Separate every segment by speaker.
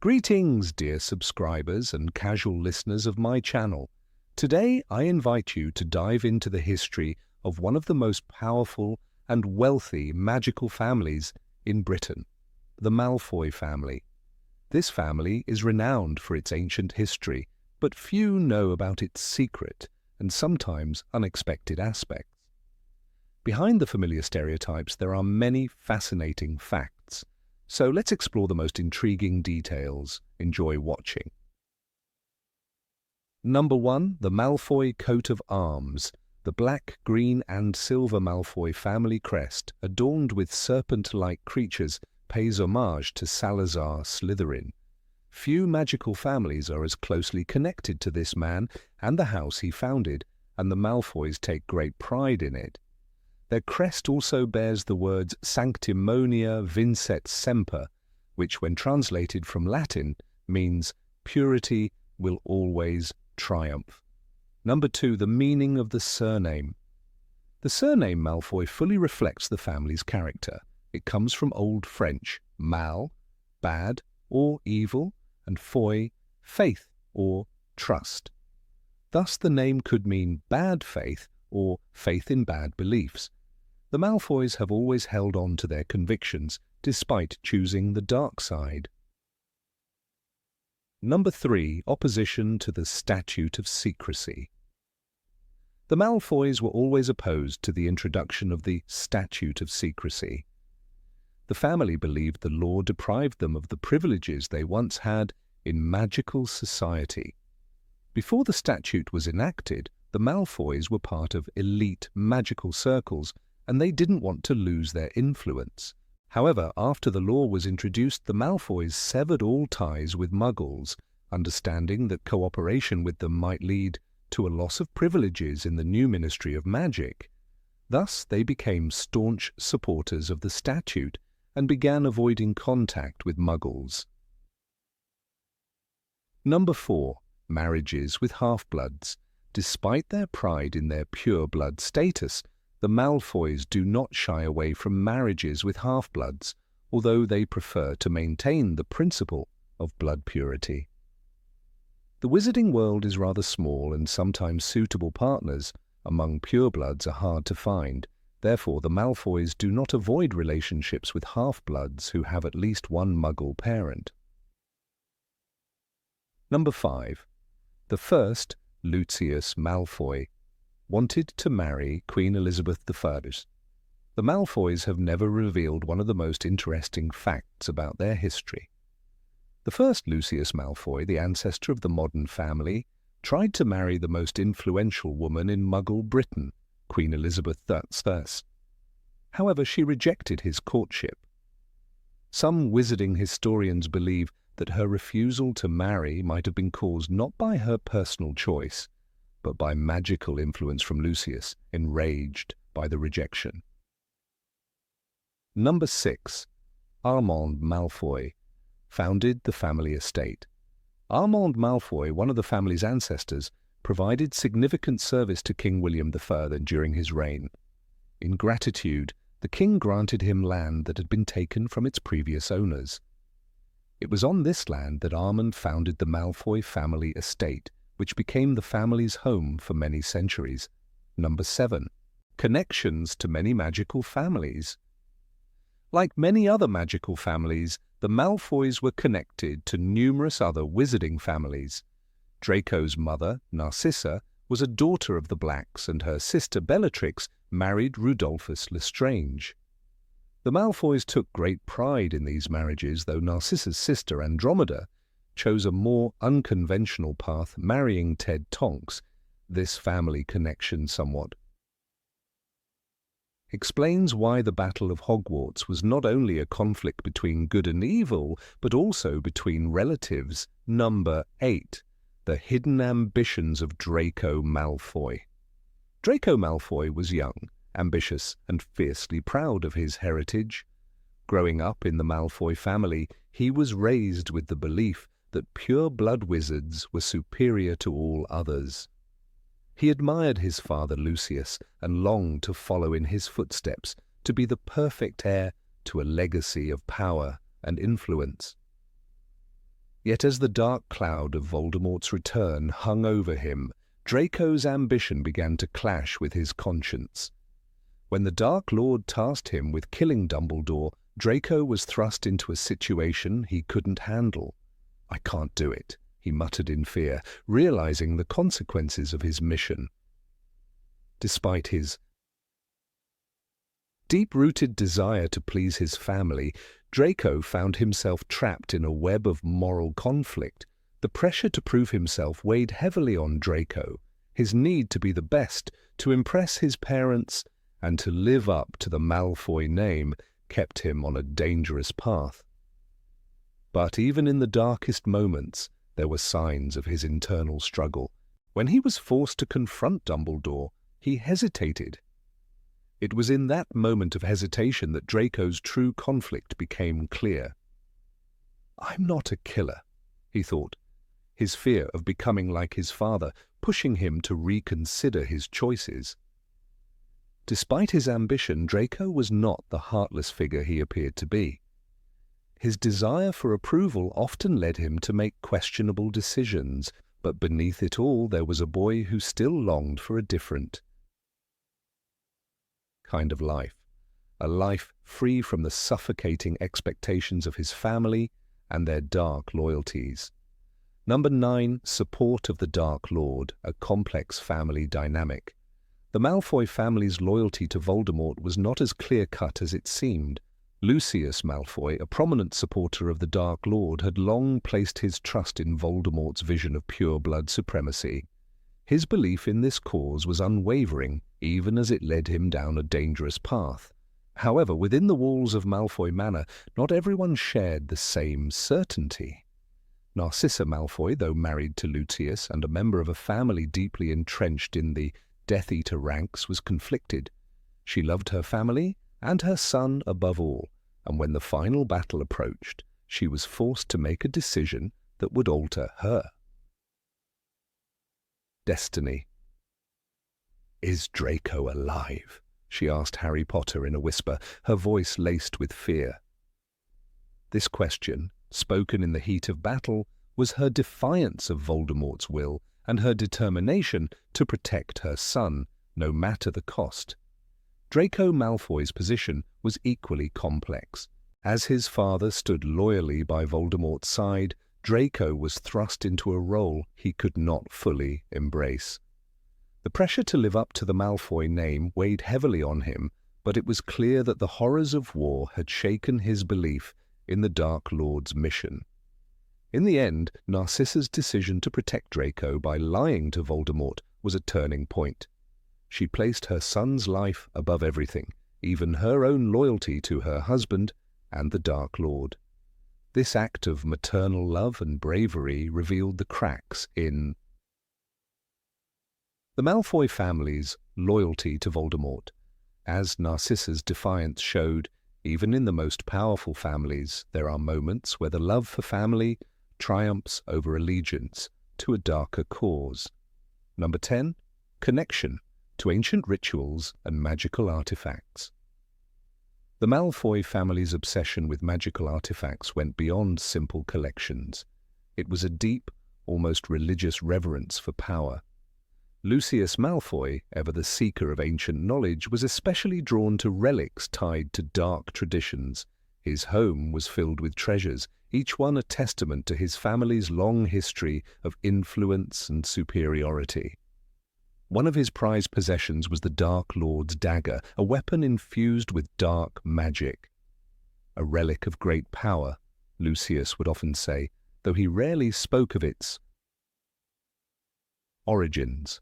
Speaker 1: Greetings, dear subscribers and casual listeners of my channel. Today, I invite you to dive into the history of one of the most powerful and wealthy magical families in Britain, the Malfoy family. This family is renowned for its ancient history, but few know about its secret and sometimes unexpected aspects. Behind the familiar stereotypes, there are many fascinating facts. So let's explore the most intriguing details. Enjoy watching. Number 1. The Malfoy coat of arms. The black, green and silver Malfoy family crest, adorned with serpent-like creatures, pays homage to Salazar Slytherin. Few magical families are as closely connected to this man and the house he founded, and the Malfoys take great pride in it. Their crest also bears the words Sanctimonia Vincet Semper, which, when translated from Latin, means purity will always triumph. Number 2. The meaning of the surname. The surname Malfoy fully reflects the family's character. It comes from Old French, mal, bad or evil, and foy, faith or trust. Thus the name could mean bad faith or faith in bad beliefs. The Malfoys have always held on to their convictions, despite choosing the dark side. Number 3. Opposition to the Statute of Secrecy. The Malfoys were always opposed to the introduction of the Statute of Secrecy. The family believed the law deprived them of the privileges they once had in magical society. Before the statute was enacted, the Malfoys were part of elite magical circles, and they didn't want to lose their influence. However, after the law was introduced, the Malfoys severed all ties with Muggles, understanding that cooperation with them might lead to a loss of privileges in the new Ministry of Magic. Thus, they became staunch supporters of the statute and began avoiding contact with Muggles. Number 4. Marriages with half-bloods. Despite their pride in their pure-blood status, the Malfoys do not shy away from marriages with half-bloods, although they prefer to maintain the principle of blood purity. The wizarding world is rather small, and sometimes suitable partners among purebloods are hard to find. Therefore, the Malfoys do not avoid relationships with half-bloods who have at least one Muggle parent. Number 5. The first, Lucius Malfoy, wanted to marry Queen Elizabeth I. The Malfoys have never revealed one of the most interesting facts about their history. The first Lucius Malfoy, the ancestor of the modern family, tried to marry the most influential woman in Muggle Britain, Queen Elizabeth I. However, she rejected his courtship. Some wizarding historians believe that her refusal to marry might have been caused not by her personal choice, but by magical influence from Lucius, enraged by the rejection. Number 6. Armand Malfoy founded the family estate. Armand Malfoy, one of the family's ancestors, provided significant service to King William I during his reign. In gratitude, the king granted him land that had been taken from its previous owners. It was on this land that Armand founded the Malfoy family estate, which became the family's home for many centuries. Number 7. Connections to many magical families. Like many other magical families, the Malfoys were connected to numerous other wizarding families. Draco's mother, Narcissa, was a daughter of the Blacks, and her sister Bellatrix married Rudolphus Lestrange. The Malfoys took great pride in these marriages, though Narcissa's sister Andromeda chose a more unconventional path, marrying Ted Tonks. This family connection somewhat explains why the Battle of Hogwarts was not only a conflict between good and evil, but also between relatives. Number 8. The hidden ambitions of Draco Malfoy. Draco Malfoy was young, ambitious, and fiercely proud of his heritage. Growing up in the Malfoy family, he was raised with the belief that pure-blood wizards were superior to all others. He admired his father Lucius and longed to follow in his footsteps, to be the perfect heir to a legacy of power and influence. Yet as the dark cloud of Voldemort's return hung over him, Draco's ambition began to clash with his conscience. When the Dark Lord tasked him with killing Dumbledore, Draco was thrust into a situation he couldn't handle. "I can't do it," he muttered in fear, realizing the consequences of his mission. Despite his deep-rooted desire to please his family, Draco found himself trapped in a web of moral conflict. The pressure to prove himself weighed heavily on Draco. His need to be the best, to impress his parents, and to live up to the Malfoy name kept him on a dangerous path. But even in the darkest moments, there were signs of his internal struggle. When he was forced to confront Dumbledore, he hesitated. It was in that moment of hesitation that Draco's true conflict became clear. "I'm not a killer," he thought, his fear of becoming like his father pushing him to reconsider his choices. Despite his ambition, Draco was not the heartless figure he appeared to be. His desire for approval often led him to make questionable decisions, but beneath it all there was a boy who still longed for a different kind of life, a life free from the suffocating expectations of his family and their dark loyalties. Number 9, support of the Dark Lord, a complex family dynamic. The Malfoy family's loyalty to Voldemort was not as clear-cut as it seemed. Lucius Malfoy, a prominent supporter of the Dark Lord, had long placed his trust in Voldemort's vision of pure blood supremacy. His belief in this cause was unwavering, even as it led him down a dangerous path. However, within the walls of Malfoy Manor, not everyone shared the same certainty. Narcissa Malfoy, though married to Lucius and a member of a family deeply entrenched in the Death Eater ranks, was conflicted. She loved her family and her son above all, and when the final battle approached, she was forced to make a decision that would alter her destiny. "Is Draco alive?" she asked Harry Potter in a whisper, her voice laced with fear. This question, spoken in the heat of battle, was her defiance of Voldemort's will and her determination to protect her son, no matter the cost. Draco Malfoy's position was equally complex. As his father stood loyally by Voldemort's side, Draco was thrust into a role he could not fully embrace. The pressure to live up to the Malfoy name weighed heavily on him, but it was clear that the horrors of war had shaken his belief in the Dark Lord's mission. In the end, Narcissa's decision to protect Draco by lying to Voldemort was a turning point. She placed her son's life above everything, even her own loyalty to her husband and the Dark Lord. This act of maternal love and bravery revealed the cracks in the Malfoy family's loyalty to Voldemort. As Narcissa's defiance showed, even in the most powerful families, there are moments where the love for family triumphs over allegiance to a darker cause. Number 10, connection to ancient rituals and magical artifacts. The Malfoy family's obsession with magical artifacts went beyond simple collections. It was a deep, almost religious reverence for power. Lucius Malfoy, ever the seeker of ancient knowledge, was especially drawn to relics tied to dark traditions. His home was filled with treasures, each one a testament to his family's long history of influence and superiority. One of his prized possessions was the Dark Lord's dagger, a weapon infused with dark magic. A relic of great power, Lucius would often say, though he rarely spoke of its origins.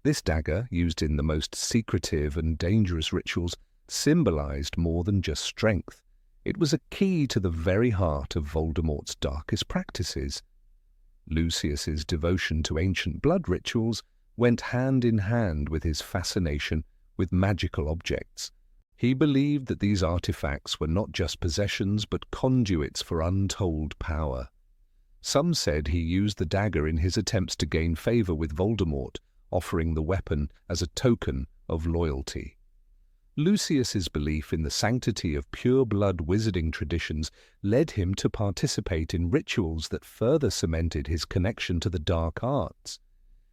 Speaker 1: This dagger, used in the most secretive and dangerous rituals, symbolized more than just strength. It was a key to the very heart of Voldemort's darkest practices. Lucius's devotion to ancient blood rituals went hand in hand with his fascination with magical objects. He believed that these artifacts were not just possessions but conduits for untold power. Some said he used the dagger in his attempts to gain favor with Voldemort, offering the weapon as a token of loyalty. Lucius's belief in the sanctity of pure-blood wizarding traditions led him to participate in rituals that further cemented his connection to the dark arts.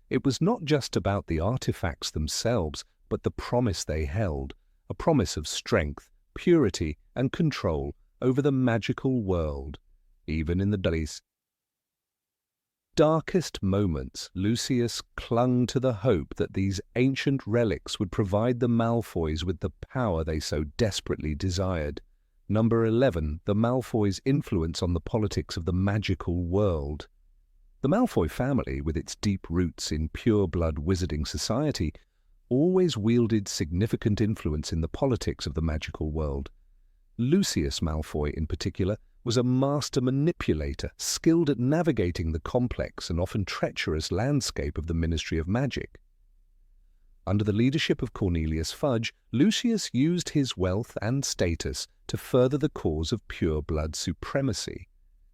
Speaker 1: It was not just about the artifacts themselves, but the promise they held, a promise of strength, purity, and control over the magical world, even in the darkest moments. Lucius clung to the hope that these ancient relics would provide the Malfoys with the power they so desperately desired. Number 11. The Malfoys' influence on the politics of the magical world. The Malfoy family, with its deep roots in pure-blood wizarding society, always wielded significant influence in the politics of the magical world. Lucius Malfoy, in particular, was a master manipulator, skilled at navigating the complex and often treacherous landscape of the Ministry of Magic. Under the leadership of Cornelius Fudge, Lucius used his wealth and status to further the cause of pure-blood supremacy.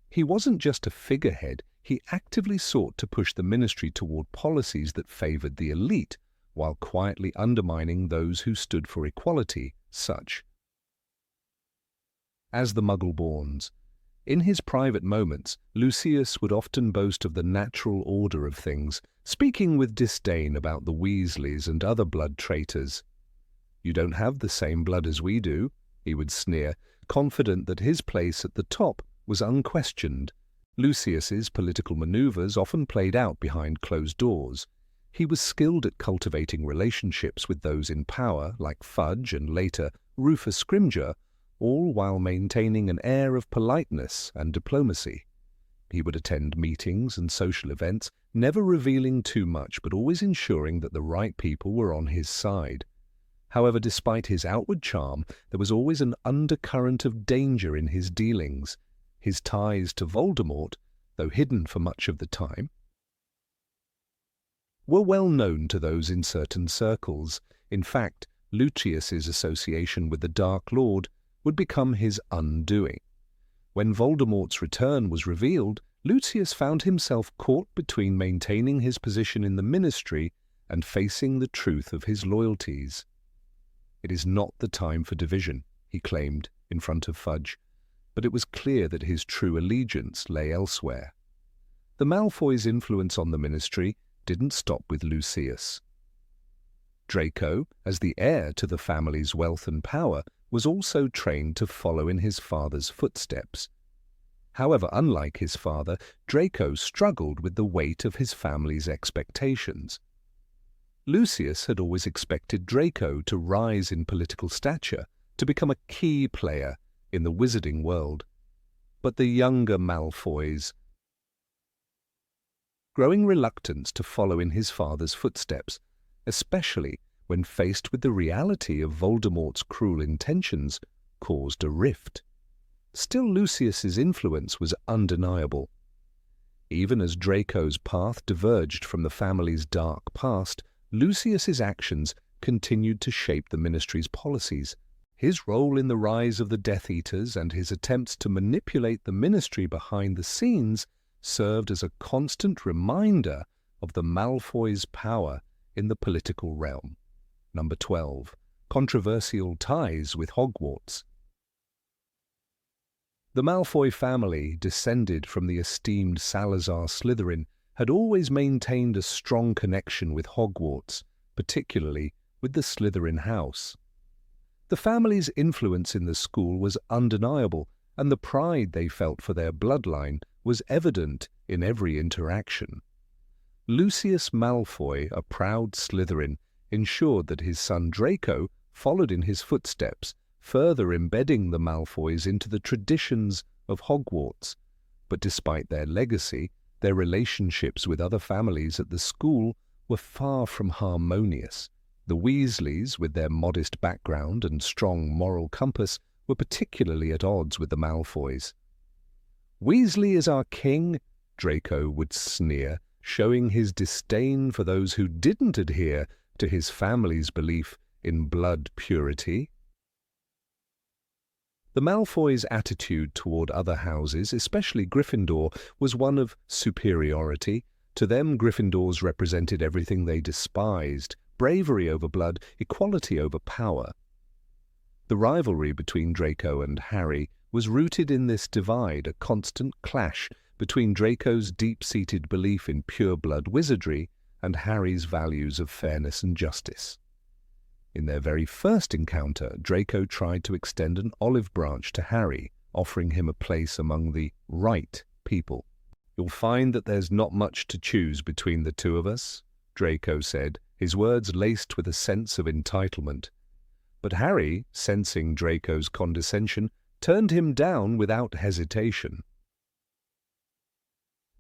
Speaker 1: He wasn't just a figurehead, he actively sought to push the ministry toward policies that favored the elite, while quietly undermining those who stood for equality, such as the Muggle-borns. In his private moments, Lucius would often boast of the natural order of things, speaking with disdain about the Weasleys and other blood traitors. "You don't have the same blood as we do," he would sneer, confident that his place at the top was unquestioned. Lucius's political maneuvers often played out behind closed doors. He was skilled at cultivating relationships with those in power, like Fudge and later Rufus Scrimgeour, all while maintaining an air of politeness and diplomacy. He would attend meetings and social events, never revealing too much but always ensuring that the right people were on his side. However, despite his outward charm, there was always an undercurrent of danger in his dealings. His ties to Voldemort, though hidden for much of the time, were well known to those in certain circles. In fact, Lucius's association with the Dark Lord would become his undoing. When Voldemort's return was revealed, Lucius found himself caught between maintaining his position in the ministry and facing the truth of his loyalties. "It is not the time for division," he claimed in front of Fudge, but it was clear that his true allegiance lay elsewhere. The Malfoys' influence on the ministry didn't stop with Lucius. Draco, as the heir to the family's wealth and power, was also trained to follow in his father's footsteps. However, unlike his father, Draco struggled with the weight of his family's expectations. Lucius had always expected Draco to rise in political stature, to become a key player in the wizarding world. But the younger Malfoys' growing reluctance to follow in his father's footsteps, especially when faced with the reality of Voldemort's cruel intentions, caused a rift. Still, Lucius's influence was undeniable. Even as Draco's path diverged from the family's dark past, Lucius's actions continued to shape the ministry's policies. His role in the rise of the Death Eaters and his attempts to manipulate the ministry behind the scenes served as a constant reminder of the Malfoys' power in the political realm. Number 12. Controversial ties with Hogwarts. The Malfoy family, descended from the esteemed Salazar Slytherin, had always maintained a strong connection with Hogwarts, particularly with the Slytherin house. The family's influence in the school was undeniable, and the pride they felt for their bloodline was evident in every interaction. Lucius Malfoy, a proud Slytherin, ensured that his son Draco followed in his footsteps, further embedding the Malfoys into the traditions of Hogwarts. But despite their legacy, their relationships with other families at the school were far from harmonious. The Weasleys, with their modest background and strong moral compass, were particularly at odds with the Malfoys. "Weasley is our king," Draco would sneer, showing his disdain for those who didn't adhere to his family's belief in blood purity. The Malfoys' attitude toward other houses, especially Gryffindor, was one of superiority. To them, Gryffindors represented everything they despised: bravery over blood, equality over power. The rivalry between Draco and Harry was rooted in this divide, a constant clash between Draco's deep-seated belief in pure-blood wizardry and Harry's values of fairness and justice. In their very first encounter, Draco tried to extend an olive branch to Harry, offering him a place among the right people. "You'll find that there's not much to choose between the two of us," Draco said, his words laced with a sense of entitlement. But Harry, sensing Draco's condescension, turned him down without hesitation.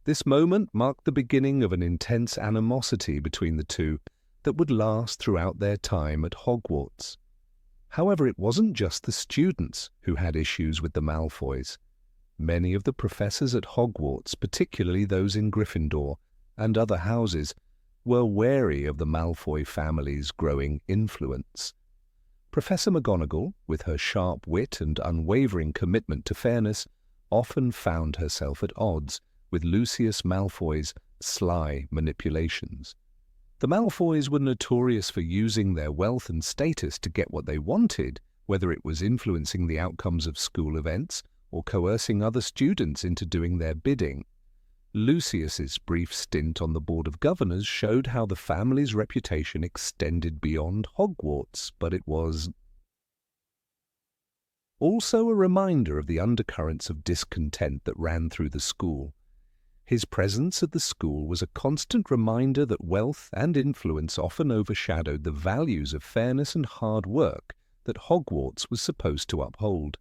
Speaker 1: This moment marked the beginning of an intense animosity between the two that would last throughout their time at Hogwarts. However, it wasn't just the students who had issues with the Malfoys. Many of the professors at Hogwarts, particularly those in Gryffindor and other houses, were wary of the Malfoy family's growing influence. Professor McGonagall, with her sharp wit and unwavering commitment to fairness, often found herself at odds with Lucius Malfoy's sly manipulations. The Malfoys were notorious for using their wealth and status to get what they wanted, whether it was influencing the outcomes of school events or coercing other students into doing their bidding. Lucius's brief stint on the Board of Governors showed how the family's reputation extended beyond Hogwarts, but it was also a reminder of the undercurrents of discontent that ran through the school. His presence at the school was a constant reminder that wealth and influence often overshadowed the values of fairness and hard work that Hogwarts was supposed to uphold.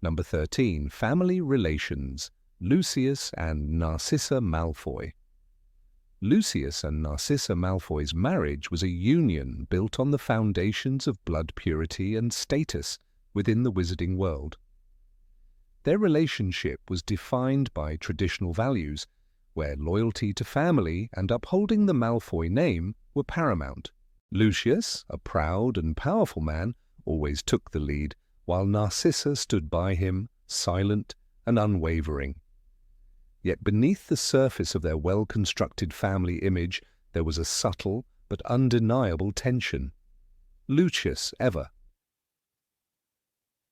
Speaker 1: Number 13. Family Relations. Lucius and Narcissa Malfoy. Lucius and Narcissa Malfoy's marriage was a union built on the foundations of blood purity and status within the wizarding world. Their relationship was defined by traditional values, where loyalty to family and upholding the Malfoy name were paramount. Lucius, a proud and powerful man, always took the lead, while Narcissa stood by him, silent and unwavering. Yet beneath the surface of their well-constructed family image there was a subtle but undeniable tension. Lucius, ever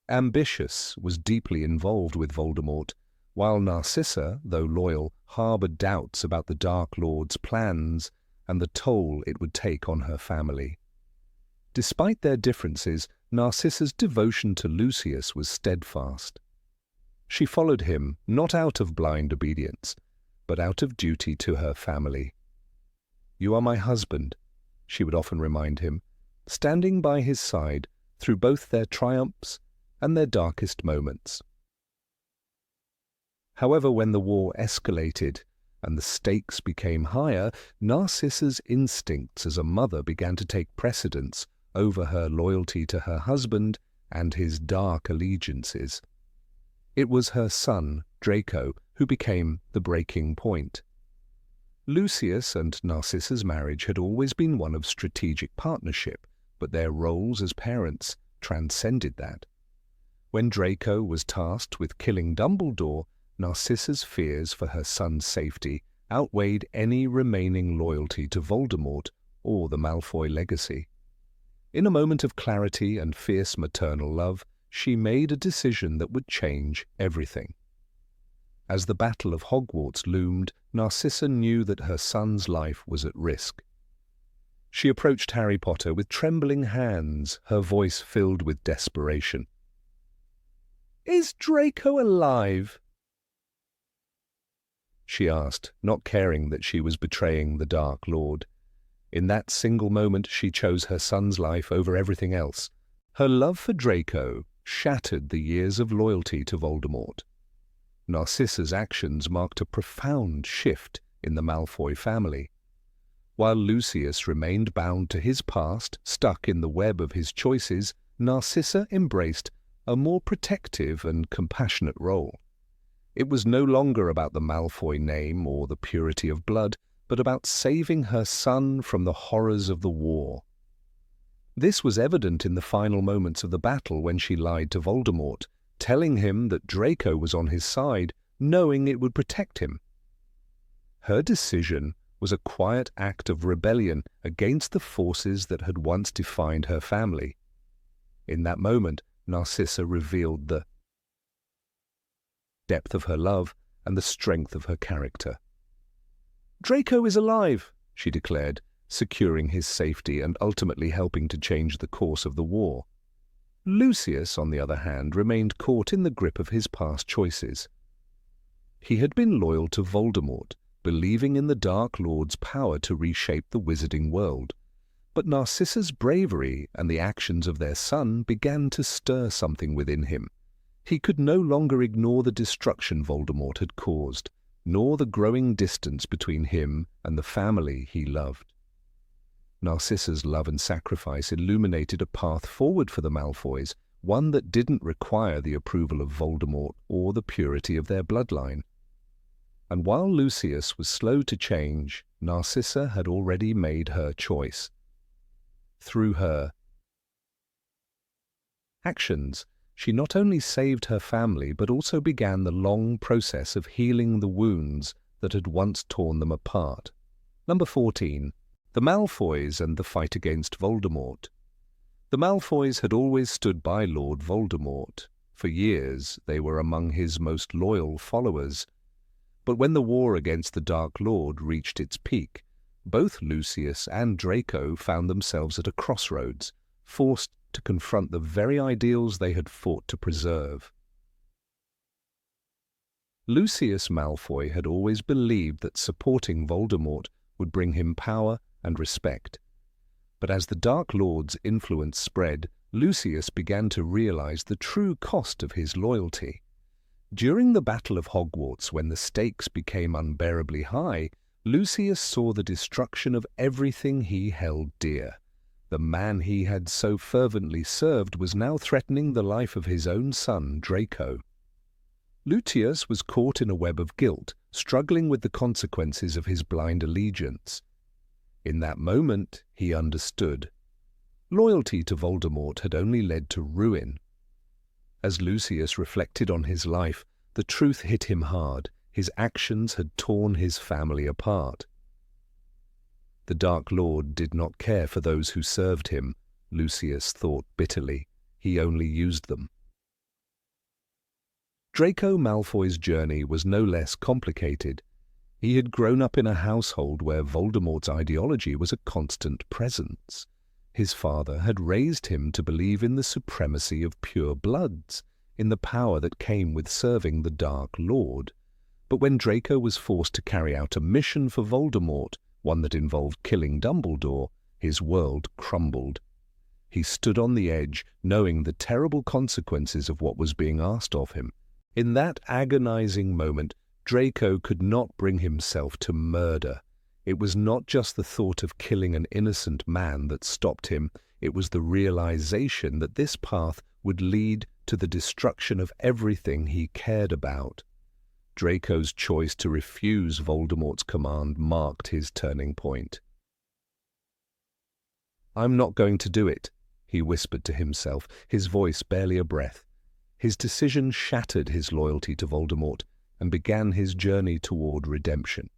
Speaker 1: ambitious, was deeply involved with Voldemort, while Narcissa, though loyal, harboured doubts about the Dark Lord's plans and the toll it would take on her family. Despite their differences, Narcissa's devotion to Lucius was steadfast. She followed him not out of blind obedience, but out of duty to her family. "You are my husband," she would often remind him, standing by his side through both their triumphs and their darkest moments. However, when the war escalated and the stakes became higher, Narcissa's instincts as a mother began to take precedence over her loyalty to her husband and his dark allegiances. It was her son, Draco, who became the breaking point. Lucius and Narcissa's marriage had always been one of strategic partnership, but their roles as parents transcended that. When Draco was tasked with killing Dumbledore, Narcissa's fears for her son's safety outweighed any remaining loyalty to Voldemort or the Malfoy legacy. In a moment of clarity and fierce maternal love, she made a decision that would change everything. As the Battle of Hogwarts loomed, Narcissa knew that her son's life was at risk. She approached Harry Potter with trembling hands, her voice filled with desperation. "Is Draco alive?" she asked, not caring that she was betraying the Dark Lord. In that single moment she chose her son's life over everything else. Her love for Draco shattered the years of loyalty to Voldemort. Narcissa's actions marked a profound shift in the Malfoy family. While Lucius remained bound to his past, stuck in the web of his choices, Narcissa embraced a more protective and compassionate role. It was no longer about the Malfoy name or the purity of blood, but about saving her son from the horrors of the war. This was evident in the final moments of the battle when she lied to Voldemort, telling him that Draco was on his side, knowing it would protect him. Her decision was a quiet act of rebellion against the forces that had once defined her family. In that moment, Narcissa revealed the depth of her love and the strength of her character. "Draco is alive," she declared, securing his safety and ultimately helping to change the course of the war. Lucius, on the other hand, remained caught in the grip of his past choices. He had been loyal to Voldemort, believing in the Dark Lord's power to reshape the wizarding world. But Narcissa's bravery and the actions of their son began to stir something within him. He could no longer ignore the destruction Voldemort had caused, nor the growing distance between him and the family he loved. Narcissa's love and sacrifice illuminated a path forward for the Malfoys, one that didn't require the approval of Voldemort or the purity of their bloodline. And while Lucius was slow to change, Narcissa had already made her choice. Through her actions, she not only saved her family but also began the long process of healing the wounds that had once torn them apart. Number 14. The Malfoys and the fight against Voldemort. The Malfoys had always stood by Lord Voldemort. For years, they were among his most loyal followers. But when the war against the Dark Lord reached its peak, both Lucius and Draco found themselves at a crossroads, forced to confront the very ideals they had fought to preserve. Lucius Malfoy had always believed that supporting Voldemort would bring him power and respect. But as the Dark Lord's influence spread, Lucius began to realize the true cost of his loyalty. During the Battle of Hogwarts, when the stakes became unbearably high, Lucius saw the destruction of everything he held dear. The man he had so fervently served was now threatening the life of his own son, Draco. Lucius was caught in a web of guilt, struggling with the consequences of his blind allegiance. In that moment, he understood. Loyalty to Voldemort had only led to ruin. As Lucius reflected on his life, the truth hit him hard. His actions had torn his family apart. The Dark Lord did not care for those who served him, Lucius thought bitterly. He only used them. Draco Malfoy's journey was no less complicated. He had grown up in a household where Voldemort's ideology was a constant presence. His father had raised him to believe in the supremacy of pure bloods, in the power that came with serving the Dark Lord. But when Draco was forced to carry out a mission for Voldemort, one that involved killing Dumbledore, his world crumbled. He stood on the edge, knowing the terrible consequences of what was being asked of him. In that agonizing moment, Draco could not bring himself to murder. It was not just the thought of killing an innocent man that stopped him, it was the realization that this path would lead to the destruction of everything he cared about. Draco's choice to refuse Voldemort's command marked his turning point. "I'm not going to do it," he whispered to himself, his voice barely a breath. His decision shattered his loyalty to Voldemort and began his journey toward redemption.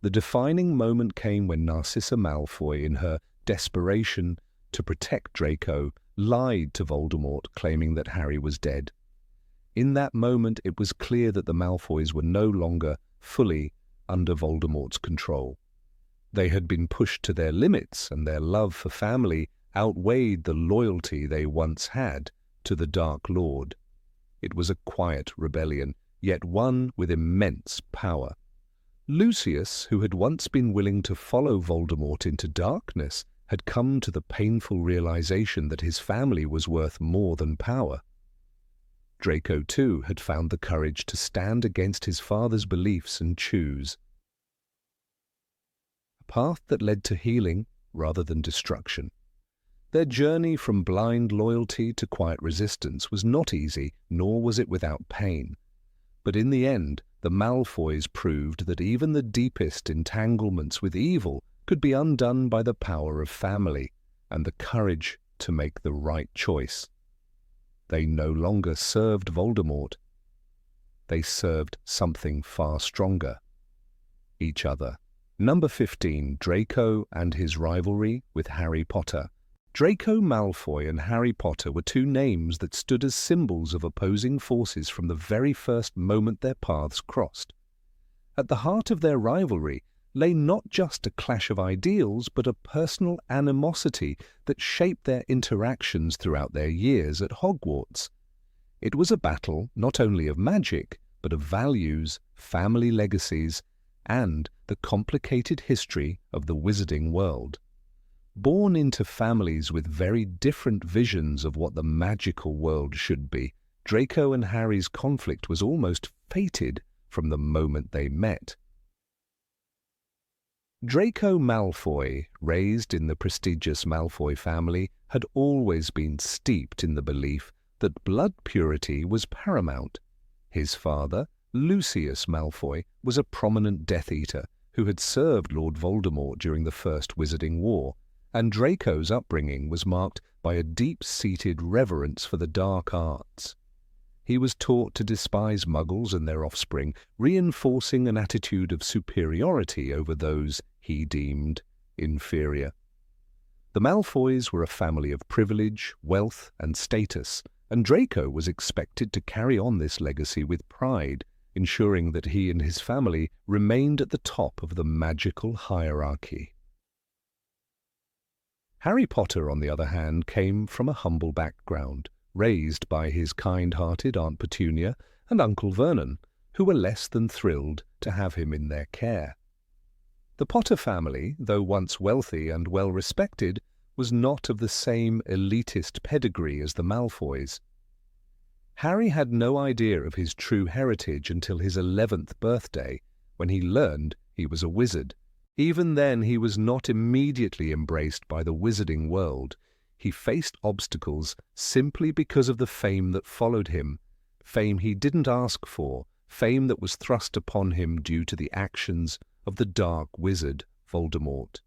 Speaker 1: The defining moment came when Narcissa Malfoy, in her desperation to protect Draco, lied to Voldemort, claiming that Harry was dead. In that moment, it was clear that the Malfoys were no longer fully under Voldemort's control. They had been pushed to their limits, and their love for family outweighed the loyalty they once had to the Dark Lord. It was a quiet rebellion, yet one with immense power. Lucius, who had once been willing to follow Voldemort into darkness, had come to the painful realization that his family was worth more than power. Draco, too, had found the courage to stand against his father's beliefs and choose a path that led to healing rather than destruction. Their journey from blind loyalty to quiet resistance was not easy, nor was it without pain. But in the end, the Malfoys proved that even the deepest entanglements with evil could be undone by the power of family and the courage to make the right choice. They no longer served Voldemort. They served something far stronger: each other. Number 15, Draco and his rivalry with Harry Potter. Draco Malfoy and Harry Potter were two names that stood as symbols of opposing forces from the very first moment their paths crossed. At the heart of their rivalry lay not just a clash of ideals, but a personal animosity that shaped their interactions throughout their years at Hogwarts. It was a battle not only of magic, but of values, family legacies, and the complicated history of the wizarding world. Born into families with very different visions of what the magical world should be, Draco and Harry's conflict was almost fated from the moment they met. Draco Malfoy, raised in the prestigious Malfoy family, had always been steeped in the belief that blood purity was paramount. His father, Lucius Malfoy, was a prominent Death Eater who had served Lord Voldemort during the First Wizarding War, and Draco's upbringing was marked by a deep-seated reverence for the dark arts. He was taught to despise Muggles and their offspring, reinforcing an attitude of superiority over those he deemed inferior. The Malfoys were a family of privilege, wealth, and status, and Draco was expected to carry on this legacy with pride, ensuring that he and his family remained at the top of the magical hierarchy. Harry Potter, on the other hand, came from a humble background, raised by his kind-hearted Aunt Petunia and Uncle Vernon, who were less than thrilled to have him in their care. The Potter family, though once wealthy and well-respected, was not of the same elitist pedigree as the Malfoys. Harry had no idea of his true heritage until his 11th birthday, when he learned he was a wizard. Even then, he was not immediately embraced by the wizarding world. He faced obstacles simply because of the fame that followed him, fame he didn't ask for, fame that was thrust upon him due to the actions of the dark wizard Voldemort.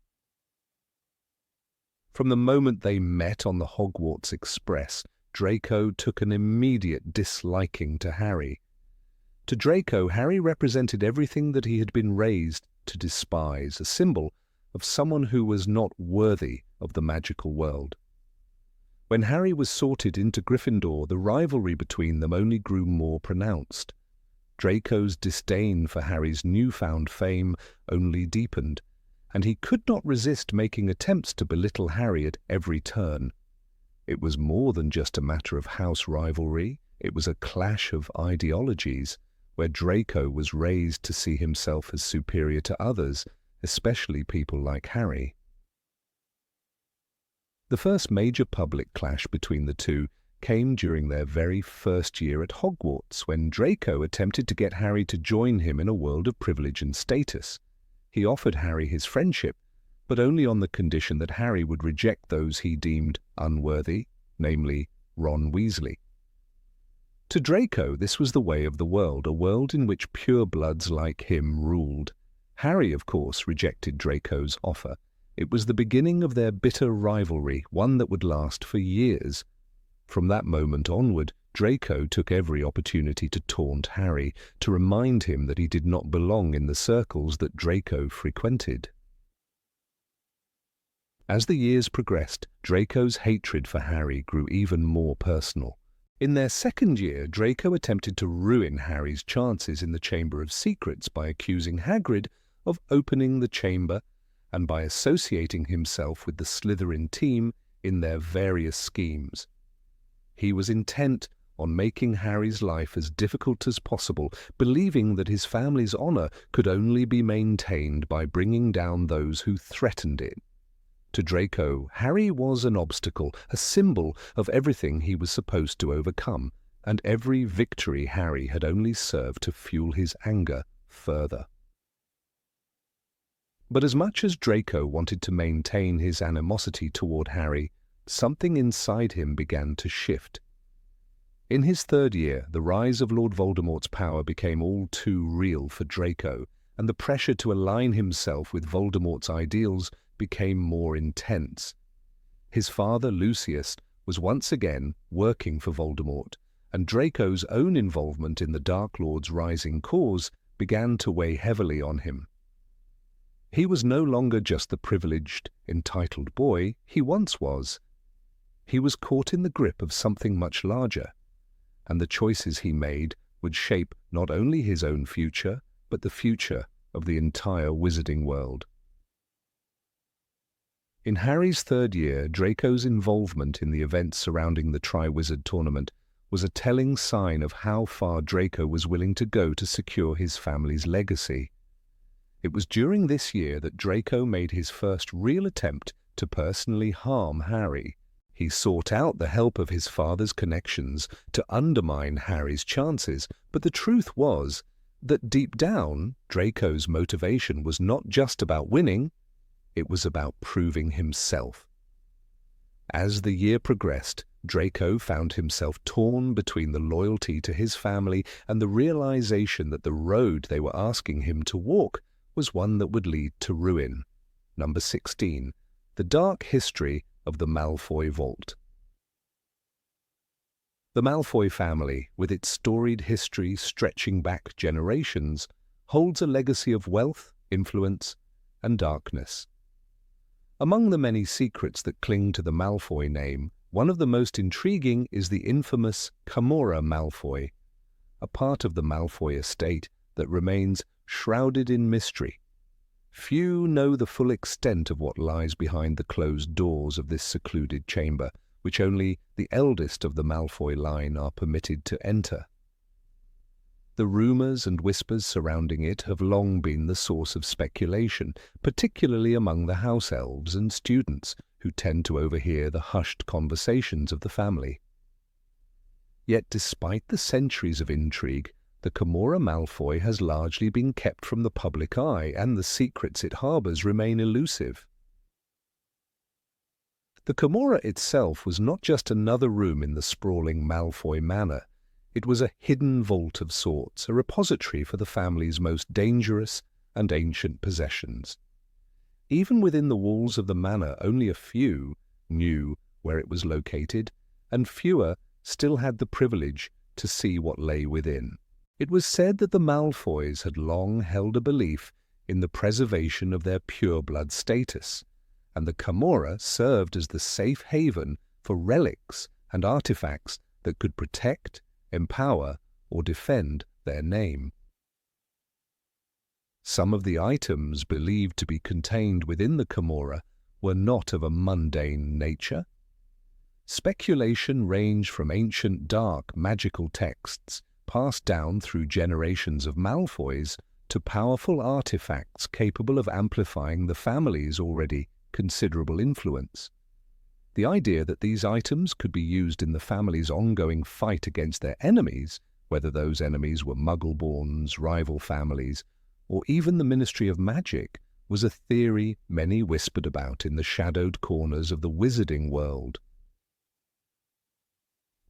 Speaker 1: From the moment they met on the Hogwarts Express, Draco took an immediate disliking to Harry. To Draco, Harry represented everything that he had been raised to despise, a symbol of someone who was not worthy of the magical world. When Harry was sorted into Gryffindor, the rivalry between them only grew more pronounced. Draco's disdain for Harry's newfound fame only deepened, and he could not resist making attempts to belittle Harry at every turn. It was more than just a matter of house rivalry, it was a clash of ideologies, where Draco was raised to see himself as superior to others, especially people like Harry. The first major public clash between the two came during their very first year at Hogwarts, when Draco attempted to get Harry to join him in a world of privilege and status. He offered Harry his friendship, but only on the condition that Harry would reject those he deemed unworthy, namely Ron Weasley. To Draco, this was the way of the world, a world in which purebloods like him ruled. Harry, of course, rejected Draco's offer. It was the beginning of their bitter rivalry, one that would last for years. From that moment onward, Draco took every opportunity to taunt Harry, to remind him that he did not belong in the circles that Draco frequented. As the years progressed, Draco's hatred for Harry grew even more personal. In their second year, Draco attempted to ruin Harry's chances in the Chamber of Secrets by accusing Hagrid of opening the chamber and by associating himself with the Slytherin team in their various schemes. He was intent on making Harry's life as difficult as possible, believing that his family's honor could only be maintained by bringing down those who threatened it. To Draco, Harry was an obstacle, a symbol of everything he was supposed to overcome, and every victory Harry had only served to fuel his anger further. But as much as Draco wanted to maintain his animosity toward Harry, something inside him began to shift. In his third year, the rise of Lord Voldemort's power became all too real for Draco, and the pressure to align himself with Voldemort's ideals became more intense. His father, Lucius, was once again working for Voldemort, and Draco's own involvement in the Dark Lord's rising cause began to weigh heavily on him. He was no longer just the privileged, entitled boy he once was. He was caught in the grip of something much larger, and the choices he made would shape not only his own future, but the future of the entire wizarding world. In Harry's third year, Draco's involvement in the events surrounding the Triwizard Tournament was a telling sign of how far Draco was willing to go to secure his family's legacy. It was during this year that Draco made his first real attempt to personally harm Harry. He sought out the help of his father's connections to undermine Harry's chances, but the truth was that deep down, Draco's motivation was not just about winning, it was about proving himself. As the year progressed, Draco found himself torn between the loyalty to his family and the realization that the road they were asking him to walk was one that would lead to ruin. Number 16. The Dark History of the Malfoy Vault. The Malfoy family, with its storied history stretching back generations, holds a legacy of wealth, influence, and darkness. Among the many secrets that cling to the Malfoy name, one of the most intriguing is the infamous Camorra Malfoy, a part of the Malfoy estate that remains shrouded in mystery. Few know the full extent of what lies behind the closed doors of this secluded chamber, which only the eldest of the Malfoy line are permitted to enter. The rumours and whispers surrounding it have long been the source of speculation, particularly among the house elves and students, who tend to overhear the hushed conversations of the family. Yet despite the centuries of intrigue, the Camorra Malfoy has largely been kept from the public eye, and the secrets it harbours remain elusive. The Camorra itself was not just another room in the sprawling Malfoy manor. It was a hidden vault of sorts, a repository for the family's most dangerous and ancient possessions. Even within the walls of the manor, only a few knew where it was located, and fewer still had the privilege to see what lay within. It was said that the Malfoys had long held a belief in the preservation of their pureblood status, and the Camorra served as the safe haven for relics and artifacts that could protect, empower, or defend their name. Some of the items believed to be contained within the Camorra were not of a mundane nature. Speculation ranged from ancient dark magical texts passed down through generations of Malfoys to powerful artifacts capable of amplifying the family's already considerable influence. The idea that these items could be used in the family's ongoing fight against their enemies, whether those enemies were Muggle-borns, rival families, or even the Ministry of Magic, was a theory many whispered about in the shadowed corners of the wizarding world.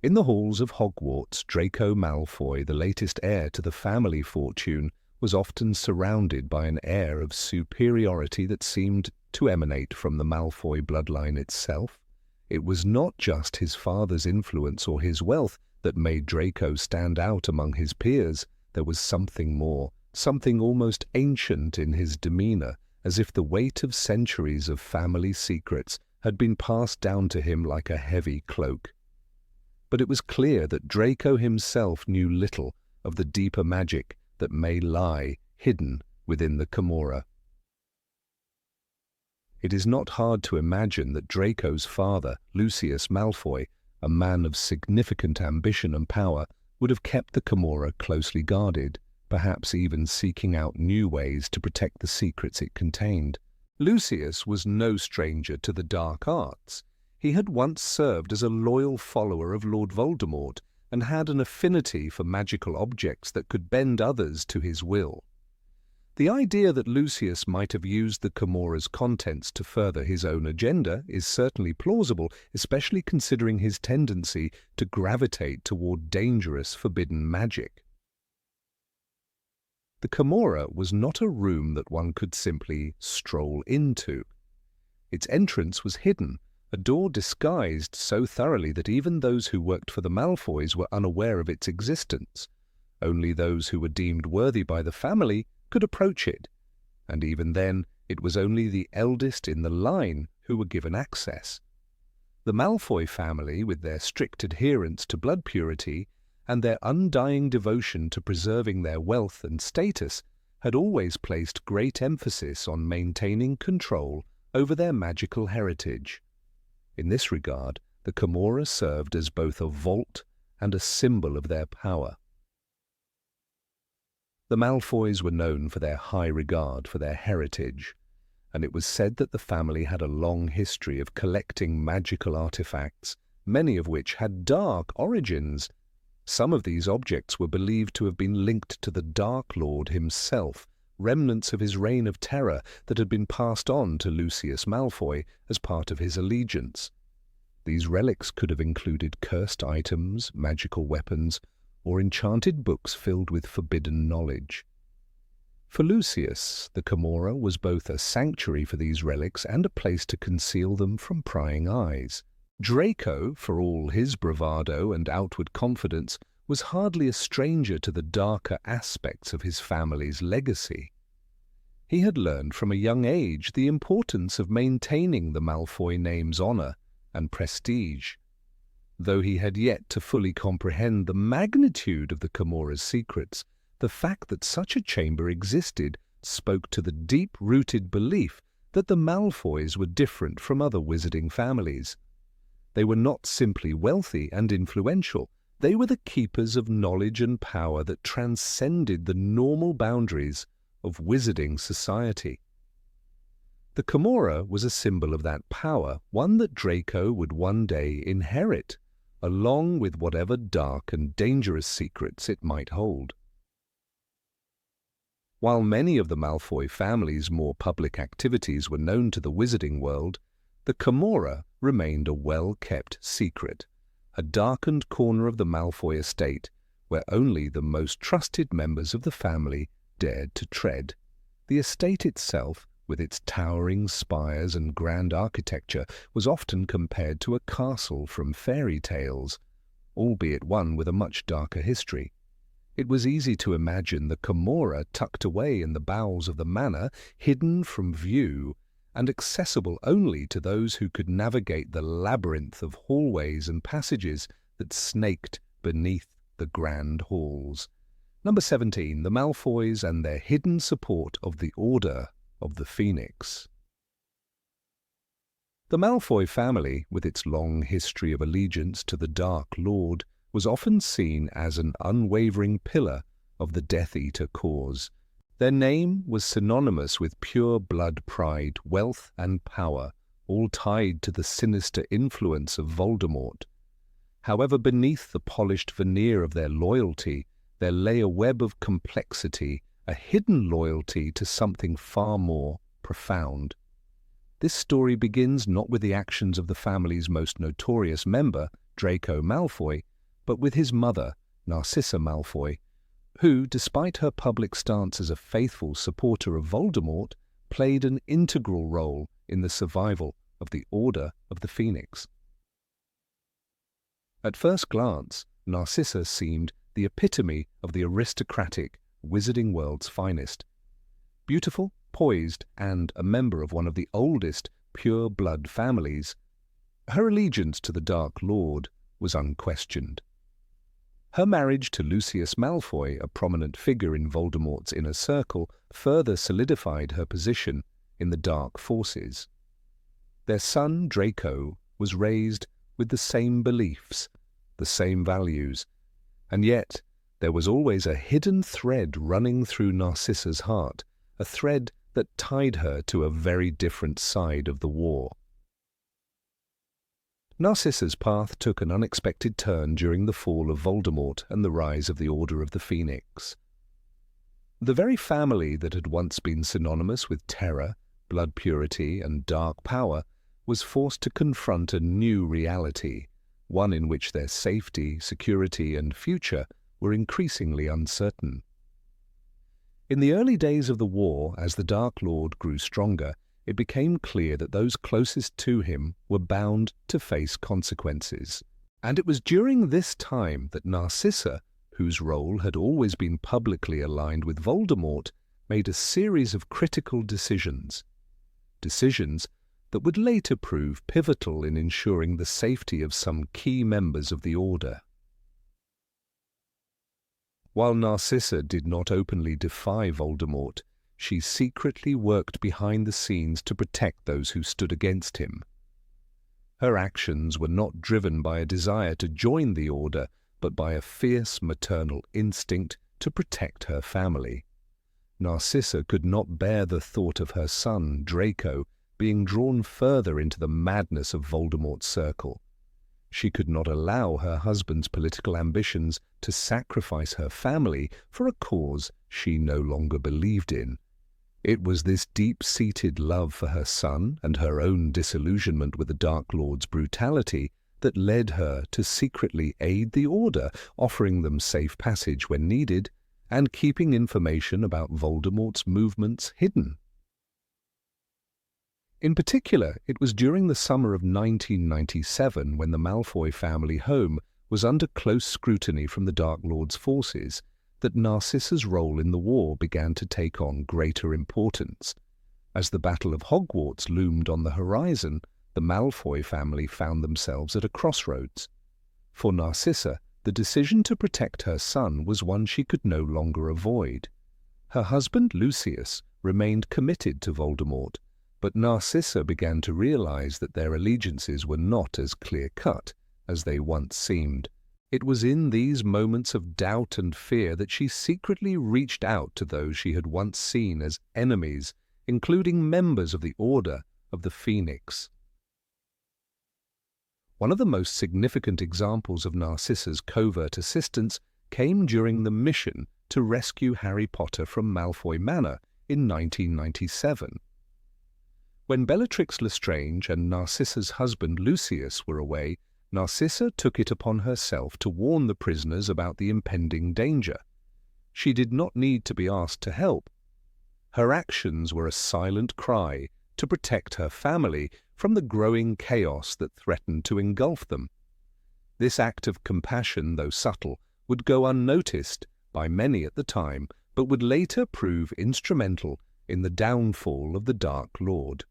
Speaker 1: In the halls of Hogwarts, Draco Malfoy, the latest heir to the family fortune, was often surrounded by an air of superiority that seemed to emanate from the Malfoy bloodline itself. It was not just his father's influence or his wealth that made Draco stand out among his peers. There was something more, something almost ancient in his demeanor, as if the weight of centuries of family secrets had been passed down to him like a heavy cloak. But it was clear that Draco himself knew little of the deeper magic that may lie hidden within the Camorra. It is not hard to imagine that Draco's father, Lucius Malfoy, a man of significant ambition and power, would have kept the Camorra closely guarded, perhaps even seeking out new ways to protect the secrets it contained. Lucius was no stranger to the dark arts. He had once served as a loyal follower of Lord Voldemort and had an affinity for magical objects that could bend others to his will. The idea that Lucius might have used the Camorra's contents to further his own agenda is certainly plausible, especially considering his tendency to gravitate toward dangerous, forbidden magic. The Camorra was not a room that one could simply stroll into. Its entrance was hidden, a door disguised so thoroughly that even those who worked for the Malfoys were unaware of its existence. Only those who were deemed worthy by the family could approach it, and even then it was only the eldest in the line who were given access. The Malfoy family, with their strict adherence to blood purity and their undying devotion to preserving their wealth and status, had always placed great emphasis on maintaining control over their magical heritage. In this regard, the Camorra served as both a vault and a symbol of their power. The Malfoys were known for their high regard for their heritage, and it was said that the family had a long history of collecting magical artifacts, many of which had dark origins. Some of these objects were believed to have been linked to the Dark Lord himself, remnants of his reign of terror that had been passed on to Lucius Malfoy as part of his allegiance. These relics could have included cursed items, magical weapons, or enchanted books filled with forbidden knowledge. For Lucius, the Camorra was both a sanctuary for these relics and a place to conceal them from prying eyes. Draco, for all his bravado and outward confidence, was hardly a stranger to the darker aspects of his family's legacy. He had learned from a young age the importance of maintaining the Malfoy name's honor and prestige. Though he had yet to fully comprehend the magnitude of the Camorra's secrets, the fact that such a chamber existed spoke to the deep-rooted belief that the Malfoys were different from other wizarding families. They were not simply wealthy and influential, they were the keepers of knowledge and power that transcended the normal boundaries of wizarding society. The Camorra was a symbol of that power, one that Draco would one day inherit, along with whatever dark and dangerous secrets it might hold. While many of the Malfoy family's more public activities were known to the wizarding world, the Camorra remained a well-kept secret, a darkened corner of the Malfoy estate where only the most trusted members of the family dared to tread. The estate itself, with its towering spires and grand architecture, was often compared to a castle from fairy tales, albeit one with a much darker history. It was easy to imagine the Camorra tucked away in the bowels of the manor, hidden from view and accessible only to those who could navigate the labyrinth of hallways and passages that snaked beneath the grand halls. Number 17. The Malfoys and their hidden support of the Order of the Phoenix. The Malfoy family, with its long history of allegiance to the Dark Lord, was often seen as an unwavering pillar of the Death Eater cause. Their name was synonymous with pure blood pride, wealth and power, all tied to the sinister influence of Voldemort. However, beneath the polished veneer of their loyalty, there lay a web of complexity, a hidden loyalty to something far more profound. This story begins not with the actions of the family's most notorious member, Draco Malfoy, but with his mother, Narcissa Malfoy, who, despite her public stance as a faithful supporter of Voldemort, played an integral role in the survival of the Order of the Phoenix. At first glance, Narcissa seemed the epitome of the aristocratic wizarding world's finest. Beautiful, poised, and a member of one of the oldest pure-blood families, her allegiance to the Dark Lord was unquestioned. Her marriage to Lucius Malfoy, a prominent figure in Voldemort's inner circle, further solidified her position in the dark forces. Their son, Draco, was raised with the same beliefs, the same values, and yet there was always a hidden thread running through Narcissa's heart, a thread that tied her to a very different side of the war. Narcissa's path took an unexpected turn during the fall of Voldemort and the rise of the Order of the Phoenix. The very family that had once been synonymous with terror, blood purity, and dark power was forced to confront a new reality, one in which their safety, security, and future were increasingly uncertain. In the early days of the war, as the Dark Lord grew stronger, it became clear that those closest to him were bound to face consequences. And it was during this time that Narcissa, whose role had always been publicly aligned with Voldemort, made a series of critical decisions. Decisions that would later prove pivotal in ensuring the safety of some key members of the Order. While Narcissa did not openly defy Voldemort, she secretly worked behind the scenes to protect those who stood against him. Her actions were not driven by a desire to join the Order, but by a fierce maternal instinct to protect her family. Narcissa could not bear the thought of her son, Draco, being drawn further into the madness of Voldemort's circle. She could not allow her husband's political ambitions to sacrifice her family for a cause she no longer believed in. It was this deep-seated love for her son and her own disillusionment with the Dark Lord's brutality that led her to secretly aid the Order, offering them safe passage when needed, and keeping information about Voldemort's movements hidden. In particular, it was during the summer of 1997 when the Malfoy family home was under close scrutiny from the Dark Lord's forces that Narcissa's role in the war began to take on greater importance. As the Battle of Hogwarts loomed on the horizon, the Malfoy family found themselves at a crossroads. For Narcissa, the decision to protect her son was one she could no longer avoid. Her husband, Lucius, remained committed to Voldemort, but Narcissa began to realize that their allegiances were not as clear-cut as they once seemed. It was in these moments of doubt and fear that she secretly reached out to those she had once seen as enemies, including members of the Order of the Phoenix. One of the most significant examples of Narcissa's covert assistance came during the mission to rescue Harry Potter from Malfoy Manor in 1997. When Bellatrix Lestrange and Narcissa's husband Lucius were away, Narcissa took it upon herself to warn the prisoners about the impending danger. She did not need to be asked to help. Her actions were a silent cry to protect her family from the growing chaos that threatened to engulf them. This act of compassion, though subtle, would go unnoticed by many at the time, but would later prove instrumental in the downfall of the Dark Lord.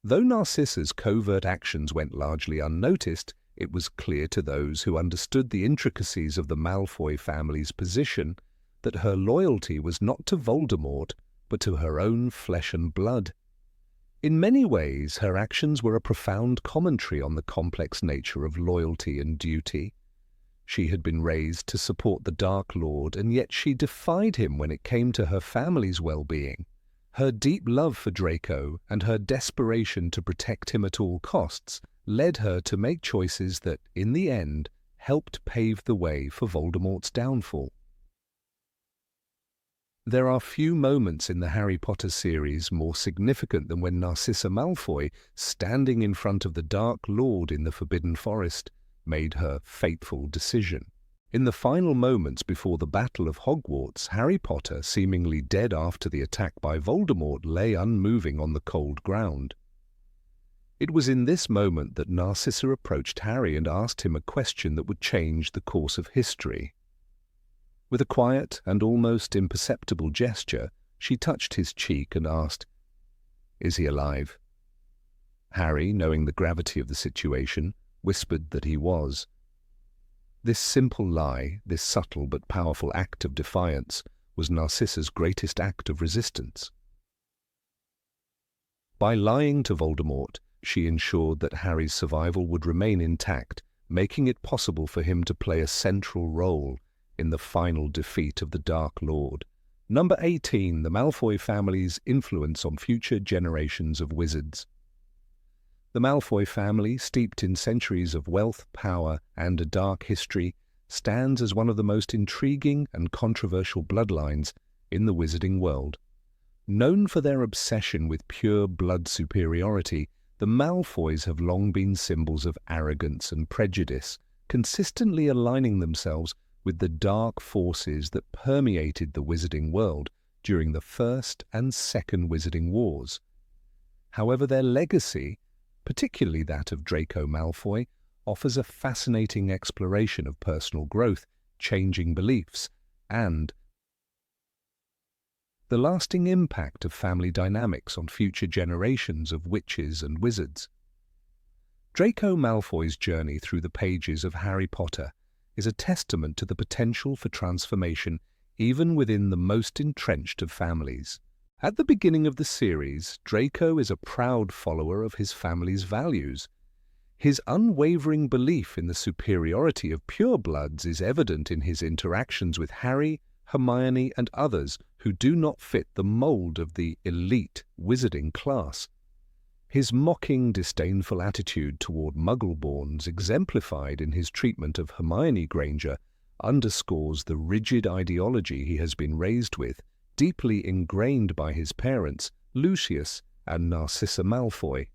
Speaker 1: Though Narcissa's covert actions went largely unnoticed, it was clear to those who understood the intricacies of the Malfoy family's position that her loyalty was not to Voldemort, but to her own flesh and blood. In many ways, her actions were a profound commentary on the complex nature of loyalty and duty. She had been raised to support the Dark Lord, and yet she defied him when it came to her family's well-being. Her deep love for Draco and her desperation to protect him at all costs led her to make choices that, in the end, helped pave the way for Voldemort's downfall. There are few moments in the Harry Potter series more significant than when Narcissa Malfoy, standing in front of the Dark Lord in the Forbidden Forest, made her fateful decision. In the final moments before the Battle of Hogwarts, Harry Potter, seemingly dead after the attack by Voldemort, lay unmoving on the cold ground. It was in this moment that Narcissa approached Harry and asked him a question that would change the course of history. With a quiet and almost imperceptible gesture, she touched his cheek and asked, "Is he alive?" Harry, knowing the gravity of the situation, whispered that he was. This simple lie, this subtle but powerful act of defiance, was Narcissa's greatest act of resistance. By lying to Voldemort, she ensured that Harry's survival would remain intact, making it possible for him to play a central role in the final defeat of the Dark Lord. Number 18. The Malfoy family's influence on future generations of wizards. The Malfoy family, steeped in centuries of wealth, power, and a dark history, stands as one of the most intriguing and controversial bloodlines in the wizarding world. Known for their obsession with pure blood superiority, the Malfoys have long been symbols of arrogance and prejudice, consistently aligning themselves with the dark forces that permeated the wizarding world during the First and Second Wizarding Wars. However, their legacy, particularly that of Draco Malfoy, offers a fascinating exploration of personal growth, changing beliefs, and the lasting impact of family dynamics on future generations of witches and wizards. Draco Malfoy's journey through the pages of Harry Potter is a testament to the potential for transformation even within the most entrenched of families. At the beginning of the series, Draco is a proud follower of his family's values. His unwavering belief in the superiority of purebloods is evident in his interactions with Harry, Hermione, and others who do not fit the mold of the elite wizarding class. His mocking, disdainful attitude toward Muggleborns, exemplified in his treatment of Hermione Granger, underscores the rigid ideology he has been raised with, deeply ingrained by his parents, Lucius and Narcissa Malfoy.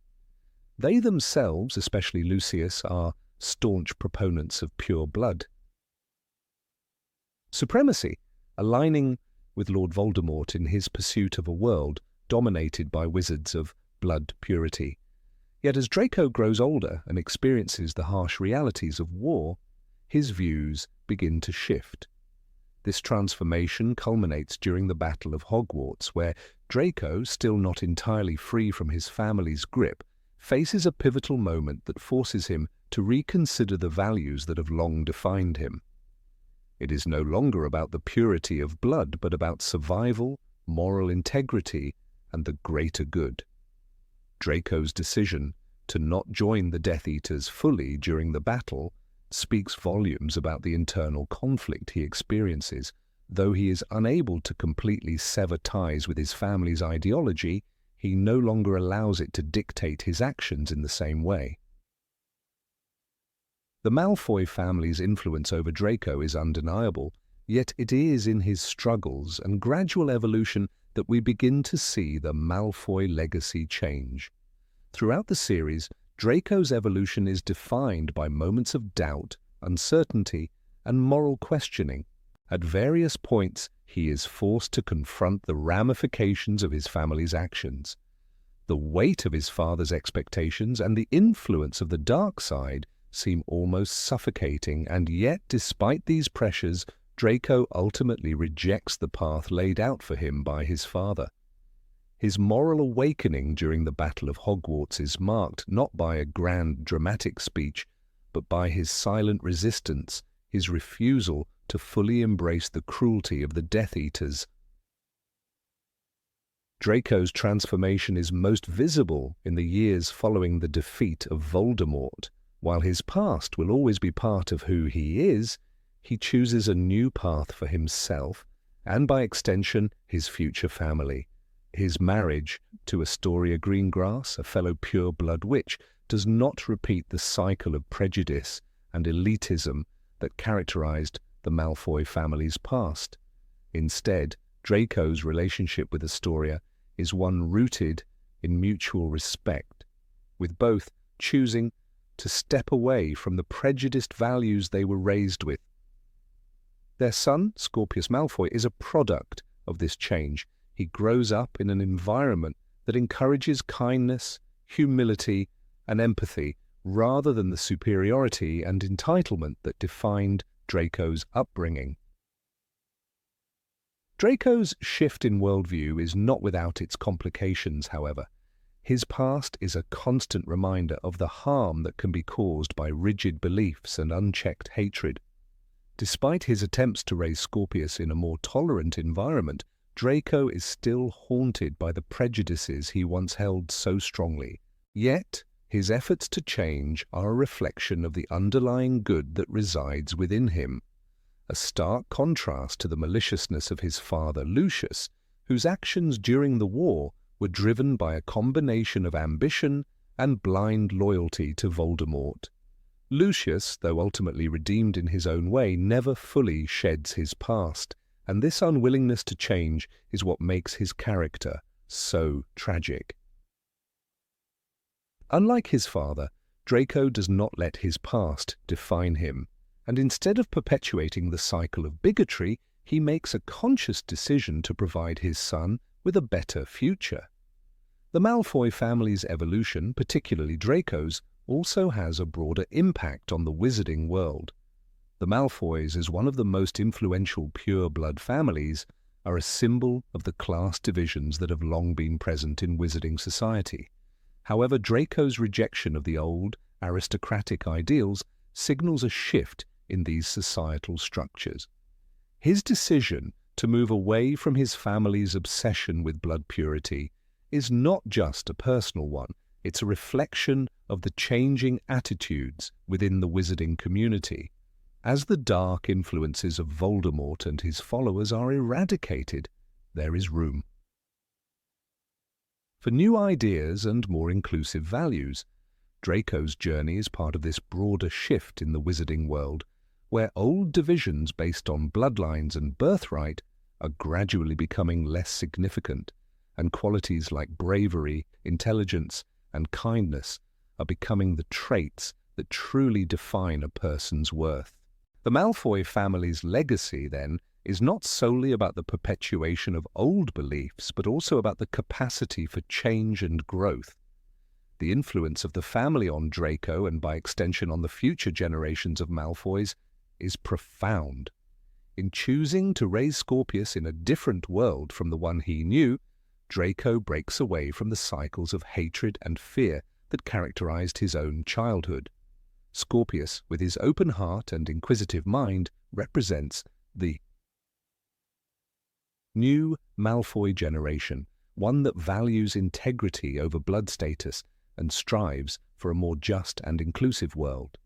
Speaker 1: They themselves, especially Lucius, are staunch proponents of pure blood. Supremacy, aligning with Lord Voldemort in his pursuit of a world dominated by wizards of blood purity. Yet as Draco grows older and experiences the harsh realities of war, his views begin to shift. This transformation culminates during the Battle of Hogwarts, where Draco, still not entirely free from his family's grip, faces a pivotal moment that forces him to reconsider the values that have long defined him. It is no longer about the purity of blood, but about survival, moral integrity, and the greater good. Draco's decision to not join the Death Eaters fully during the battle speaks volumes about the internal conflict he experiences. Though he is unable to completely sever ties with his family's ideology, he no longer allows it to dictate his actions in the same way. The Malfoy family's influence over Draco is undeniable, yet it is in his struggles and gradual evolution that we begin to see the Malfoy legacy change. Throughout the series, Draco's evolution is defined by moments of doubt, uncertainty, and moral questioning. At various points, he is forced to confront the ramifications of his family's actions. The weight of his father's expectations and the influence of the dark side seem almost suffocating, and yet, despite these pressures, Draco ultimately rejects the path laid out for him by his father. His moral awakening during the Battle of Hogwarts is marked not by a grand dramatic speech, but by his silent resistance, his refusal to fully embrace the cruelty of the Death Eaters. Draco's transformation is most visible in the years following the defeat of Voldemort. While his past will always be part of who he is, he chooses a new path for himself and, by extension, his future family. His marriage to Astoria Greengrass, a fellow pure-blood witch, does not repeat the cycle of prejudice and elitism that characterized the Malfoy family's past. Instead, Draco's relationship with Astoria is one rooted in mutual respect, with both choosing to step away from the prejudiced values they were raised with. Their son, Scorpius Malfoy, is a product of this change. He grows up in an environment that encourages kindness, humility, and empathy, rather than the superiority and entitlement that defined Draco's upbringing. Draco's shift in worldview is not without its complications, however. His past is a constant reminder of the harm that can be caused by rigid beliefs and unchecked hatred. Despite his attempts to raise Scorpius in a more tolerant environment, Draco is still haunted by the prejudices he once held so strongly. Yet, his efforts to change are a reflection of the underlying good that resides within him, a stark contrast to the maliciousness of his father Lucius, whose actions during the war were driven by a combination of ambition and blind loyalty to Voldemort. Lucius, though ultimately redeemed in his own way, never fully sheds his past, and this unwillingness to change is what makes his character so tragic. Unlike his father, Draco does not let his past define him, and instead of perpetuating the cycle of bigotry, he makes a conscious decision to provide his son with a better future. The Malfoy family's evolution, particularly Draco's, also has a broader impact on the wizarding world. The Malfoys, as one of the most influential pure-blood families, are a symbol of the class divisions that have long been present in wizarding society. However, Draco's rejection of the old, aristocratic ideals signals a shift in these societal structures. His decision to move away from his family's obsession with blood purity is not just a personal one, it's a reflection of the changing attitudes within the wizarding community. As the dark influences of Voldemort and his followers are eradicated, there is room for new ideas and more inclusive values. Draco's journey is part of this broader shift in the wizarding world, where old divisions based on bloodlines and birthright are gradually becoming less significant, and qualities like bravery, intelligence, and kindness are becoming the traits that truly define a person's worth. The Malfoy family's legacy, then, is not solely about the perpetuation of old beliefs, but also about the capacity for change and growth. The influence of the family on Draco, and by extension on the future generations of Malfoys, is profound. In choosing to raise Scorpius in a different world from the one he knew, Draco breaks away from the cycles of hatred and fear that characterized his own childhood. Scorpius, with his open heart and inquisitive mind, represents the new Malfoy generation, one that values integrity over blood status and strives for a more just and inclusive world.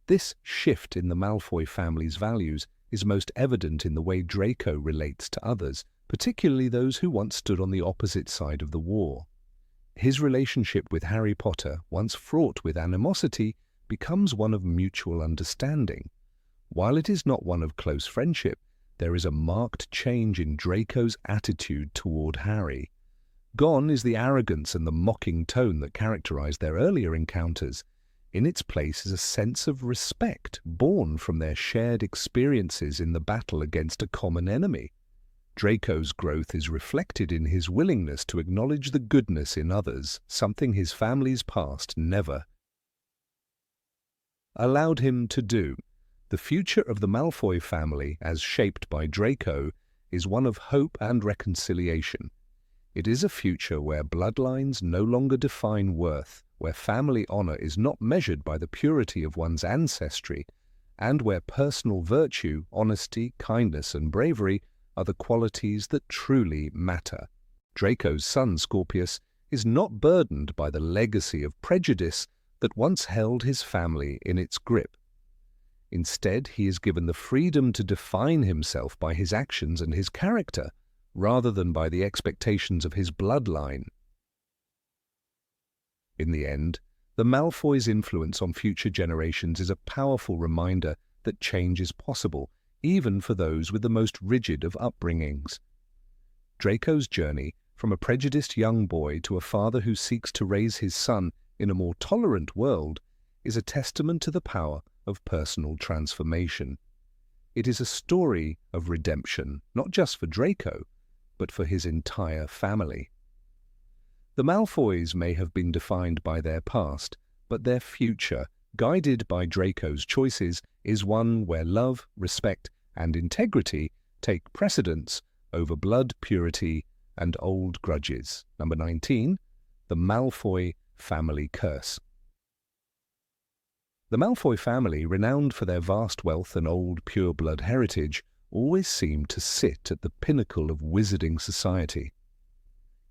Speaker 1: This shift in the Malfoy family's values is most evident in the way Draco relates to others, particularly those who once stood on the opposite side of the war. His relationship with Harry Potter, once fraught with animosity, becomes one of mutual understanding. While it is not one of close friendship, there is a marked change in Draco's attitude toward Harry. Gone is the arrogance and the mocking tone that characterized their earlier encounters. In its place is a sense of respect born from their shared experiences in the battle against a common enemy. Draco's growth is reflected in his willingness to acknowledge the goodness in others, something his family's past never allowed him to do. The future of the Malfoy family, as shaped by Draco, is one of hope and reconciliation. It is a future where bloodlines no longer define worth, where family honor is not measured by the purity of one's ancestry, and where personal virtue, honesty, kindness, and bravery are the qualities that truly matter. Draco's son, Scorpius, is not burdened by the legacy of prejudice that once held his family in its grip. Instead, he is given the freedom to define himself by his actions and his character, rather than by the expectations of his bloodline. In the end, the Malfoys' influence on future generations is a powerful reminder that change is possible, even for those with the most rigid of upbringings. Draco's journey, from a prejudiced young boy to a father who seeks to raise his son in a more tolerant world, is a testament to the power of personal transformation. It is a story of redemption, not just for Draco, but for his entire family. The Malfoys may have been defined by their past, but their future, guided by Draco's choices, is one where love, respect, and integrity take precedence over blood purity and old grudges. Number 19, the Malfoy family curse. The Malfoy family, renowned for their vast wealth and old pure-blood heritage, always seemed to sit at the pinnacle of wizarding society.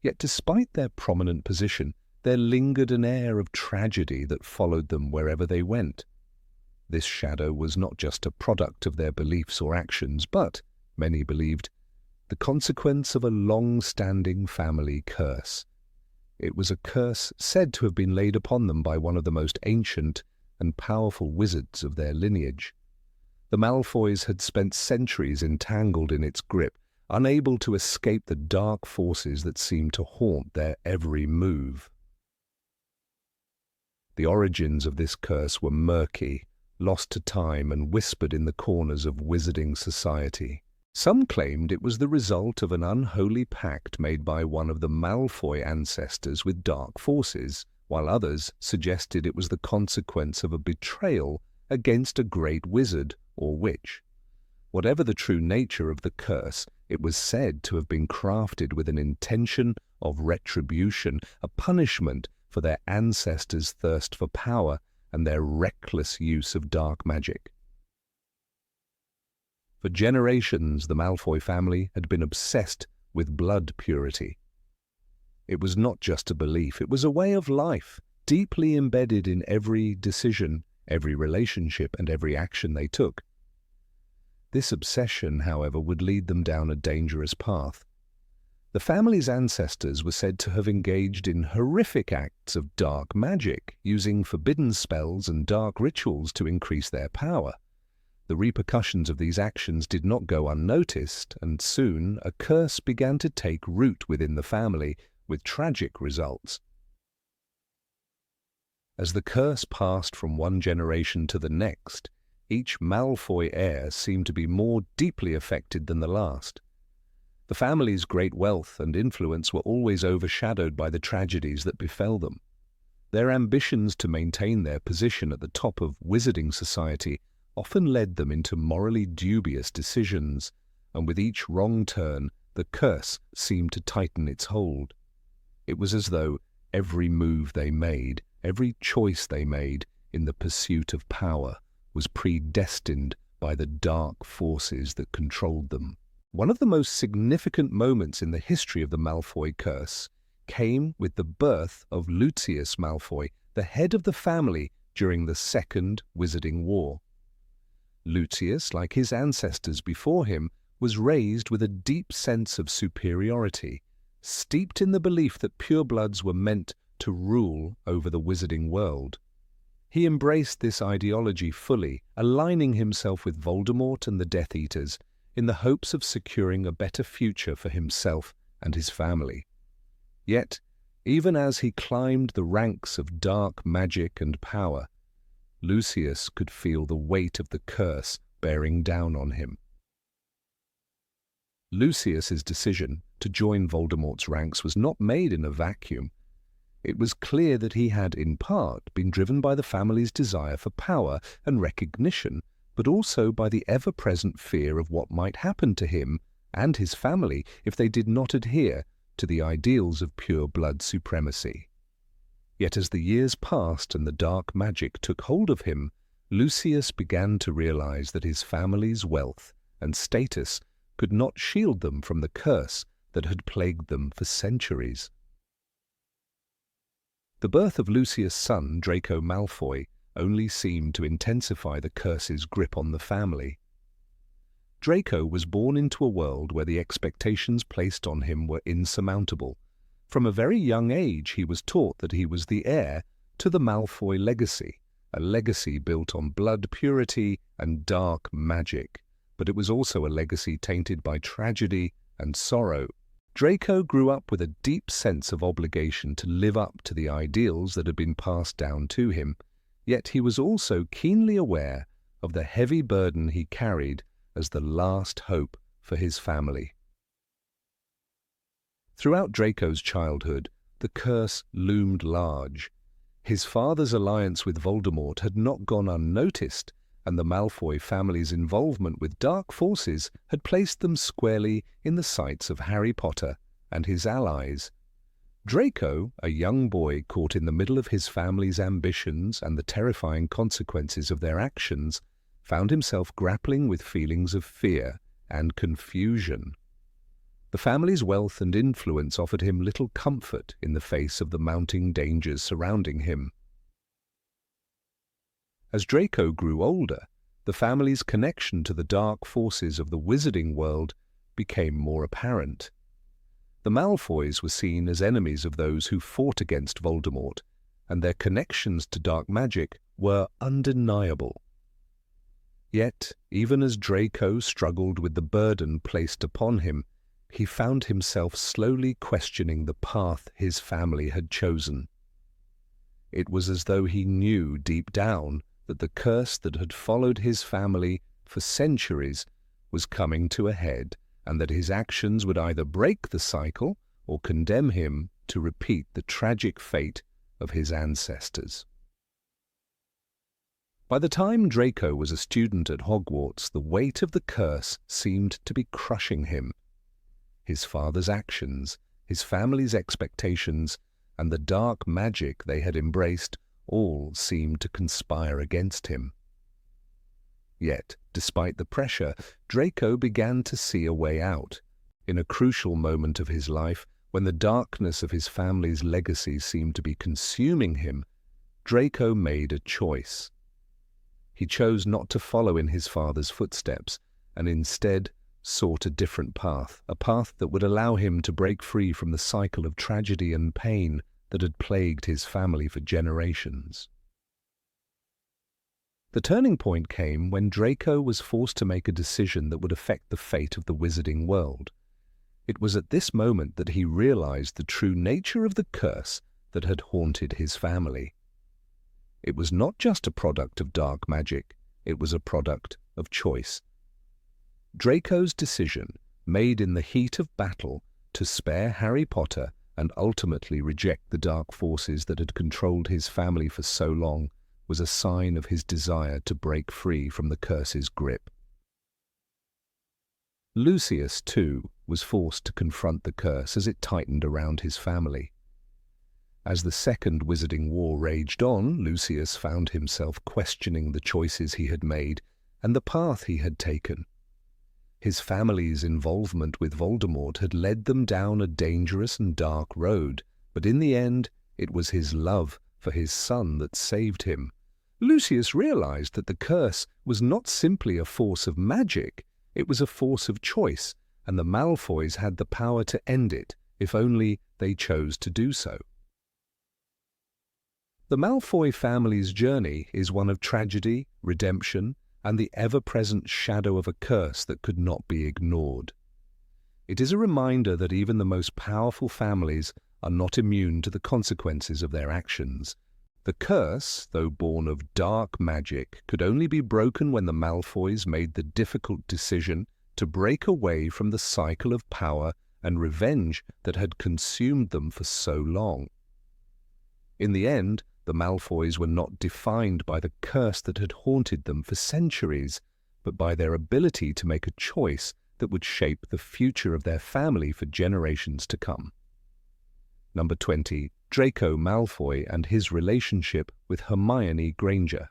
Speaker 1: Yet despite their prominent position, there lingered an air of tragedy that followed them wherever they went. This shadow was not just a product of their beliefs or actions, but, many believed, the consequence of a long-standing family curse. It was a curse said to have been laid upon them by one of the most ancient and powerful wizards of their lineage. The Malfoys had spent centuries entangled in its grip, unable to escape the dark forces that seemed to haunt their every move. The origins of this curse were murky, lost to time and whispered in the corners of wizarding society. Some claimed it was the result of an unholy pact made by one of the Malfoy ancestors with dark forces, while others suggested it was the consequence of a betrayal against a great wizard or witch. Whatever the true nature of the curse, It was said to have been crafted with an intention of retribution, a punishment for their ancestors' thirst for power and their reckless use of dark magic. For generations, the Malfoy family had been obsessed with blood purity. It was not just a belief, it was a way of life, deeply embedded in every decision, every relationship, and every action they took. This obsession, however, would lead them down a dangerous path. The family's ancestors were said to have engaged in horrific acts of dark magic, using forbidden spells and dark rituals to increase their power. The repercussions of these actions did not go unnoticed, and soon a curse began to take root within the family, with tragic results. As the curse passed from one generation to the next, each Malfoy heir seemed to be more deeply affected than the last. The family's great wealth and influence were always overshadowed by the tragedies that befell them. Their ambitions to maintain their position at the top of wizarding society often led them into morally dubious decisions, and with each wrong turn, the curse seemed to tighten its hold. It was as though every move they made, every choice they made in the pursuit of power, was predestined by the dark forces that controlled them. One of the most significant moments in the history of the Malfoy curse came with the birth of Lucius Malfoy, the head of the family during the Second Wizarding War. Lucius, like his ancestors before him, was raised with a deep sense of superiority, steeped in the belief that purebloods were meant to rule over the wizarding world. He embraced this ideology fully, aligning himself with Voldemort and the Death Eaters in the hopes of securing a better future for himself and his family. Yet, even as he climbed the ranks of dark magic and power, Lucius could feel the weight of the curse bearing down on him. Lucius's decision to join Voldemort's ranks was not made in a vacuum. It was clear that he had, in part, been driven by the family's desire for power and recognition, but also by the ever-present fear of what might happen to him and his family if they did not adhere to the ideals of pure blood supremacy. Yet as the years passed and the dark magic took hold of him, Lucius began to realize that his family's wealth and status could not shield them from the curse that had plagued them for centuries. The birth of Lucius' son, Draco Malfoy, only seemed to intensify the curse's grip on the family. Draco was born into a world where the expectations placed on him were insurmountable. From a very young age, he was taught that he was the heir to the Malfoy legacy, a legacy built on blood purity and dark magic, but it was also a legacy tainted by tragedy and sorrow. Draco grew up with a deep sense of obligation to live up to the ideals that had been passed down to him, yet he was also keenly aware of the heavy burden he carried as the last hope for his family. Throughout Draco's childhood, the curse loomed large. His father's alliance with Voldemort had not gone unnoticed, and the Malfoy family's involvement with dark forces had placed them squarely in the sights of Harry Potter and his allies. Draco, a young boy caught in the middle of his family's ambitions and the terrifying consequences of their actions, found himself grappling with feelings of fear and confusion. The family's wealth and influence offered him little comfort in the face of the mounting dangers surrounding him. As Draco grew older, the family's connection to the dark forces of the wizarding world became more apparent. The Malfoys were seen as enemies of those who fought against Voldemort, and their connections to dark magic were undeniable. Yet, even as Draco struggled with the burden placed upon him, he found himself slowly questioning the path his family had chosen. It was as though he knew deep down that the curse that had followed his family for centuries was coming to a head, and that his actions would either break the cycle or condemn him to repeat the tragic fate of his ancestors. By the time Draco was a student at Hogwarts, the weight of the curse seemed to be crushing him. his father's actions, his family's expectations, and the dark magic they had embraced all seemed to conspire against him. Yet, despite the pressure, Draco began to see a way out. In a crucial moment of his life, when the darkness of his family's legacy seemed to be consuming him, Draco made a choice. He chose not to follow in his father's footsteps, and instead sought a different path, a path that would allow him to break free from the cycle of tragedy and pain that had plagued his family for generations. The turning point came when Draco was forced to make a decision that would affect the fate of the wizarding world. It was at this moment that he realized the true nature of the curse that had haunted his family. It was not just a product of dark magic, it was a product of choice. Draco's decision, made in the heat of battle, to spare Harry Potter and ultimately reject the dark forces that had controlled his family for so long, was a sign of his desire to break free from the curse's grip. Lucius, too, was forced to confront the curse as it tightened around his family. As the Second Wizarding War raged on, Lucius found himself questioning the choices he had made and the path he had taken. His family's involvement with Voldemort had led them down a dangerous and dark road, but in the end, it was his love for his son that saved him. Lucius realized that the curse was not simply a force of magic, it was a force of choice, and the Malfoys had the power to end it, if only they chose to do so. The Malfoy family's journey is one of tragedy, redemption, and the ever-present shadow of a curse that could not be ignored. It is a reminder that even the most powerful families are not immune to the consequences of their actions. The curse, though born of dark magic, could only be broken when the Malfoys made the difficult decision to break away from the cycle of power and revenge that had consumed them for so long. In the end, the Malfoys were not defined by the curse that had haunted them for centuries, but by their ability to make a choice that would shape the future of their family for generations to come. Number 20. Draco Malfoy and his relationship with Hermione Granger.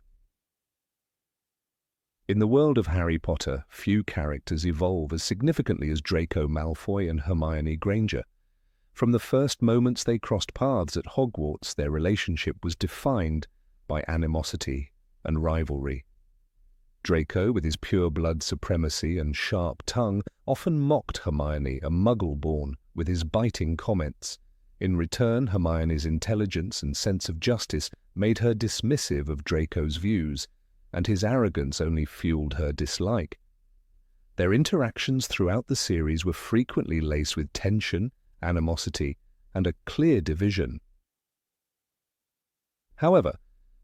Speaker 1: In the world of Harry Potter, few characters evolve as significantly as Draco Malfoy and Hermione Granger. From the first moments they crossed paths at Hogwarts, their relationship was defined by animosity and rivalry. Draco, with his pure-blood supremacy and sharp tongue, often mocked Hermione, a muggle-born, with his biting comments. In return, Hermione's intelligence and sense of justice made her dismissive of Draco's views, and his arrogance only fueled her dislike. Their interactions throughout the series were frequently laced with tension, animosity, and a clear division. However,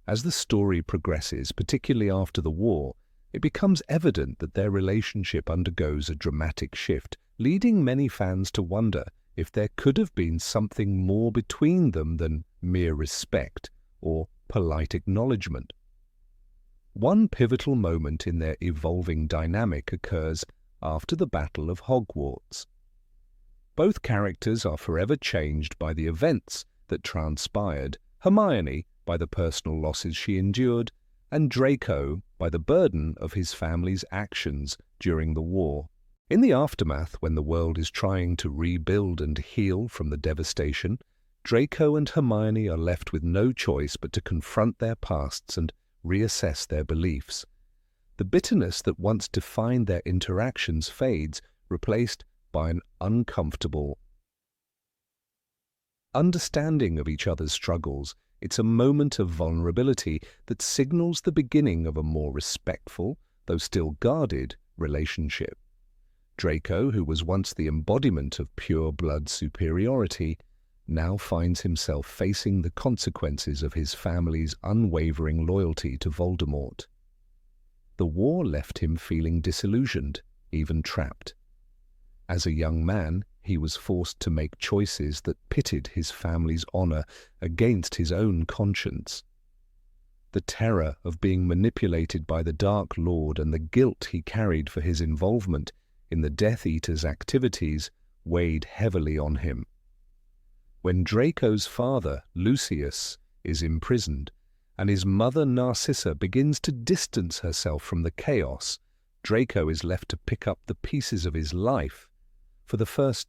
Speaker 1: as the story progresses, particularly after the war, it becomes evident that their relationship undergoes a dramatic shift, leading many fans to wonder if there could have been something more between them than mere respect or polite acknowledgement. One pivotal moment in their evolving dynamic occurs after the Battle of Hogwarts. Both characters are forever changed by the events that transpired, Hermione by the personal losses she endured, and Draco by the burden of his family's actions during the war. In the aftermath, when the world is trying to rebuild and heal from the devastation, Draco and Hermione are left with no choice but to confront their pasts and reassess their beliefs. The bitterness that once defined their interactions fades, replaced by an uncomfortable understanding of each other's struggles. It's a moment of vulnerability that signals the beginning of a more respectful, though still guarded, relationship. Draco, who was once the embodiment of pure-blood superiority, now finds himself facing the consequences of his family's unwavering loyalty to Voldemort. The war left him feeling disillusioned, even trapped. As a young man, he was forced to make choices that pitted his family's honor against his own conscience. The terror of being manipulated by the Dark Lord and the guilt he carried for his involvement in the Death Eater's activities weighed heavily on him. When Draco's father, Lucius, is imprisoned, and his mother Narcissa begins to distance herself from the chaos, Draco is left to pick up the pieces of his life. For the first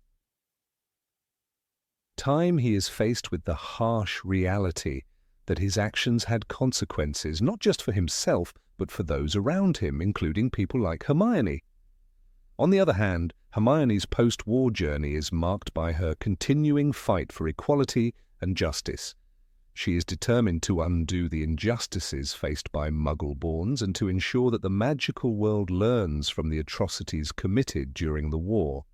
Speaker 1: time, he is faced with the harsh reality that his actions had consequences, not just for himself, but for those around him, including people like Hermione. On the other hand, Hermione's post-war journey is marked by her continuing fight for equality and justice. She is determined to undo the injustices faced by Muggle-borns and to ensure that the magical world learns from the atrocities committed during the war.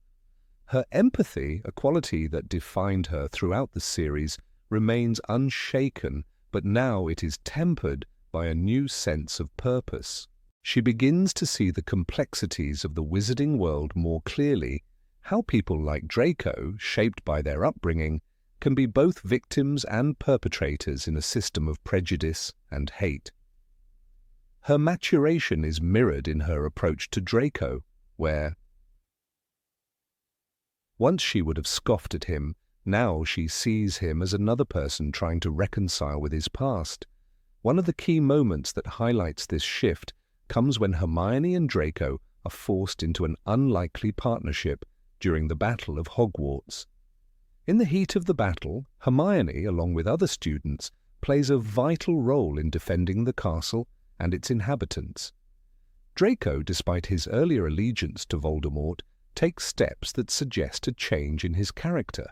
Speaker 1: Her empathy, a quality that defined her throughout the series, remains unshaken, but now it is tempered by a new sense of purpose. She begins to see the complexities of the wizarding world more clearly, how people like Draco, shaped by their upbringing, can be both victims and perpetrators in a system of prejudice and hate. Her maturation is mirrored in her approach to Draco, where once she would have scoffed at him, now she sees him as another person trying to reconcile with his past. One of the key moments that highlights this shift comes when Hermione and Draco are forced into an unlikely partnership during the Battle of Hogwarts. In the heat of the battle, Hermione, along with other students, plays a vital role in defending the castle and its inhabitants. Draco, despite his earlier allegiance to Voldemort, takes steps that suggest a change in his character.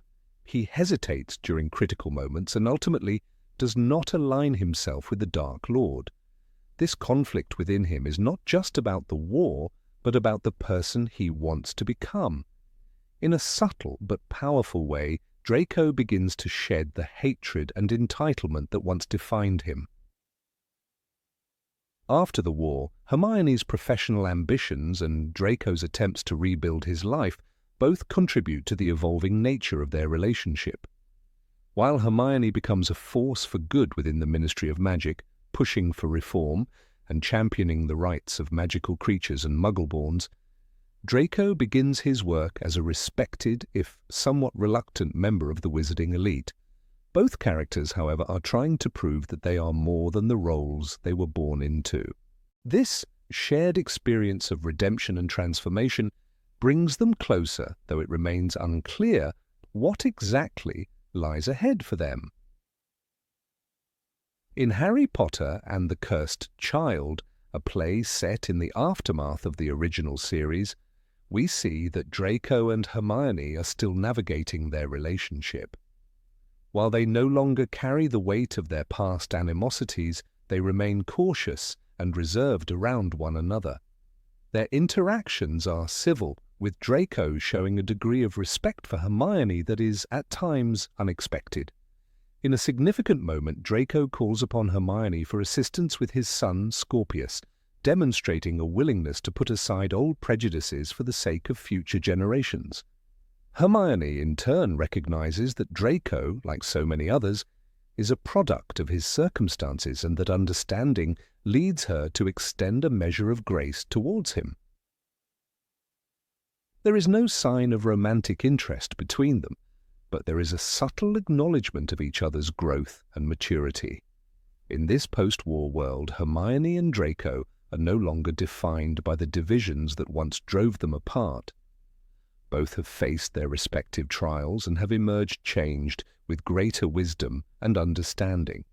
Speaker 1: He hesitates during critical moments and ultimately does not align himself with the Dark Lord. This conflict within him is not just about the war, but about the person he wants to become. In a subtle but powerful way, Draco begins to shed the hatred and entitlement that once defined him. After the war, Hermione's professional ambitions and Draco's attempts to rebuild his life both contribute to the evolving nature of their relationship. While Hermione becomes a force for good within the Ministry of Magic, pushing for reform and championing the rights of magical creatures and Muggle-borns, Draco begins his work as a respected, if somewhat reluctant, member of the wizarding elite. Both characters, however, are trying to prove that they are more than the roles they were born into. This shared experience of redemption and transformation brings them closer, though it remains unclear what exactly lies ahead for them. In Harry Potter and the Cursed Child, a play set in the aftermath of the original series, we see that Draco and Hermione are still navigating their relationship. While they no longer carry the weight of their past animosities, they remain cautious and reserved around one another. Their interactions are civil, with Draco showing a degree of respect for Hermione that is, at times, unexpected. In a significant moment, Draco calls upon Hermione for assistance with his son, Scorpius, demonstrating a willingness to put aside old prejudices for the sake of future generations. Hermione, in turn, recognizes that Draco, like so many others, is a product of his circumstances and that understanding leads her to extend a measure of grace towards him. There is no sign of romantic interest between them, but there is a subtle acknowledgement of each other's growth and maturity. In this post-war world, Hermione and Draco are no longer defined by the divisions that once drove them apart. Both have faced their respective trials and have emerged changed with greater wisdom and understanding.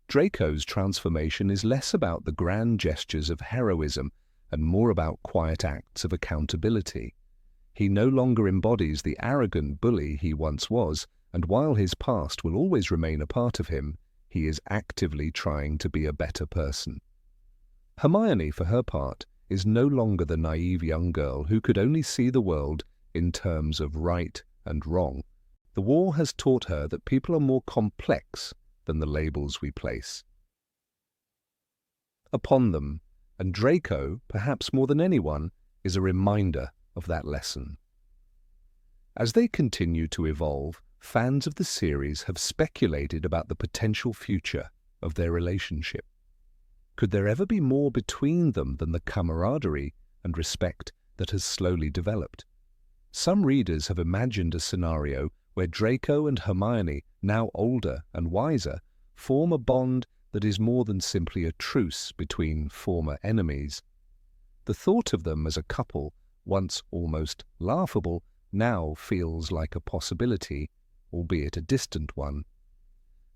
Speaker 1: Draco's transformation is less about the grand gestures of heroism and more about quiet acts of accountability. He no longer embodies the arrogant bully he once was, and while his past will always remain a part of him, he is actively trying to be a better person. Hermione, for her part, is no longer the naive young girl who could only see the world in terms of right and wrong. The war has taught her that people are more complex than the labels we place upon them, and Draco, perhaps more than anyone, is a reminder of that lesson. As they continue to evolve, fans of the series have speculated about the potential future of their relationship. Could there ever be more between them than the camaraderie and respect that has slowly developed? Some readers have imagined a scenario where Draco and Hermione, now older and wiser, form a bond that is more than simply a truce between former enemies. The thought of them as a couple, once almost laughable, now feels like a possibility, albeit a distant one.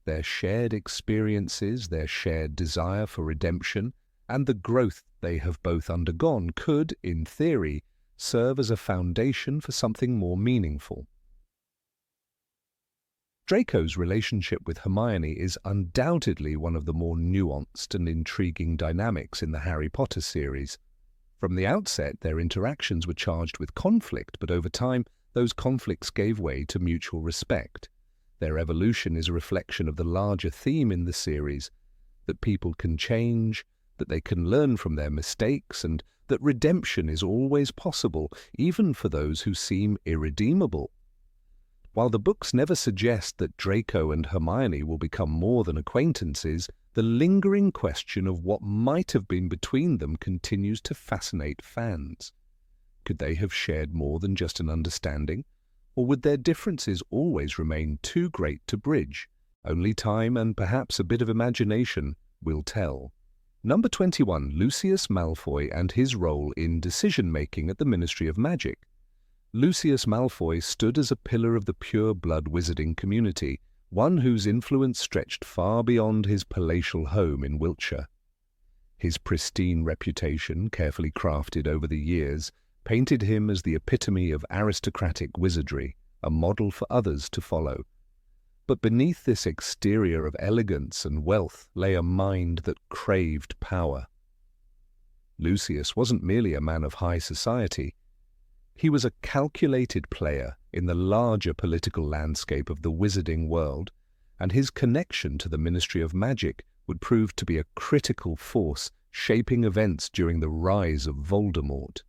Speaker 1: Their shared experiences, their shared desire for redemption, and the growth they have both undergone could, in theory, serve as a foundation for something more meaningful. Draco's relationship with Hermione is undoubtedly one of the more nuanced and intriguing dynamics in the Harry Potter series. From the outset, their interactions were charged with conflict, but over time, those conflicts gave way to mutual respect. Their evolution is a reflection of the larger theme in the series, that people can change, that they can learn from their mistakes, and that redemption is always possible, even for those who seem irredeemable. While the books never suggest that Draco and Hermione will become more than acquaintances, the lingering question of what might have been between them continues to fascinate fans. Could they have shared more than just an understanding? Or would their differences always remain too great to bridge? Only time and perhaps a bit of imagination will tell. Number 21, Lucius Malfoy and his role in decision-making at the Ministry of Magic. Lucius Malfoy stood as a pillar of the pure-blood wizarding community, one whose influence stretched far beyond his palatial home in Wiltshire. His pristine reputation, carefully crafted over the years, painted him as the epitome of aristocratic wizardry, a model for others to follow. But beneath this exterior of elegance and wealth lay a mind that craved power. Lucius wasn't merely a man of high society. He was a calculated player in the larger political landscape of the wizarding world, and his connection to the Ministry of Magic would prove to be a critical force shaping events during the rise of Voldemort.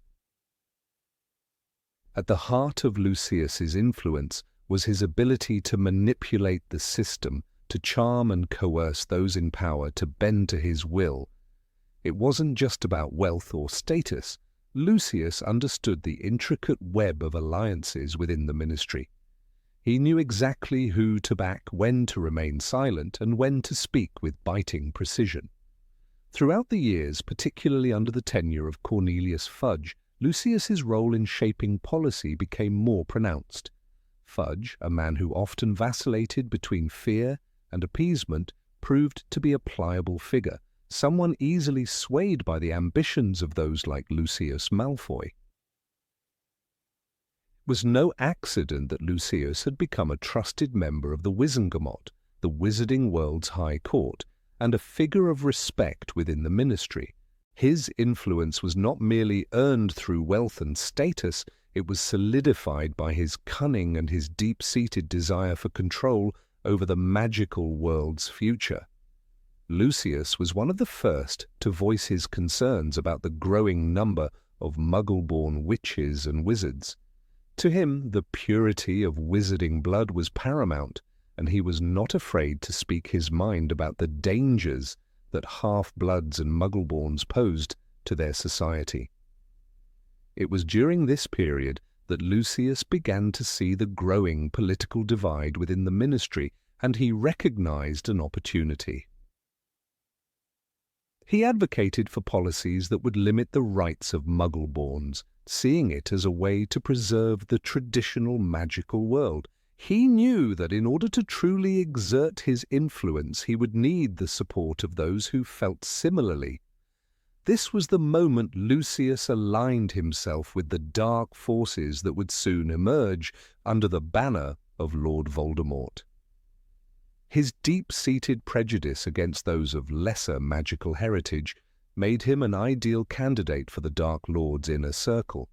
Speaker 1: At the heart of Lucius's influence was his ability to manipulate the system, to charm and coerce those in power to bend to his will. It wasn't just about wealth or status. Lucius understood the intricate web of alliances within the ministry. He knew exactly who to back, when to remain silent, and when to speak with biting precision. Throughout the years, particularly under the tenure of Cornelius Fudge, Lucius's role in shaping policy became more pronounced. Fudge, a man who often vacillated between fear and appeasement, proved to be a pliable figure, someone easily swayed by the ambitions of those like Lucius Malfoy. It was no accident that Lucius had become a trusted member of the Wizengamot, the wizarding world's high court, and a figure of respect within the ministry. His influence was not merely earned through wealth and status, it was solidified by his cunning and his deep-seated desire for control over the magical world's future. Lucius was one of the first to voice his concerns about the growing number of Muggle-born witches and wizards. To him, the purity of wizarding blood was paramount, and he was not afraid to speak his mind about the dangers that half-bloods and Muggle-borns posed to their society. It was during this period that Lucius began to see the growing political divide within the ministry, and he recognized an opportunity. He advocated for policies that would limit the rights of Muggle-borns, seeing it as a way to preserve the traditional magical world. He knew that in order to truly exert his influence, he would need the support of those who felt similarly. This was the moment Lucius aligned himself with the dark forces that would soon emerge under the banner of Lord Voldemort. His deep-seated prejudice against those of lesser magical heritage made him an ideal candidate for the Dark Lord's inner circle.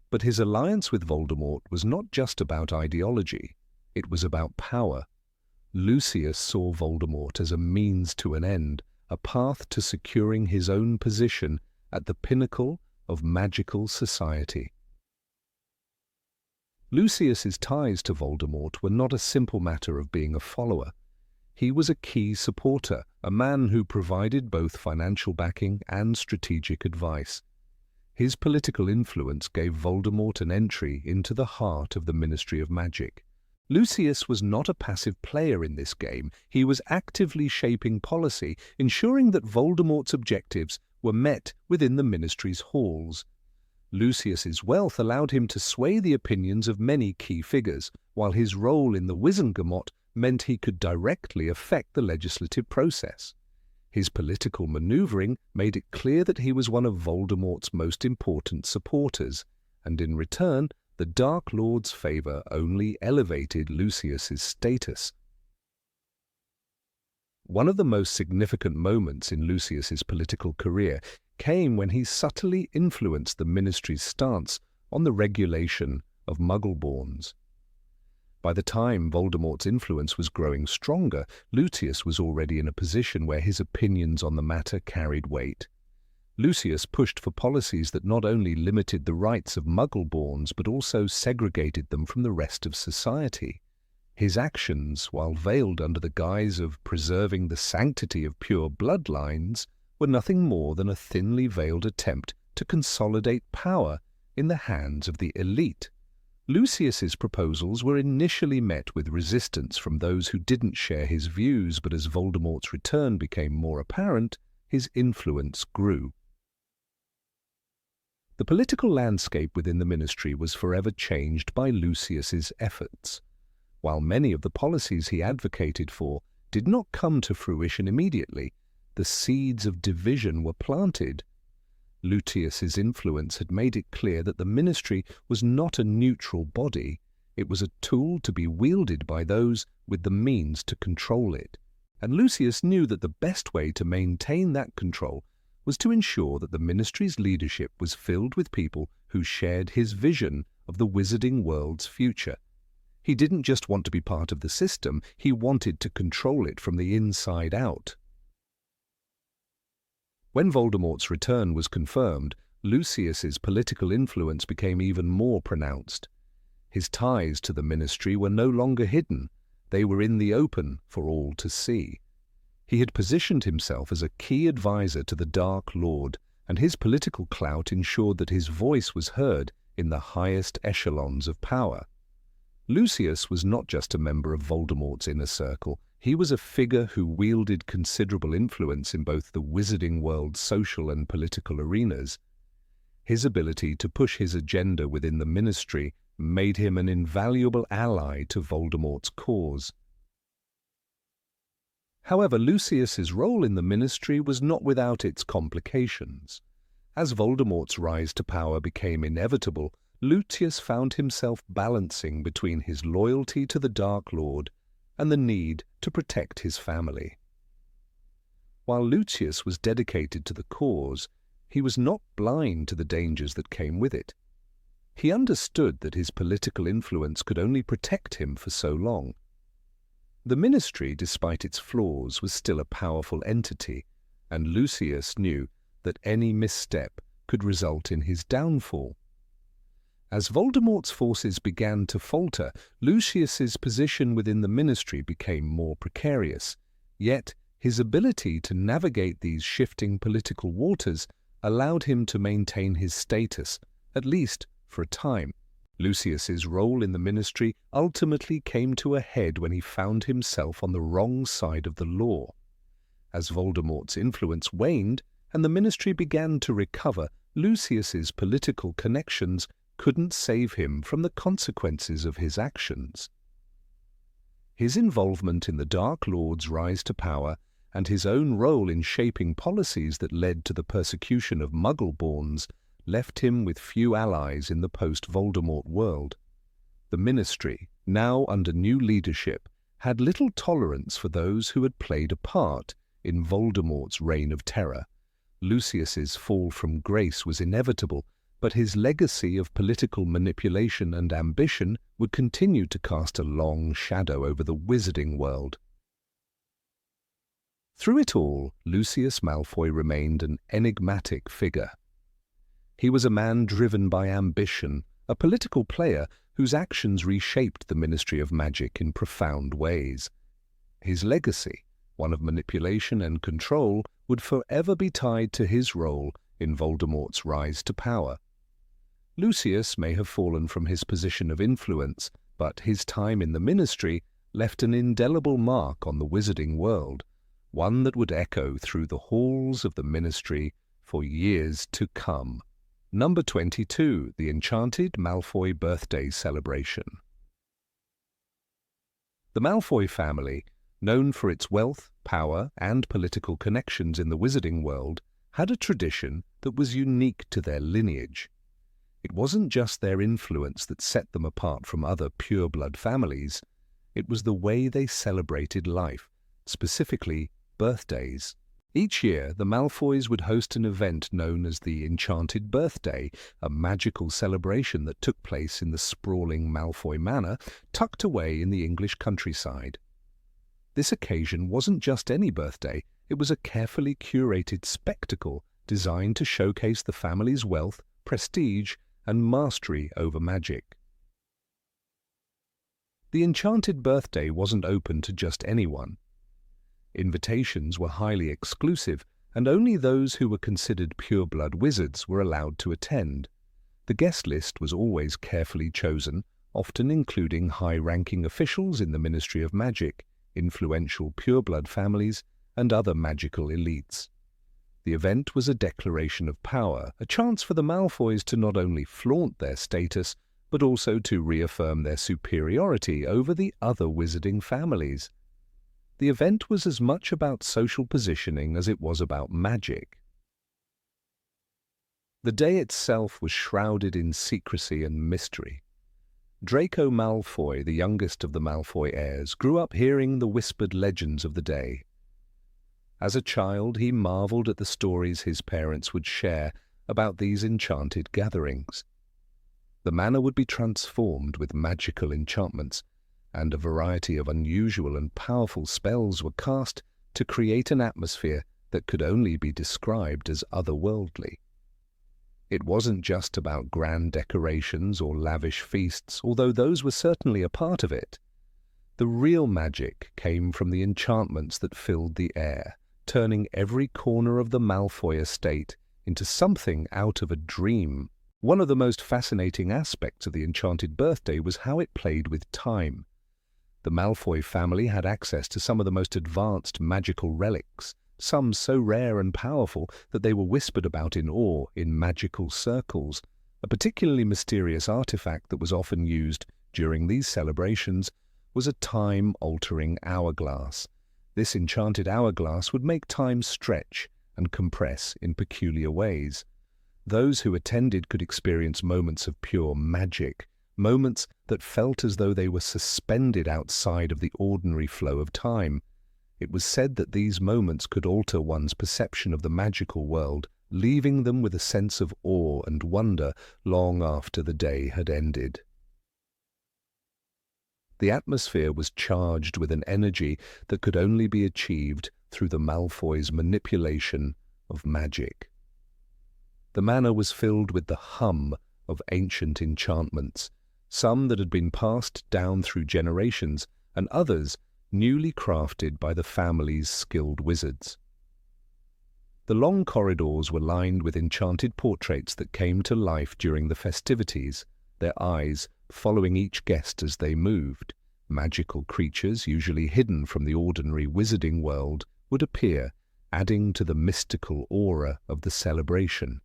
Speaker 1: But his alliance with Voldemort was not just about ideology, it was about power. Lucius saw Voldemort as a means to an end, a path to securing his own position at the pinnacle of magical society. Lucius's ties to Voldemort were not a simple matter of being a follower. He was a key supporter, a man who provided both financial backing and strategic advice. His political influence gave Voldemort an entry into the heart of the Ministry of Magic. Lucius was not a passive player in this game. He was actively shaping policy, ensuring that Voldemort's objectives were met within the Ministry's halls. Lucius's wealth allowed him to sway the opinions of many key figures, while his role in the Wizengamot meant he could directly affect the legislative process. His political maneuvering made it clear that he was one of Voldemort's most important supporters, and in return, the Dark Lord's favor only elevated Lucius's status. One of the most significant moments in Lucius's political career came when he subtly influenced the Ministry's stance on the regulation of Muggleborns. By the time Voldemort's influence was growing stronger, Lucius was already in a position where his opinions on the matter carried weight. Lucius pushed for policies that not only limited the rights of Muggleborns but also segregated them from the rest of society. His actions, while veiled under the guise of preserving the sanctity of pure bloodlines, were nothing more than a thinly veiled attempt to consolidate power in the hands of the elite. Lucius's proposals were initially met with resistance from those who didn't share his views, but as Voldemort's return became more apparent, his influence grew. The political landscape within the Ministry was forever changed by Lucius's efforts. While many of the policies he advocated for did not come to fruition immediately, the seeds of division were planted. Lucius's influence had made it clear that the Ministry was not a neutral body. It was a tool to be wielded by those with the means to control it. And Lucius knew that the best way to maintain that control was to ensure that the Ministry's leadership was filled with people who shared his vision of the wizarding world's future. He didn't just want to be part of the system, he wanted to control it from the inside out. When Voldemort's return was confirmed, Lucius's political influence became even more pronounced. His ties to the Ministry were no longer hidden. They were in the open for all to see. He had positioned himself as a key advisor to the Dark Lord, and his political clout ensured that his voice was heard in the highest echelons of power. Lucius was not just a member of Voldemort's inner circle. He was a figure who wielded considerable influence in both the wizarding world's social and political arenas. His ability to push his agenda within the Ministry made him an invaluable ally to Voldemort's cause. However, Lucius's role in the Ministry was not without its complications. As Voldemort's rise to power became inevitable, Lucius found himself balancing between his loyalty to the Dark Lord and the need to protect his family. While Lucius was dedicated to the cause, he was not blind to the dangers that came with it. He understood that his political influence could only protect him for so long. The Ministry, despite its flaws, was still a powerful entity, and Lucius knew that any misstep could result in his downfall. As Voldemort's forces began to falter, Lucius's position within the Ministry became more precarious, yet his ability to navigate these shifting political waters allowed him to maintain his status, at least for a time. Lucius's role in the Ministry ultimately came to a head when he found himself on the wrong side of the law. As Voldemort's influence waned and the Ministry began to recover, Lucius's political connections couldn't save him from the consequences of his actions. His involvement in the Dark Lord's rise to power and his own role in shaping policies that led to the persecution of Muggleborns left him with few allies in the post-Voldemort world. The Ministry, now under new leadership, had little tolerance for those who had played a part in Voldemort's reign of terror. Lucius's fall from grace was inevitable, but his legacy of political manipulation and ambition would continue to cast a long shadow over the wizarding world. Through it all, Lucius Malfoy remained an enigmatic figure. He was a man driven by ambition, a political player whose actions reshaped the Ministry of Magic in profound ways. His legacy, one of manipulation and control, would forever be tied to his role in Voldemort's rise to power. Lucius may have fallen from his position of influence, but his time in the ministry left an indelible mark on the wizarding world, one that would echo through the halls of the ministry for years to come. Number 22, the Enchanted Malfoy Birthday Celebration. The Malfoy family, known for its wealth, power, and political connections in the wizarding world, had a tradition that was unique to their lineage. It wasn't just their influence that set them apart from other pure-blood families. It was the way they celebrated life, specifically birthdays. Each year, the Malfoys would host an event known as the Enchanted Birthday, a magical celebration that took place in the sprawling Malfoy Manor, tucked away in the English countryside. This occasion wasn't just any birthday, it was a carefully curated spectacle designed to showcase the family's wealth, prestige, and mastery over magic. The Enchanted Birthday wasn't open to just anyone. Invitations were highly exclusive, and only those who were considered pure-blood wizards were allowed to attend. The guest list was always carefully chosen, often including high-ranking officials in the Ministry of Magic, influential pure-blood families, and other magical elites. The event was a declaration of power, a chance for the Malfoys to not only flaunt their status, but also to reaffirm their superiority over the other wizarding families. The event was as much about social positioning as it was about magic. The day itself was shrouded in secrecy and mystery. Draco Malfoy, the youngest of the Malfoy heirs, grew up hearing the whispered legends of the day. As a child, he marveled at the stories his parents would share about these enchanted gatherings. The manor would be transformed with magical enchantments, and a variety of unusual and powerful spells were cast to create an atmosphere that could only be described as otherworldly. It wasn't just about grand decorations or lavish feasts, although those were certainly a part of it. The real magic came from the enchantments that filled the air, turning every corner of the Malfoy estate into something out of a dream. One of the most fascinating aspects of the Enchanted Birthday was how it played with time. The Malfoy family had access to some of the most advanced magical relics, some so rare and powerful that they were whispered about in awe in magical circles. A particularly mysterious artifact that was often used during these celebrations was a time-altering hourglass. This enchanted hourglass would make time stretch and compress in peculiar ways. Those who attended could experience moments of pure magic, moments that felt as though they were suspended outside of the ordinary flow of time. It was said that these moments could alter one's perception of the magical world, leaving them with a sense of awe and wonder long after the day had ended. The atmosphere was charged with an energy that could only be achieved through the Malfoys' manipulation of magic. The manor was filled with the hum of ancient enchantments, some that had been passed down through generations, and others newly crafted by the family's skilled wizards. The long corridors were lined with enchanted portraits that came to life during the festivities, their eyes following each guest as they moved. Magical creatures, usually hidden from the ordinary wizarding world, would appear, adding to the mystical aura of the celebration.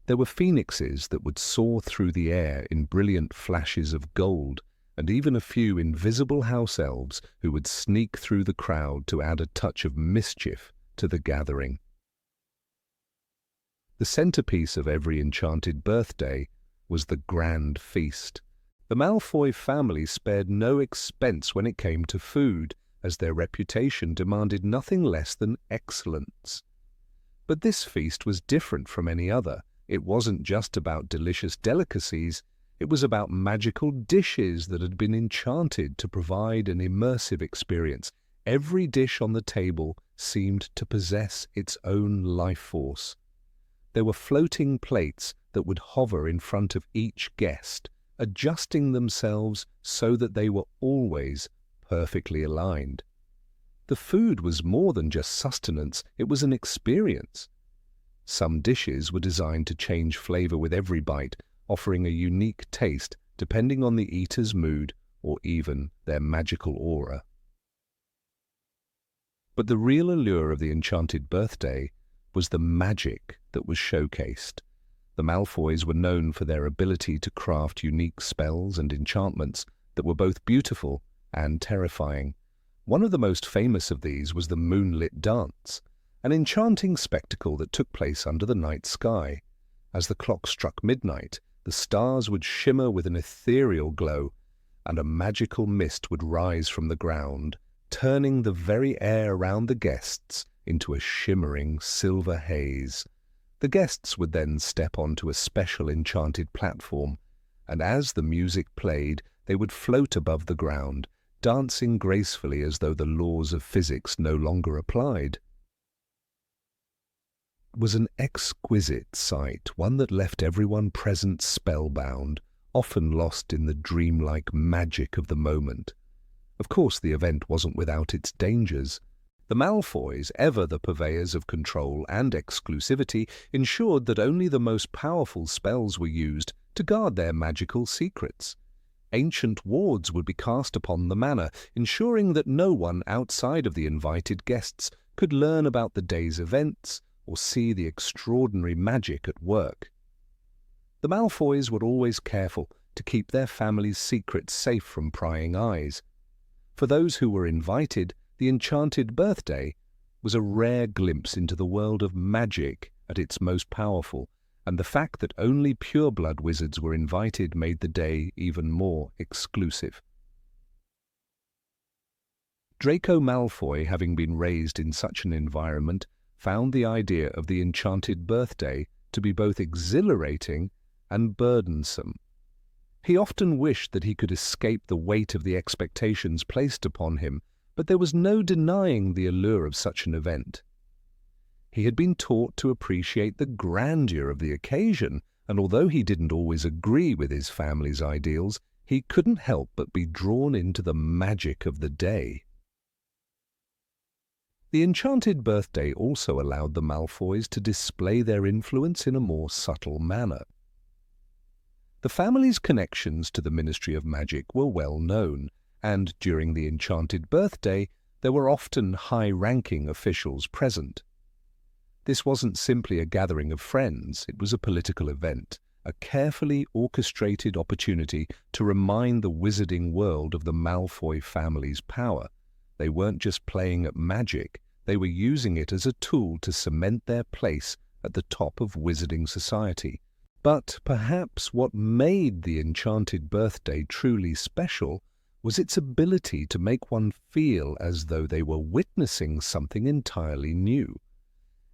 Speaker 1: There were phoenixes that would soar through the air in brilliant flashes of gold, and even a few invisible house elves who would sneak through the crowd to add a touch of mischief to the gathering. The centerpiece of every enchanted birthday was the grand feast. The Malfoy family spared no expense when it came to food, as their reputation demanded nothing less than excellence. But this feast was different from any other. It wasn't just about delicious delicacies, it was about magical dishes that had been enchanted to provide an immersive experience. Every dish on the table seemed to possess its own life force. There were floating plates that would hover in front of each guest, adjusting themselves so that they were always perfectly aligned. The food was more than just sustenance, it was an experience. Some dishes were designed to change flavor with every bite, offering a unique taste depending on the eater's mood or even their magical aura. But the real allure of the Enchanted Birthday was the magic that was showcased. The Malfoys were known for their ability to craft unique spells and enchantments that were both beautiful and terrifying. One of the most famous of these was the moonlit dance, an enchanting spectacle that took place under the night sky. As the clock struck midnight, the stars would shimmer with an ethereal glow, and a magical mist would rise from the ground, turning the very air around the guests into a shimmering silver haze. The guests would then step onto a special enchanted platform, and as the music played, they would float above the ground, dancing gracefully as though the laws of physics no longer applied. It was an exquisite sight, one that left everyone present spellbound, often lost in the dreamlike magic of the moment. Of course, the event wasn't without its dangers. The Malfoys, ever the purveyors of control and exclusivity, ensured that only the most powerful spells were used to guard their magical secrets. Ancient wards would be cast upon the manor, ensuring that no one outside of the invited guests could learn about the day's events or see the extraordinary magic at work. The Malfoys were always careful to keep their family's secrets safe from prying eyes. For those who were invited, the Enchanted Birthday was a rare glimpse into the world of magic at its most powerful, and the fact that only pureblood wizards were invited made the day even more exclusive. Draco Malfoy, having been raised in such an environment, found the idea of the Enchanted Birthday to be both exhilarating and burdensome. He often wished that he could escape the weight of the expectations placed upon him, but there was no denying the allure of such an event. He had been taught to appreciate the grandeur of the occasion, and although he didn't always agree with his family's ideals, he couldn't help but be drawn into the magic of the day. The Enchanted Birthday also allowed the Malfoys to display their influence in a more subtle manner. The family's connections to the Ministry of Magic were well known, and during the Enchanted Birthday there were often high-ranking officials present. This wasn't simply a gathering of friends, it was a political event, a carefully orchestrated opportunity to remind the wizarding world of the Malfoy family's power. They weren't just playing at magic, they were using it as a tool to cement their place at the top of wizarding society. But perhaps what made the Enchanted Birthday truly special was its ability to make one feel as though they were witnessing something entirely new.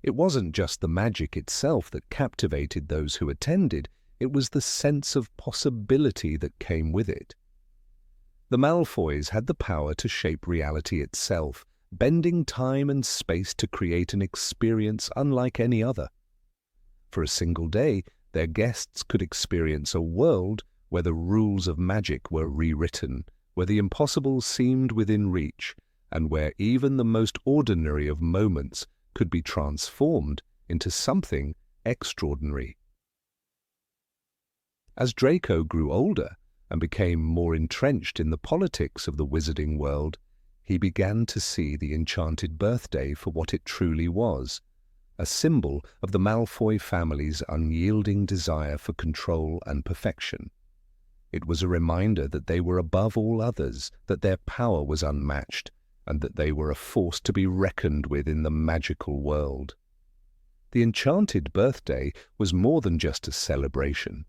Speaker 1: It wasn't just the magic itself that captivated those who attended, it was the sense of possibility that came with it. The Malfoys had the power to shape reality itself, bending time and space to create an experience unlike any other. For a single day, their guests could experience a world where the rules of magic were rewritten, where the impossible seemed within reach, and where even the most ordinary of moments could be transformed into something extraordinary. As Draco grew older and became more entrenched in the politics of the wizarding world, he began to see the Enchanted Birthday for what it truly was, a symbol of the Malfoy family's unyielding desire for control and perfection. It was a reminder that they were above all others, that their power was unmatched, and that they were a force to be reckoned with in the magical world. The Enchanted Birthday was more than just a celebration.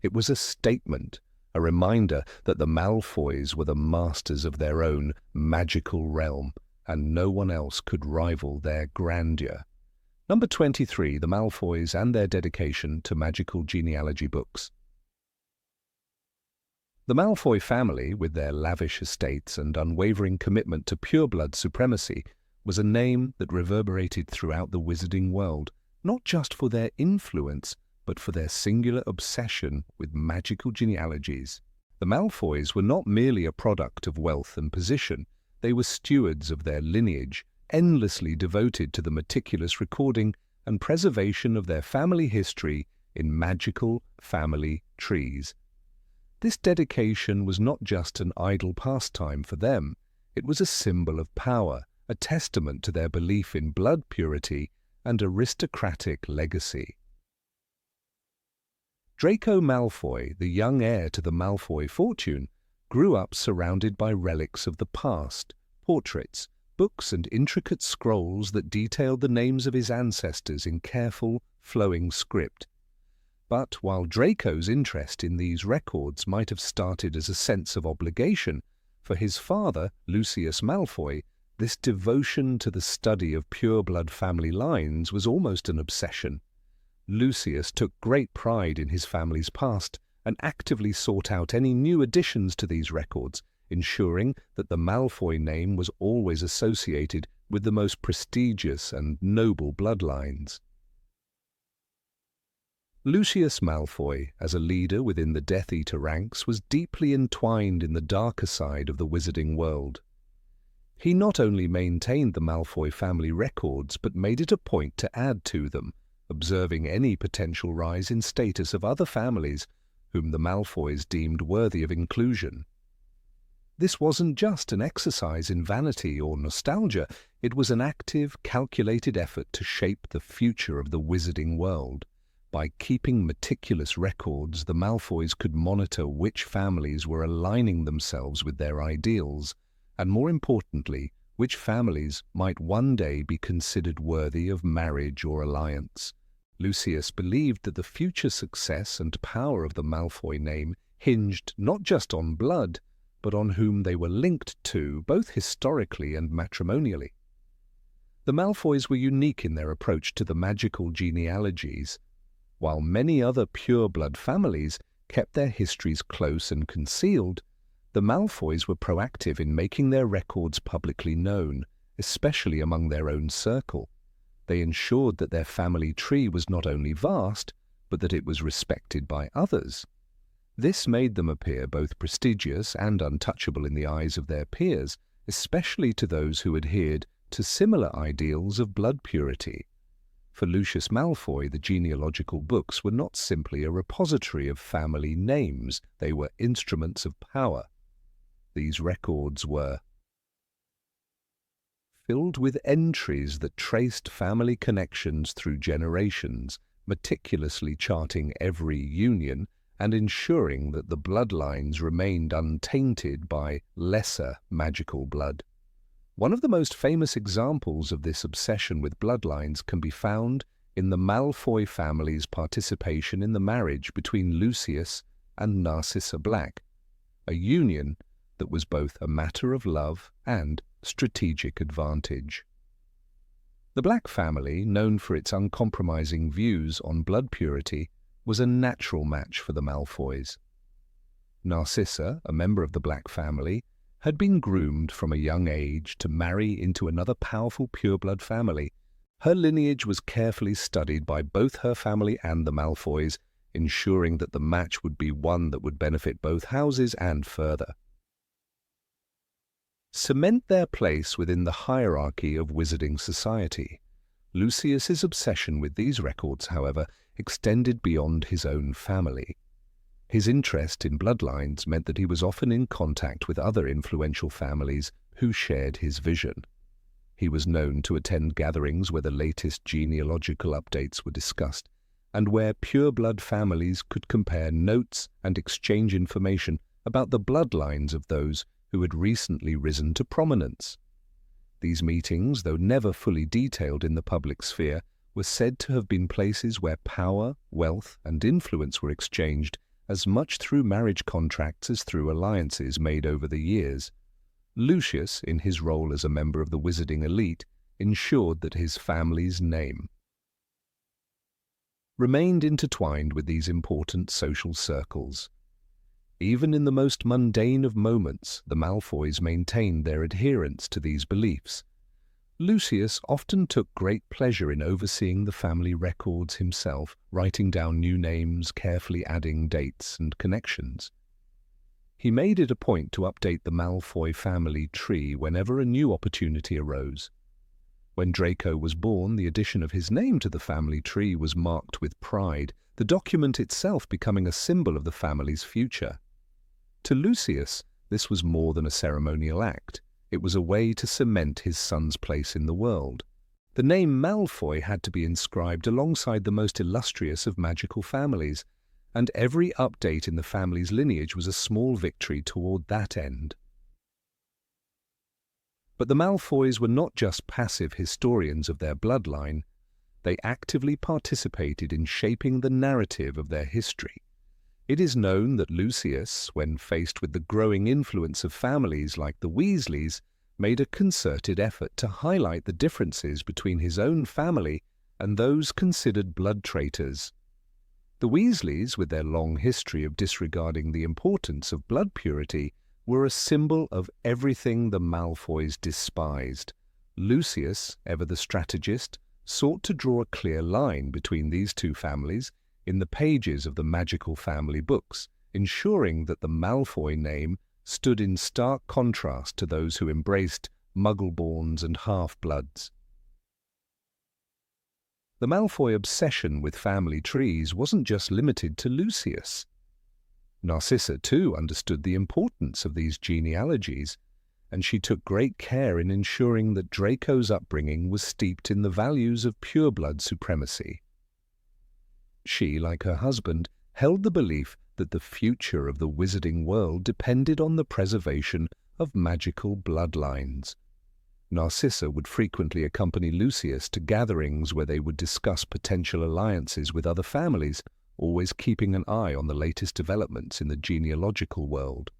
Speaker 1: It was a statement, a reminder that the Malfoys were the masters of their own magical realm, and no one else could rival their grandeur. Number 23, the Malfoys and their dedication to magical genealogy books. The Malfoy family, with their lavish estates and unwavering commitment to pureblood supremacy, was a name that reverberated throughout the wizarding world, not just for their influence, but for their singular obsession with magical genealogies. The Malfoys were not merely a product of wealth and position, they were stewards of their lineage, endlessly devoted to the meticulous recording and preservation of their family history in magical family trees. This dedication was not just an idle pastime for them, it was a symbol of power, a testament to their belief in blood purity and aristocratic legacy. Draco Malfoy, the young heir to the Malfoy fortune, grew up surrounded by relics of the past, portraits, books and intricate scrolls that detailed the names of his ancestors in careful, flowing script. But while Draco's interest in these records might have started as a sense of obligation, for his father, Lucius Malfoy, this devotion to the study of pure-blood family lines was almost an obsession. Lucius took great pride in his family's past and actively sought out any new additions to these records, ensuring that the Malfoy name was always associated with the most prestigious and noble bloodlines. Lucius Malfoy, as a leader within the Death Eater ranks, was deeply entwined in the darker side of the wizarding world. He not only maintained the Malfoy family records, but made it a point to add to them, observing any potential rise in status of other families whom the Malfoys deemed worthy of inclusion. This wasn't just an exercise in vanity or nostalgia, it was an active, calculated effort to shape the future of the wizarding world. By keeping meticulous records, the Malfoys could monitor which families were aligning themselves with their ideals, and more importantly, which families might one day be considered worthy of marriage or alliance. Lucius believed that the future success and power of the Malfoy name hinged not just on blood, but on whom they were linked to, both historically and matrimonially. The Malfoys were unique in their approach to the magical genealogies. While many other pure-blood families kept their histories close and concealed, the Malfoys were proactive in making their records publicly known, especially among their own circle. They ensured that their family tree was not only vast, but that it was respected by others. This made them appear both prestigious and untouchable in the eyes of their peers, especially to those who adhered to similar ideals of blood purity. For Lucius Malfoy, the genealogical books were not simply a repository of family names, they were instruments of power. These records were filled with entries that traced family connections through generations, meticulously charting every union and ensuring that the bloodlines remained untainted by lesser magical blood. One of the most famous examples of this obsession with bloodlines can be found in the Malfoy family's participation in the marriage between Lucius and Narcissa Black, a union that was both a matter of love and strategic advantage. The Black family, known for its uncompromising views on blood purity, was a natural match for the Malfoys. Narcissa, a member of the Black family, had been groomed from a young age to marry into another powerful pureblood family. Her lineage was carefully studied by both her family and the Malfoys, ensuring that the match would be one that would benefit both houses and further cement their place within the hierarchy of wizarding society. Lucius's obsession with these records, however, extended beyond his own family. His interest in bloodlines meant that he was often in contact with other influential families who shared his vision. He was known to attend gatherings where the latest genealogical updates were discussed, and where pure-blood families could compare notes and exchange information about the bloodlines of those who had recently risen to prominence. These meetings, though never fully detailed in the public sphere, were said to have been places where power, wealth, and influence were exchanged as much through marriage contracts as through alliances made over the years. Lucius, in his role as a member of the wizarding elite, ensured that his family's name remained intertwined with these important social circles. Even in the most mundane of moments, the Malfoys maintained their adherence to these beliefs. Lucius often took great pleasure in overseeing the family records himself, writing down new names, carefully adding dates and connections. He made it a point to update the Malfoy family tree whenever a new opportunity arose. When Draco was born, the addition of his name to the family tree was marked with pride, the document itself becoming a symbol of the family's future. To Lucius, this was more than a ceremonial act. It was a way to cement his son's place in the world. The name Malfoy had to be inscribed alongside the most illustrious of magical families, and every update in the family's lineage was a small victory toward that end. But the Malfoys were not just passive historians of their bloodline. They actively participated in shaping the narrative of their history. It is known that Lucius, when faced with the growing influence of families like the Weasleys, made a concerted effort to highlight the differences between his own family and those considered blood traitors. The Weasleys, with their long history of disregarding the importance of blood purity, were a symbol of everything the Malfoys despised. Lucius, ever the strategist, sought to draw a clear line between these two families in the pages of the magical family books, ensuring that the Malfoy name stood in stark contrast to those who embraced Muggle-borns and half-bloods. The Malfoy obsession with family trees wasn't just limited to Lucius. Narcissa, too, understood the importance of these genealogies, and she took great care in ensuring that Draco's upbringing was steeped in the values of pureblood supremacy. She, like her husband, held the belief that the future of the wizarding world depended on the preservation of magical bloodlines. Narcissa would frequently accompany Lucius to gatherings where they would discuss potential alliances with other families, always keeping an eye on the latest developments in the genealogical world.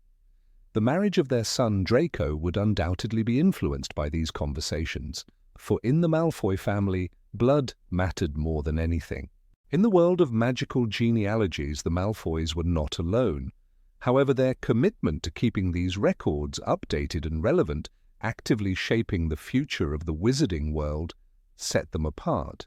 Speaker 1: The marriage of their son Draco would undoubtedly be influenced by these conversations, for in the Malfoy family, blood mattered more than anything. In the world of magical genealogies, the Malfoys were not alone. However, their commitment to keeping these records updated and relevant, actively shaping the future of the wizarding world, set them apart.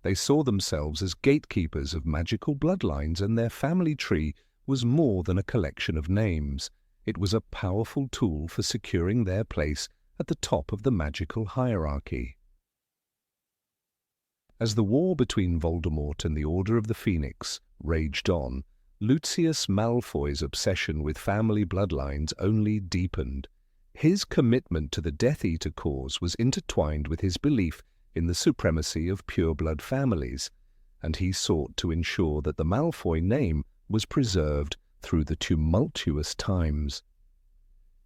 Speaker 1: They saw themselves as gatekeepers of magical bloodlines, and their family tree was more than a collection of names. It was a powerful tool for securing their place at the top of the magical hierarchy. As the war between Voldemort and the Order of the Phoenix raged on, Lucius Malfoy's obsession with family bloodlines only deepened. His commitment to the Death Eater cause was intertwined with his belief in the supremacy of pureblood families, and he sought to ensure that the Malfoy name was preserved through the tumultuous times.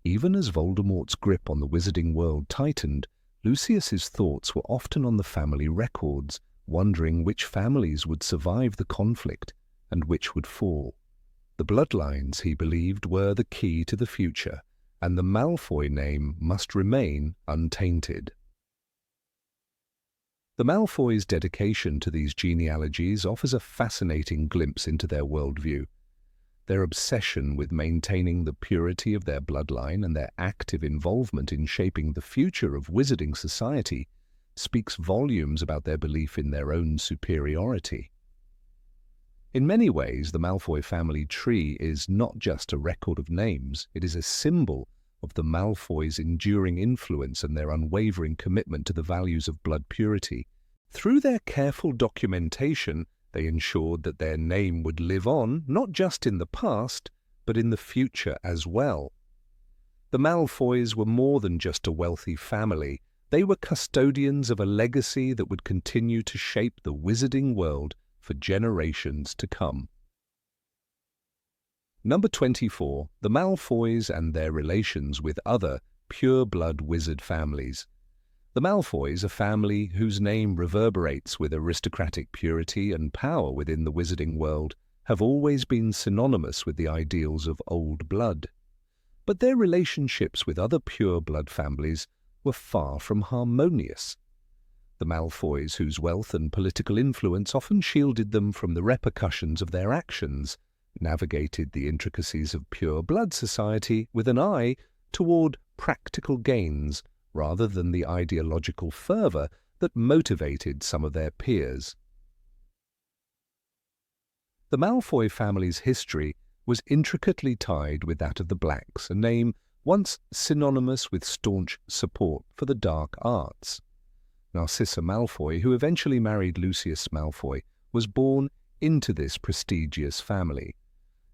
Speaker 1: Even as Voldemort's grip on the wizarding world tightened, Lucius's thoughts were often on the family records, wondering which families would survive the conflict and which would fall. The bloodlines, he believed, were the key to the future, and the Malfoy name must remain untainted. The Malfoys' dedication to these genealogies offers a fascinating glimpse into their worldview. Their obsession with maintaining the purity of their bloodline and their active involvement in shaping the future of wizarding society speaks volumes about their belief in their own superiority. In many ways, the Malfoy family tree is not just a record of names, it is a symbol of the Malfoys' enduring influence and their unwavering commitment to the values of blood purity. Through their careful documentation, they ensured that their name would live on, not just in the past, but in the future as well. The Malfoys were more than just a wealthy family. They were custodians of a legacy that would continue to shape the wizarding world for generations to come. Number 24. The Malfoys and their relations with other pure-blood wizard families. The Malfoys, a family whose name reverberates with aristocratic purity and power within the wizarding world, have always been synonymous with the ideals of old blood. But their relationships with other pure-blood families were far from harmonious. The Malfoys, whose wealth and political influence often shielded them from the repercussions of their actions, navigated the intricacies of pure-blood society with an eye toward practical gains rather than the ideological fervor that motivated some of their peers. The Malfoy family's history was intricately tied with that of the Blacks, a name once synonymous with staunch support for the dark arts. Narcissa Malfoy, who eventually married Lucius Malfoy, was born into this prestigious family.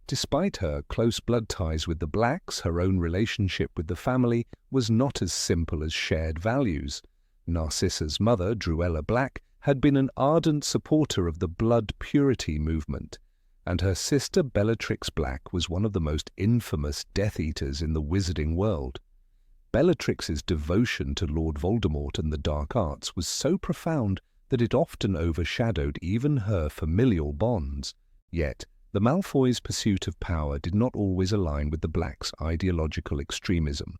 Speaker 1: Despite her close blood ties with the Blacks, her own relationship with the family was not as simple as shared values. Narcissa's mother, Druella Black, had been an ardent supporter of the blood purity movement, and her sister Bellatrix Black was one of the most infamous Death Eaters in the wizarding world. Bellatrix's devotion to Lord Voldemort and the dark arts was so profound that it often overshadowed even her familial bonds. Yet, the Malfoys' pursuit of power did not always align with the Blacks' ideological extremism.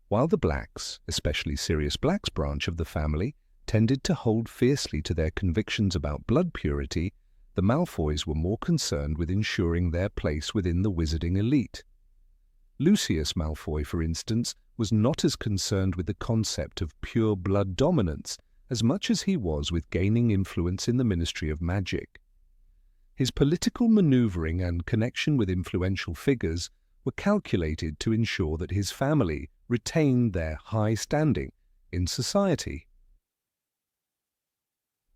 Speaker 1: While the Blacks, especially Sirius Black's branch of the family, tended to hold fiercely to their convictions about blood purity, the Malfoys were more concerned with ensuring their place within the wizarding elite. Lucius Malfoy, for instance, was not as concerned with the concept of pure blood dominance as much as he was with gaining influence in the Ministry of Magic. His political maneuvering and connection with influential figures were calculated to ensure that his family retained their high standing in society.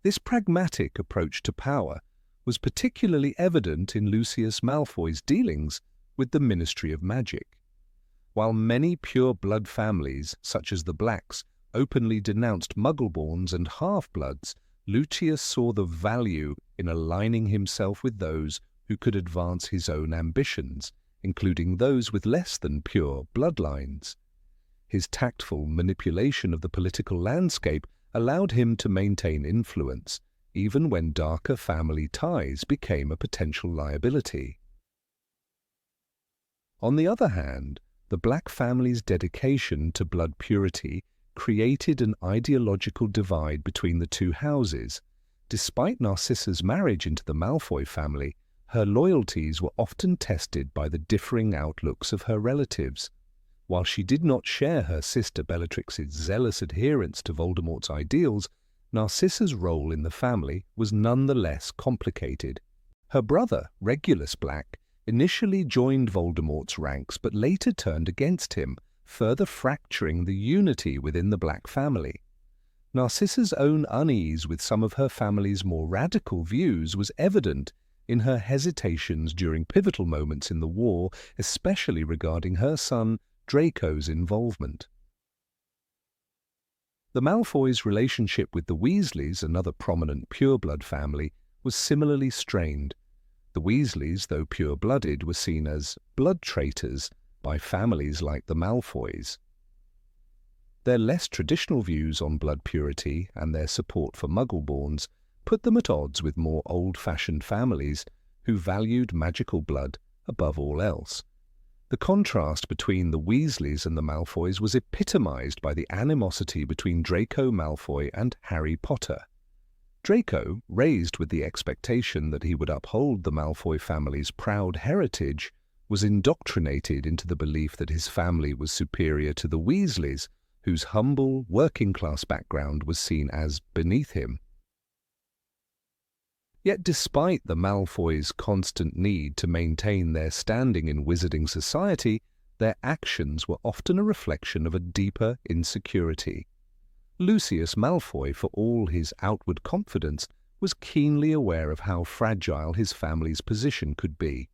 Speaker 1: This pragmatic approach to power was particularly evident in Lucius Malfoy's dealings with the Ministry of Magic. While many pure-blood families, such as the Blacks, openly denounced Muggleborns and half-bloods, Lucius saw the value in aligning himself with those who could advance his own ambitions, including those with less than pure bloodlines. His tactful manipulation of the political landscape allowed him to maintain influence, even when darker family ties became a potential liability. On the other hand, the Black family's dedication to blood purity created an ideological divide between the two houses. Despite Narcissa's marriage into the Malfoy family, her loyalties were often tested by the differing outlooks of her relatives. While she did not share her sister Bellatrix's zealous adherence to Voldemort's ideals, Narcissa's role in the family was nonetheless complicated. Her brother, Regulus Black, initially joined Voldemort's ranks but later turned against him, further fracturing the unity within the Black family. Narcissa's own unease with some of her family's more radical views was evident in her hesitations during pivotal moments in the war, especially regarding her son Draco's involvement. The Malfoys' relationship with the Weasleys, another prominent pureblood family, was similarly strained. The Weasleys, though pure-blooded, were seen as blood traitors by families like the Malfoys. Their less traditional views on blood purity and their support for Muggleborns put them at odds with more old-fashioned families who valued magical blood above all else. The contrast between the Weasleys and the Malfoys was epitomized by the animosity between Draco Malfoy and Harry Potter. Draco, raised with the expectation that he would uphold the Malfoy family's proud heritage, was indoctrinated into the belief that his family was superior to the Weasleys, whose humble, working-class background was seen as beneath him. Yet despite the Malfoys' constant need to maintain their standing in wizarding society, their actions were often a reflection of a deeper insecurity. Lucius Malfoy, for all his outward confidence, was keenly aware of how fragile his family's position could be.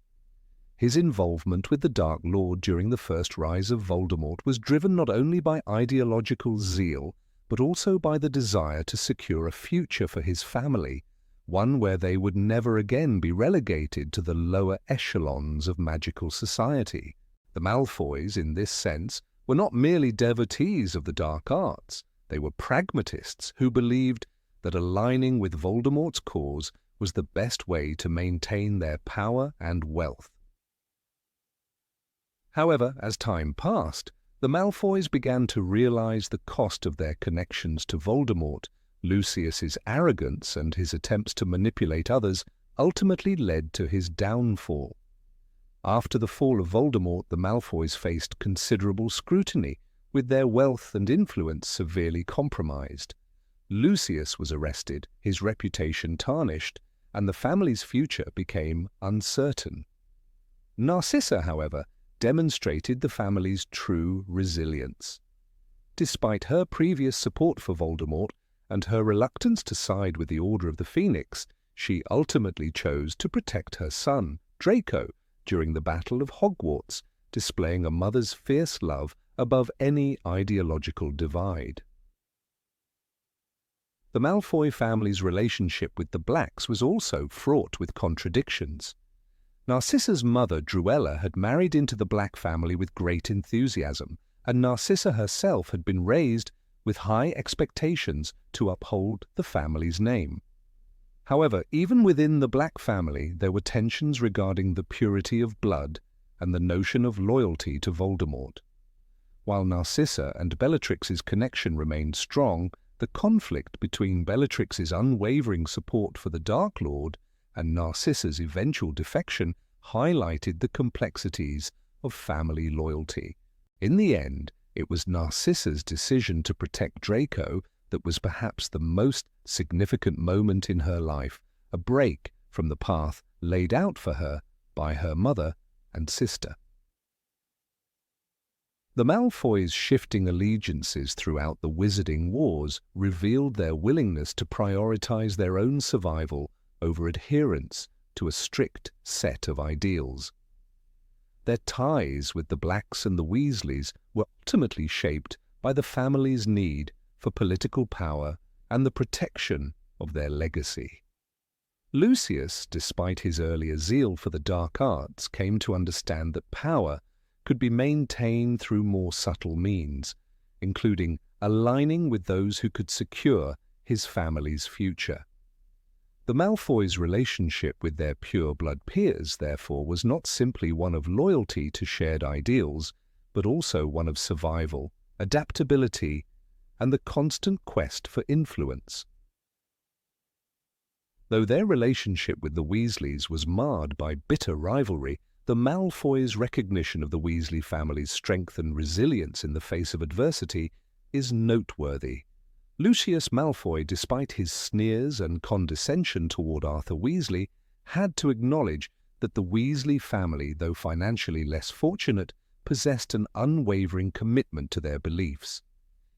Speaker 1: His involvement with the Dark Lord during the first rise of Voldemort was driven not only by ideological zeal, but also by the desire to secure a future for his family, one where they would never again be relegated to the lower echelons of magical society. The Malfoys, in this sense, were not merely devotees of the dark arts. They were pragmatists who believed that aligning with Voldemort's cause was the best way to maintain their power and wealth. However, as time passed, the Malfoys began to realize the cost of their connections to Voldemort. Lucius's arrogance and his attempts to manipulate others ultimately led to his downfall. After the fall of Voldemort, the Malfoys faced considerable scrutiny, with their wealth and influence severely compromised. Lucius was arrested, his reputation tarnished, and the family's future became uncertain. Narcissa, however, demonstrated the family's true resilience. Despite her previous support for Voldemort, and her reluctance to side with the Order of the Phoenix, she ultimately chose to protect her son, Draco, during the Battle of Hogwarts, displaying a mother's fierce love above any ideological divide. The Malfoy family's relationship with the Blacks was also fraught with contradictions. Narcissa's mother, Druella, had married into the Black family with great enthusiasm, and Narcissa herself had been raised with high expectations to uphold the family's name. However, even within the Black family, there were tensions regarding the purity of blood and the notion of loyalty to Voldemort. While Narcissa and Bellatrix's connection remained strong, the conflict between Bellatrix's unwavering support for the Dark Lord and Narcissa's eventual defection highlighted the complexities of family loyalty. In the end, it was Narcissa's decision to protect Draco that was perhaps the most significant moment in her life, a break from the path laid out for her by her mother and sister. The Malfoys' shifting allegiances throughout the Wizarding Wars revealed their willingness to prioritize their own survival over adherence to a strict set of ideals. Their ties with the Blacks and the Weasleys were ultimately shaped by the family's need for political power and the protection of their legacy. Lucius, despite his earlier zeal for the dark arts, came to understand that power could be maintained through more subtle means, including aligning with those who could secure his family's future. The Malfoys' relationship with their pure-blood peers, therefore, was not simply one of loyalty to shared ideals, but also one of survival, adaptability, and the constant quest for influence. Though their relationship with the Weasleys was marred by bitter rivalry, the Malfoys' recognition of the Weasley family's strength and resilience in the face of adversity is noteworthy. Lucius Malfoy, despite his sneers and condescension toward Arthur Weasley, had to acknowledge that the Weasley family, though financially less fortunate, possessed an unwavering commitment to their beliefs.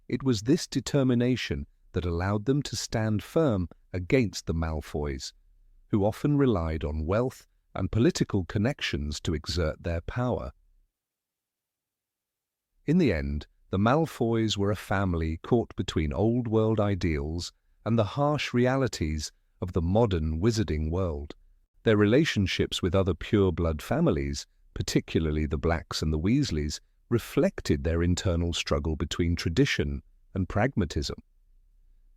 Speaker 1: It was this determination that allowed them to stand firm against the Malfoys, who often relied on wealth and political connections to exert their power. In the end, the Malfoys were a family caught between old-world ideals and the harsh realities of the modern wizarding world. Their relationships with other pure-blood families, particularly the Blacks and the Weasleys, reflected their internal struggle between tradition and pragmatism.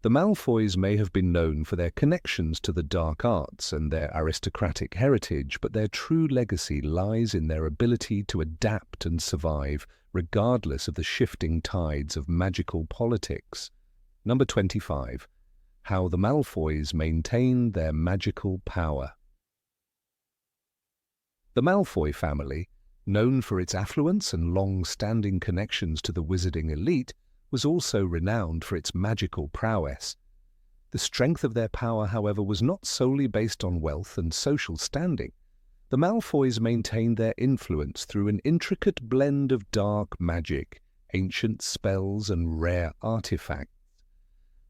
Speaker 1: The Malfoys may have been known for their connections to the dark arts and their aristocratic heritage, but their true legacy lies in their ability to adapt and survive regardless of the shifting tides of magical politics. Number 25. How the Malfoys maintained their magical power. The Malfoy family, known for its affluence and long-standing connections to the wizarding elite, was also renowned for its magical prowess. The strength of their power, however, was not solely based on wealth and social standing. The Malfoys maintained their influence through an intricate blend of dark magic, ancient spells, and rare artifacts.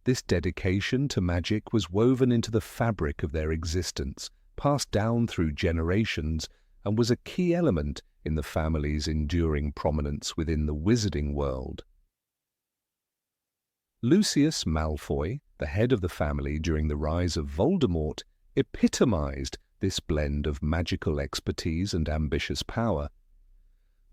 Speaker 1: This dedication to magic was woven into the fabric of their existence, passed down through generations, and was a key element in the family's enduring prominence within the wizarding world. Lucius Malfoy, the head of the family during the rise of Voldemort, epitomized this blend of magical expertise and ambitious power.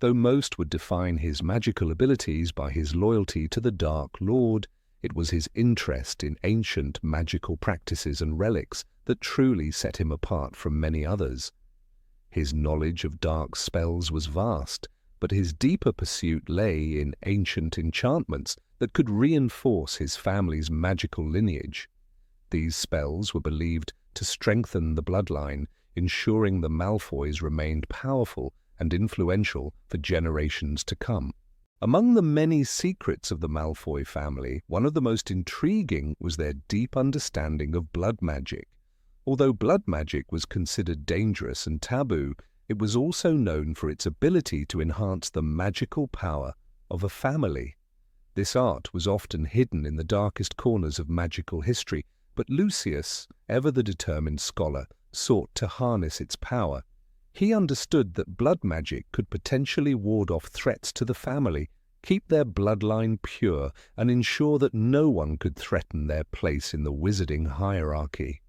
Speaker 1: Though most would define his magical abilities by his loyalty to the Dark Lord, it was his interest in ancient magical practices and relics that truly set him apart from many others. His knowledge of dark spells was vast, but his deeper pursuit lay in ancient enchantments that could reinforce his family's magical lineage. These spells were believed to strengthen the bloodline, ensuring the Malfoys remained powerful and influential for generations to come. Among the many secrets of the Malfoy family, one of the most intriguing was their deep understanding of blood magic. Although blood magic was considered dangerous and taboo, it was also known for its ability to enhance the magical power of a family. This art was often hidden in the darkest corners of magical history, but Lucius, ever the determined scholar, sought to harness its power. He understood that blood magic could potentially ward off threats to the family, keep their bloodline pure, and ensure that no one could threaten their place in the wizarding hierarchy.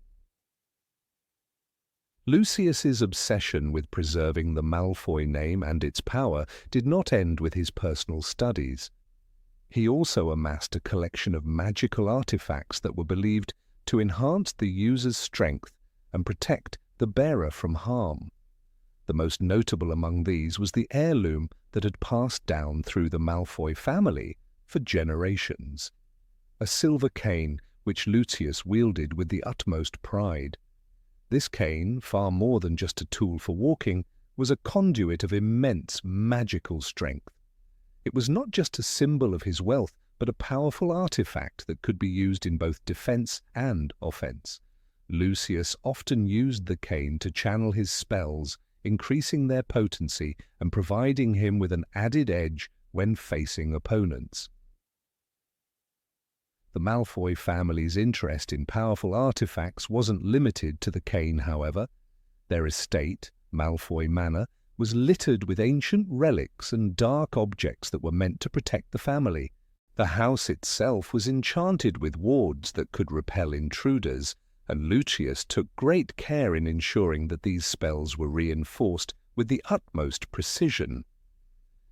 Speaker 1: Lucius's obsession with preserving the Malfoy name and its power did not end with his personal studies. He also amassed a collection of magical artifacts that were believed to enhance the user's strength and protect the bearer from harm. The most notable among these was the heirloom that had passed down through the Malfoy family for generations. A silver cane which Lucius wielded with the utmost pride. This cane, far more than just a tool for walking, was a conduit of immense magical strength. It was not just a symbol of his wealth, but a powerful artifact that could be used in both defense and offense. Lucius often used the cane to channel his spells, increasing their potency and providing him with an added edge when facing opponents. The Malfoy family's interest in powerful artifacts wasn't limited to the cane, however. Their estate, Malfoy Manor, was littered with ancient relics and dark objects that were meant to protect the family. The house itself was enchanted with wards that could repel intruders, and Lucius took great care in ensuring that these spells were reinforced with the utmost precision.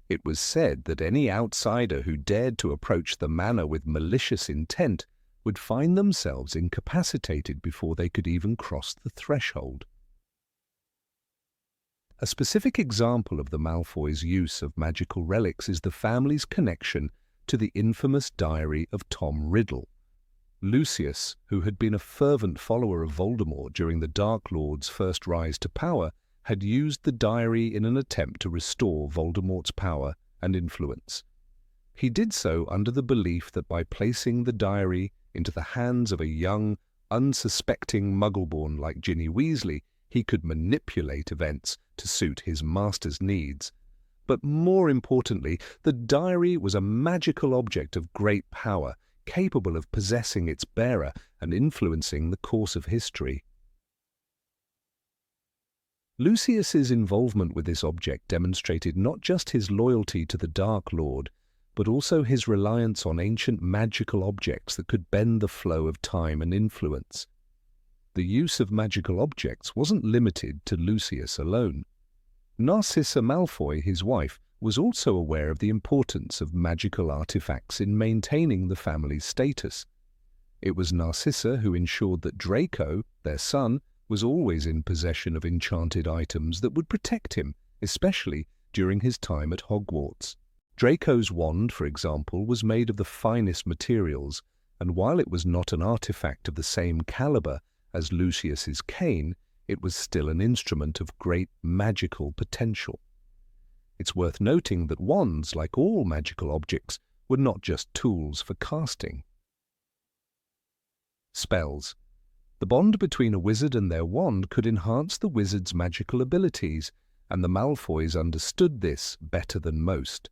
Speaker 1: It was said that any outsider who dared to approach the manor with malicious intent would find themselves incapacitated before they could even cross the threshold. A specific example of the Malfoys' use of magical relics is the family's connection to the infamous diary of Tom Riddle. Lucius, who had been a fervent follower of Voldemort during the Dark Lord's first rise to power, had used the diary in an attempt to restore Voldemort's power and influence. He did so under the belief that by placing the diary into the hands of a young, unsuspecting Muggleborn like Ginny Weasley, he could manipulate events to suit his master's needs. But more importantly, the diary was a magical object of great power, capable of possessing its bearer and influencing the course of history. Lucius's involvement with this object demonstrated not just his loyalty to the Dark Lord, but also his reliance on ancient magical objects that could bend the flow of time and influence. The use of magical objects wasn't limited to Lucius alone. Narcissa Malfoy, his wife, was also aware of the importance of magical artifacts in maintaining the family's status. It was Narcissa who ensured that Draco, their son, was always in possession of enchanted items that would protect him, especially during his time at Hogwarts. Draco's wand, for example, was made of the finest materials, and while it was not an artifact of the same caliber as Lucius's cane, it was still an instrument of great magical potential. It's worth noting that wands, like all magical objects, were not just tools for casting. Spells. The bond between a wizard and their wand could enhance the wizard's magical abilities, and the Malfoys understood this better than most.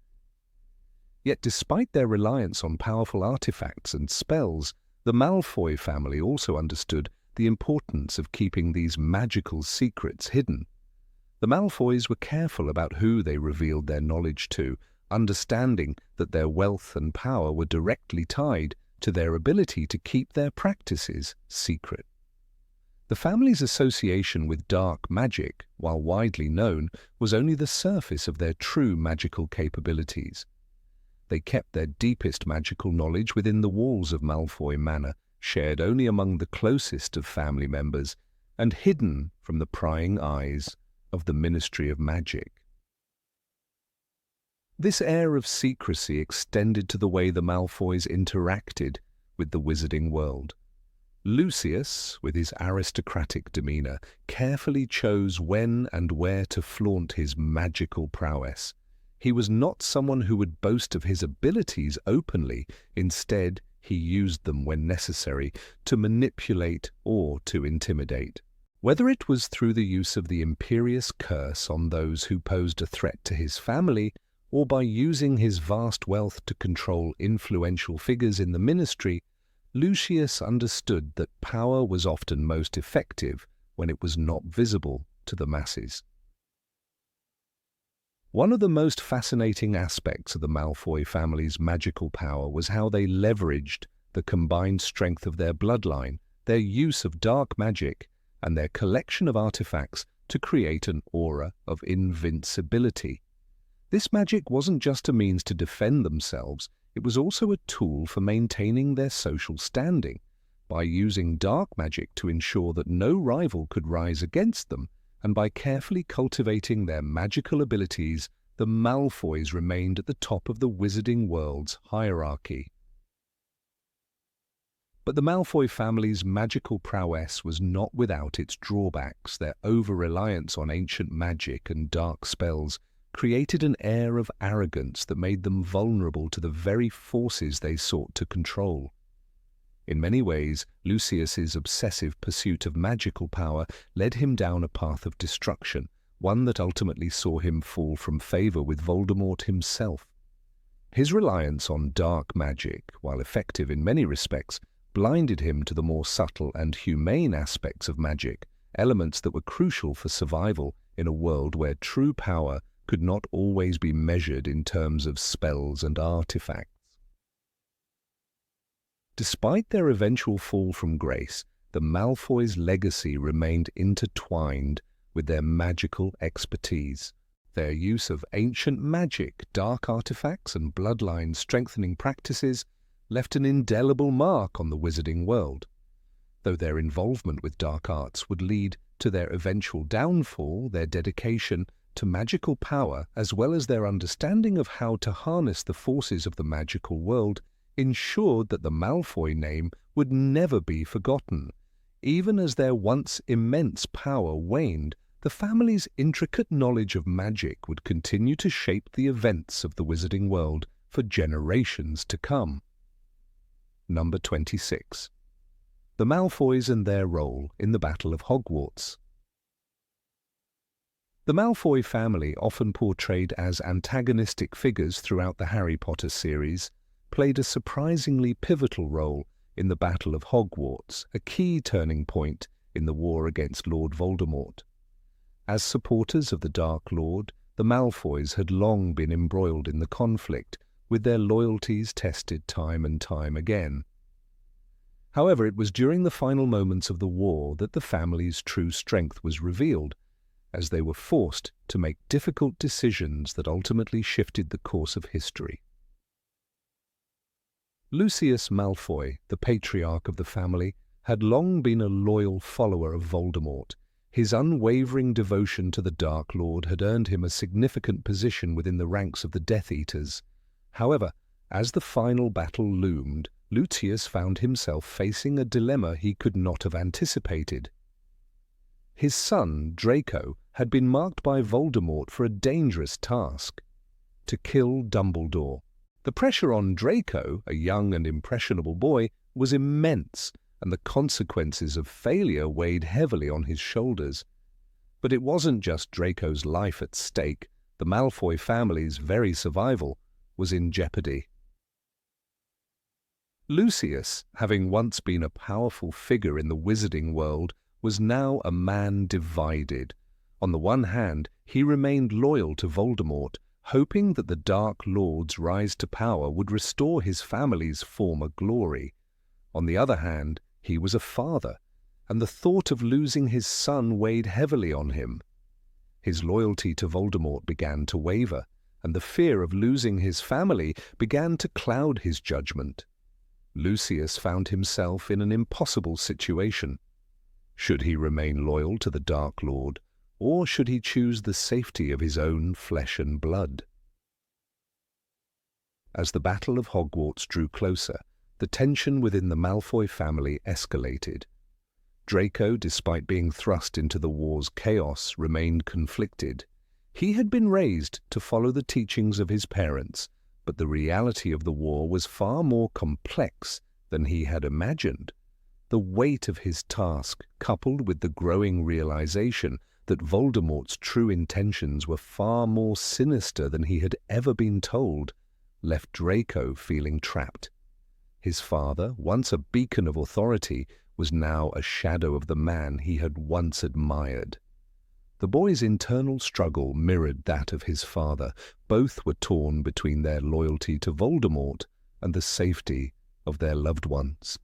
Speaker 1: Yet despite their reliance on powerful artifacts and spells, the Malfoy family also understood the importance of keeping these magical secrets hidden. The Malfoys were careful about who they revealed their knowledge to, understanding that their wealth and power were directly tied to their ability to keep their practices secret. The family's association with dark magic, while widely known, was only the surface of their true magical capabilities. They kept their deepest magical knowledge within the walls of Malfoy Manor, shared only among the closest of family members, and hidden from the prying eyes of the Ministry of Magic. This air of secrecy extended to the way the Malfoys interacted with the wizarding world. Lucius, with his aristocratic demeanor, carefully chose when and where to flaunt his magical prowess. He was not someone who would boast of his abilities openly. Instead, he used them when necessary to manipulate or to intimidate. Whether it was through the use of the Imperious Curse on those who posed a threat to his family, or by using his vast wealth to control influential figures in the ministry, Lucius understood that power was often most effective when it was not visible to the masses. One of the most fascinating aspects of the Malfoy family's magical power was how they leveraged the combined strength of their bloodline, their use of dark magic, and their collection of artifacts to create an aura of invincibility. This magic wasn't just a means to defend themselves, it was also a tool for maintaining their social standing. By using dark magic to ensure that no rival could rise against them, and by carefully cultivating their magical abilities, the Malfoys remained at the top of the wizarding world's hierarchy. But the Malfoy family's magical prowess was not without its drawbacks. Their over-reliance on ancient magic and dark spells created an air of arrogance that made them vulnerable to the very forces they sought to control. In many ways, Lucius's obsessive pursuit of magical power led him down a path of destruction, one that ultimately saw him fall from favor with Voldemort himself. His reliance on dark magic, while effective in many respects, blinded him to the more subtle and humane aspects of magic, elements that were crucial for survival in a world where true power could not always be measured in terms of spells and artifacts. Despite their eventual fall from grace, the Malfoys' legacy remained intertwined with their magical expertise. Their use of ancient magic, dark artifacts, and bloodline-strengthening practices left an indelible mark on the wizarding world. Though their involvement with dark arts would lead to their eventual downfall, their dedication to magical power, as well as their understanding of how to harness the forces of the magical world, ensured that the Malfoy name would never be forgotten. Even as their once immense power waned, the family's intricate knowledge of magic would continue to shape the events of the wizarding world for generations to come. Number 26. The Malfoys and their role in the Battle of Hogwarts. The Malfoy family, often portrayed as antagonistic figures throughout the Harry Potter series, played a surprisingly pivotal role in the Battle of Hogwarts, a key turning point in the war against Lord Voldemort. As supporters of the Dark Lord, the Malfoys had long been embroiled in the conflict, with their loyalties tested time and time again. However, it was during the final moments of the war that the family's true strength was revealed, as they were forced to make difficult decisions that ultimately shifted the course of history. Lucius Malfoy, the patriarch of the family, had long been a loyal follower of Voldemort. His unwavering devotion to the Dark Lord had earned him a significant position within the ranks of the Death Eaters. However, as the final battle loomed, Lucius found himself facing a dilemma he could not have anticipated. His son, Draco, had been marked by Voldemort for a dangerous task: to kill Dumbledore. The pressure on Draco, a young and impressionable boy, was immense, and the consequences of failure weighed heavily on his shoulders. But it wasn't just Draco's life at stake. The Malfoy family's very survival was in jeopardy. Lucius, having once been a powerful figure in the wizarding world, was now a man divided. On the one hand, he remained loyal to Voldemort, hoping that the Dark Lord's rise to power would restore his family's former glory. On the other hand, he was a father, and the thought of losing his son weighed heavily on him. His loyalty to Voldemort began to waver, and the fear of losing his family began to cloud his judgment. Lucius found himself in an impossible situation. Should he remain loyal to the Dark Lord, or should he choose the safety of his own flesh and blood? As the Battle of Hogwarts drew closer, the tension within the Malfoy family escalated. Draco, despite being thrust into the war's chaos, remained conflicted. He had been raised to follow the teachings of his parents, but the reality of the war was far more complex than he had imagined. The weight of his task, coupled with the growing realization that Voldemort's true intentions were far more sinister than he had ever been told, left Draco feeling trapped. His father, once a beacon of authority, was now a shadow of the man he had once admired. The boy's internal struggle mirrored that of his father. Both were torn between their loyalty to Voldemort and the safety of their loved ones.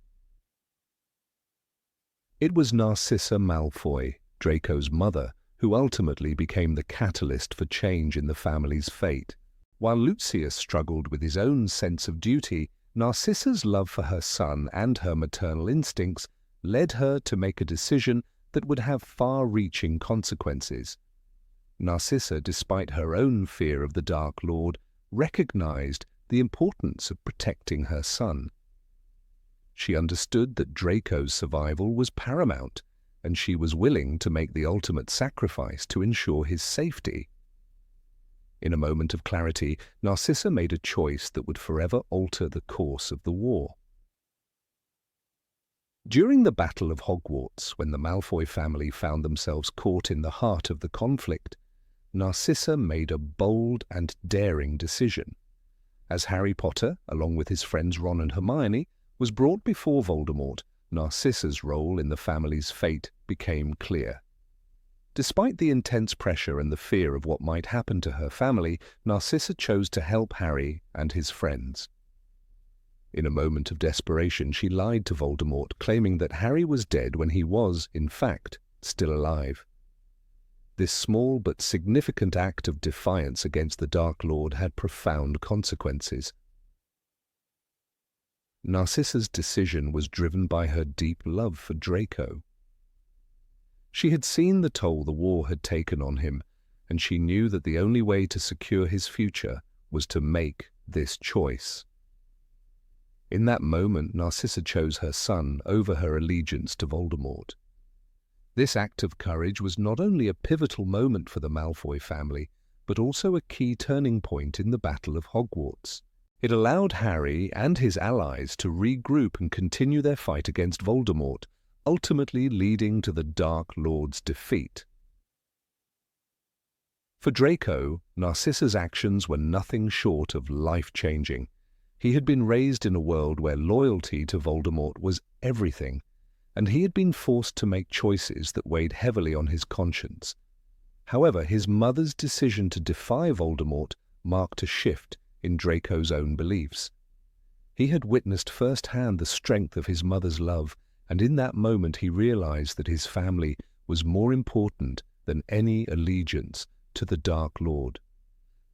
Speaker 1: It was Narcissa Malfoy, Draco's mother, who ultimately became the catalyst for change in the family's fate. While Lucius struggled with his own sense of duty, Narcissa's love for her son and her maternal instincts led her to make a decision that would have far-reaching consequences. Narcissa, despite her own fear of the Dark Lord, recognized the importance of protecting her son. She understood that Draco's survival was paramount, and she was willing to make the ultimate sacrifice to ensure his safety. In a moment of clarity, Narcissa made a choice that would forever alter the course of the war. During the Battle of Hogwarts, when the Malfoy family found themselves caught in the heart of the conflict, Narcissa made a bold and daring decision. As Harry Potter, along with his friends Ron and Hermione, was brought before Voldemort, Narcissa's role in the family's fate became clear. Despite the intense pressure and the fear of what might happen to her family, Narcissa chose to help Harry and his friends. In a moment of desperation, she lied to Voldemort, claiming that Harry was dead when he was, in fact, still alive. This small but significant act of defiance against the Dark Lord had profound consequences. Narcissa's decision was driven by her deep love for Draco. She had seen the toll the war had taken on him, and she knew that the only way to secure his future was to make this choice. In that moment, Narcissa chose her son over her allegiance to Voldemort. This act of courage was not only a pivotal moment for the Malfoy family, but also a key turning point in the Battle of Hogwarts. It allowed Harry and his allies to regroup and continue their fight against Voldemort, ultimately leading to the Dark Lord's defeat. For Draco, Narcissa's actions were nothing short of life-changing. He had been raised in a world where loyalty to Voldemort was everything, and he had been forced to make choices that weighed heavily on his conscience. However, his mother's decision to defy Voldemort marked a shift in Draco's own beliefs. He had witnessed firsthand the strength of his mother's love, and in that moment he realized that his family was more important than any allegiance to the Dark Lord.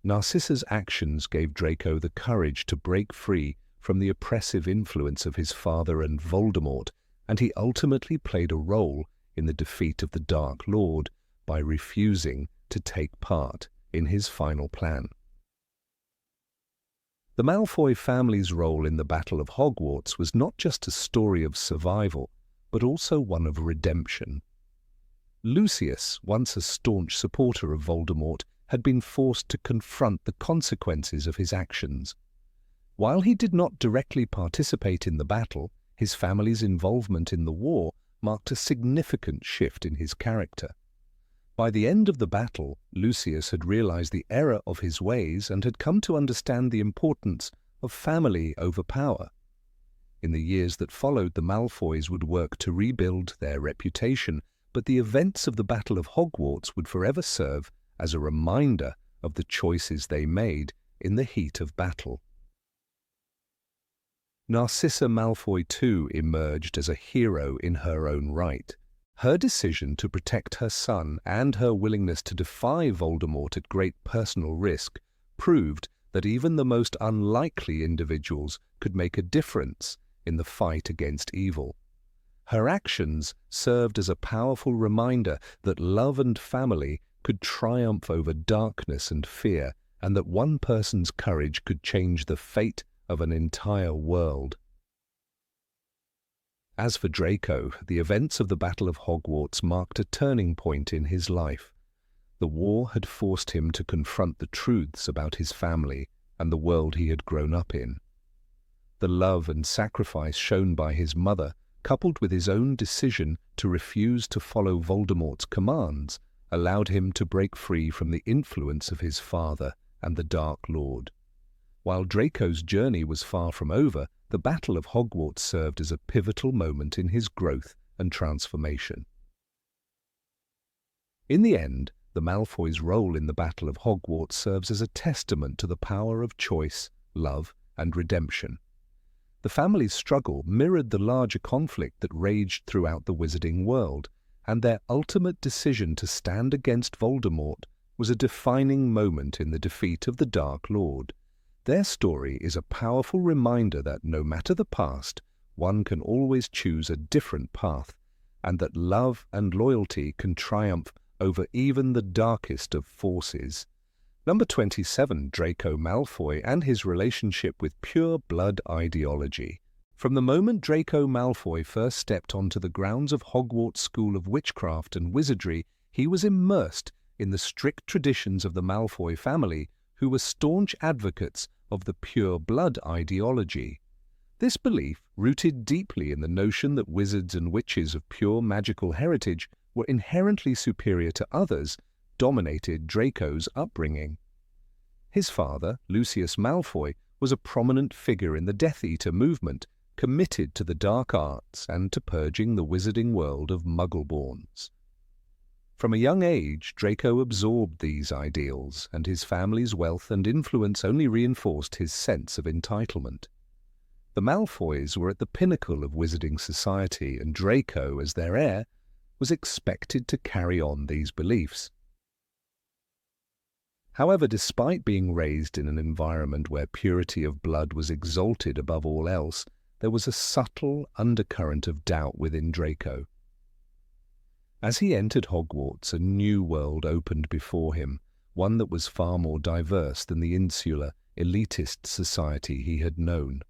Speaker 1: Narcissa's actions gave Draco the courage to break free from the oppressive influence of his father and Voldemort, and he ultimately played a role in the defeat of the Dark Lord by refusing to take part in his final plan. The Malfoy family's role in the Battle of Hogwarts was not just a story of survival, but also one of redemption. Lucius, once a staunch supporter of Voldemort, had been forced to confront the consequences of his actions. While he did not directly participate in the battle, his family's involvement in the war marked a significant shift in his character. By the end of the battle, Lucius had realized the error of his ways and had come to understand the importance of family over power. In the years that followed, the Malfoys would work to rebuild their reputation, but the events of the Battle of Hogwarts would forever serve as a reminder of the choices they made in the heat of battle. Narcissa Malfoy too emerged as a hero in her own right. Her decision to protect her son and her willingness to defy Voldemort at great personal risk proved that even the most unlikely individuals could make a difference in the fight against evil. Her actions served as a powerful reminder that love and family could triumph over darkness and fear, and that one person's courage could change the fate of an entire world. As for Draco, the events of the Battle of Hogwarts marked a turning point in his life. The war had forced him to confront the truths about his family and the world he had grown up in. The love and sacrifice shown by his mother, coupled with his own decision to refuse to follow Voldemort's commands, allowed him to break free from the influence of his father and the Dark Lord. While Draco's journey was far from over, the Battle of Hogwarts served as a pivotal moment in his growth and transformation. In the end, the Malfoys' role in the Battle of Hogwarts serves as a testament to the power of choice, love, and redemption. The family's struggle mirrored the larger conflict that raged throughout the wizarding world, and their ultimate decision to stand against Voldemort was a defining moment in the defeat of the Dark Lord. Their story is a powerful reminder that no matter the past, one can always choose a different path, and that love and loyalty can triumph over even the darkest of forces. Number 27, Draco Malfoy and his relationship with pure blood ideology. From the moment Draco Malfoy first stepped onto the grounds of Hogwarts School of Witchcraft and Wizardry, he was immersed in the strict traditions of the Malfoy family, who were staunch advocates of the pure blood ideology. This belief, rooted deeply in the notion that wizards and witches of pure magical heritage were inherently superior to others, dominated Draco's upbringing. His father, Lucius Malfoy, was a prominent figure in the Death Eater movement, committed to the dark arts and to purging the wizarding world of Muggleborns. From a young age, Draco absorbed these ideals, and his family's wealth and influence only reinforced his sense of entitlement. The Malfoys were at the pinnacle of wizarding society, and Draco, as their heir, was expected to carry on these beliefs. However, despite being raised in an environment where purity of blood was exalted above all else, there was a subtle undercurrent of doubt within Draco. As he entered Hogwarts, a new world opened before him, one that was far more diverse than the insular, elitist society he had known.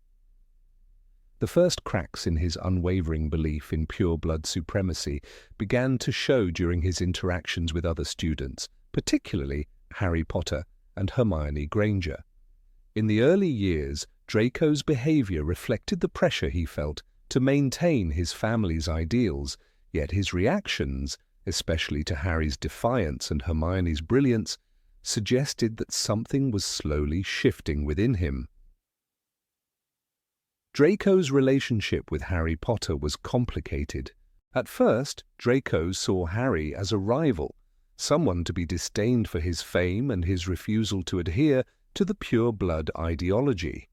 Speaker 1: The first cracks in his unwavering belief in pure blood supremacy began to show during his interactions with other students, particularly Harry Potter and Hermione Granger. In the early years, Draco's behavior reflected the pressure he felt to maintain his family's ideals, yet his reactions, especially to Harry's defiance and Hermione's brilliance, suggested that something was slowly shifting within him. Draco's relationship with Harry Potter was complicated. At first, Draco saw Harry as a rival, someone to be disdained for his fame and his refusal to adhere to the pure blood ideology.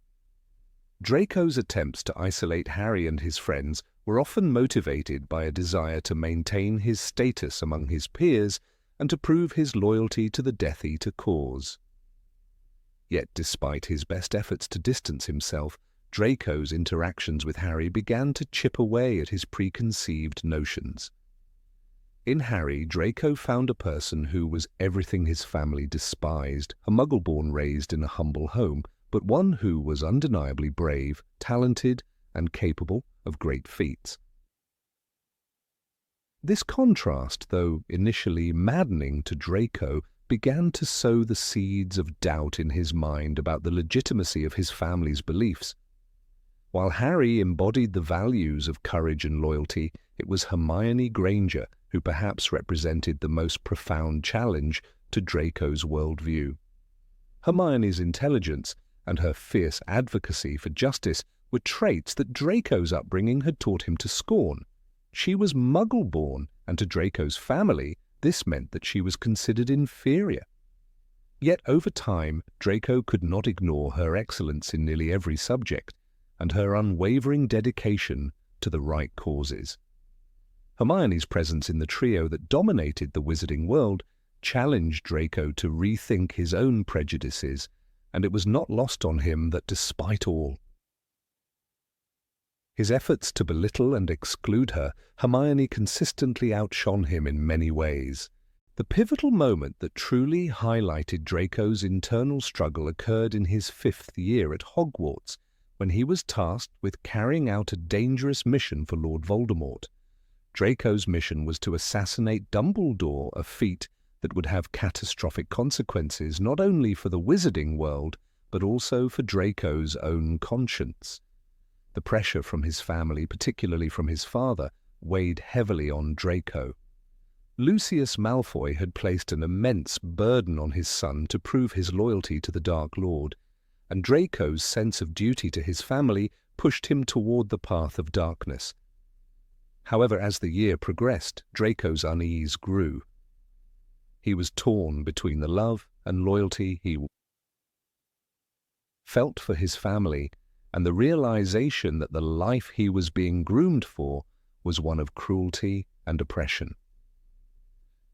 Speaker 1: Draco's attempts to isolate Harry and his friends were often motivated by a desire to maintain his status among his peers and to prove his loyalty to the Death Eater cause. Yet, despite his best efforts to distance himself, Draco's interactions with Harry began to chip away at his preconceived notions. In Harry, Draco found a person who was everything his family despised, a Muggleborn raised in a humble home, but one who was undeniably brave, talented, and capable of great feats. This contrast, though initially maddening to Draco, began to sow the seeds of doubt in his mind about the legitimacy of his family's beliefs. While Harry embodied the values of courage and loyalty, it was Hermione Granger who perhaps represented the most profound challenge to Draco's worldview. Hermione's intelligence and her fierce advocacy for justice were traits that Draco's upbringing had taught him to scorn. She was Muggle-born, and to Draco's family, this meant that she was considered inferior. Yet over time, Draco could not ignore her excellence in nearly every subject, and her unwavering dedication to the right causes. Hermione's presence in the trio that dominated the wizarding world challenged Draco to rethink his own prejudices, and it was not lost on him that despite all his efforts to belittle and exclude her, Hermione consistently outshone him in many ways. The pivotal moment that truly highlighted Draco's internal struggle occurred in his 5th year at Hogwarts, when he was tasked with carrying out a dangerous mission for Lord Voldemort. Draco's mission was to assassinate Dumbledore, a feat that would have catastrophic consequences not only for the wizarding world, but also for Draco's own conscience. The pressure from his family, particularly from his father, weighed heavily on Draco. Lucius Malfoy had placed an immense burden on his son to prove his loyalty to the Dark Lord, and Draco's sense of duty to his family pushed him toward the path of darkness. However, as the year progressed, Draco's unease grew. He was torn between the love and loyalty he felt for his family and the realization that the life he was being groomed for was one of cruelty and oppression.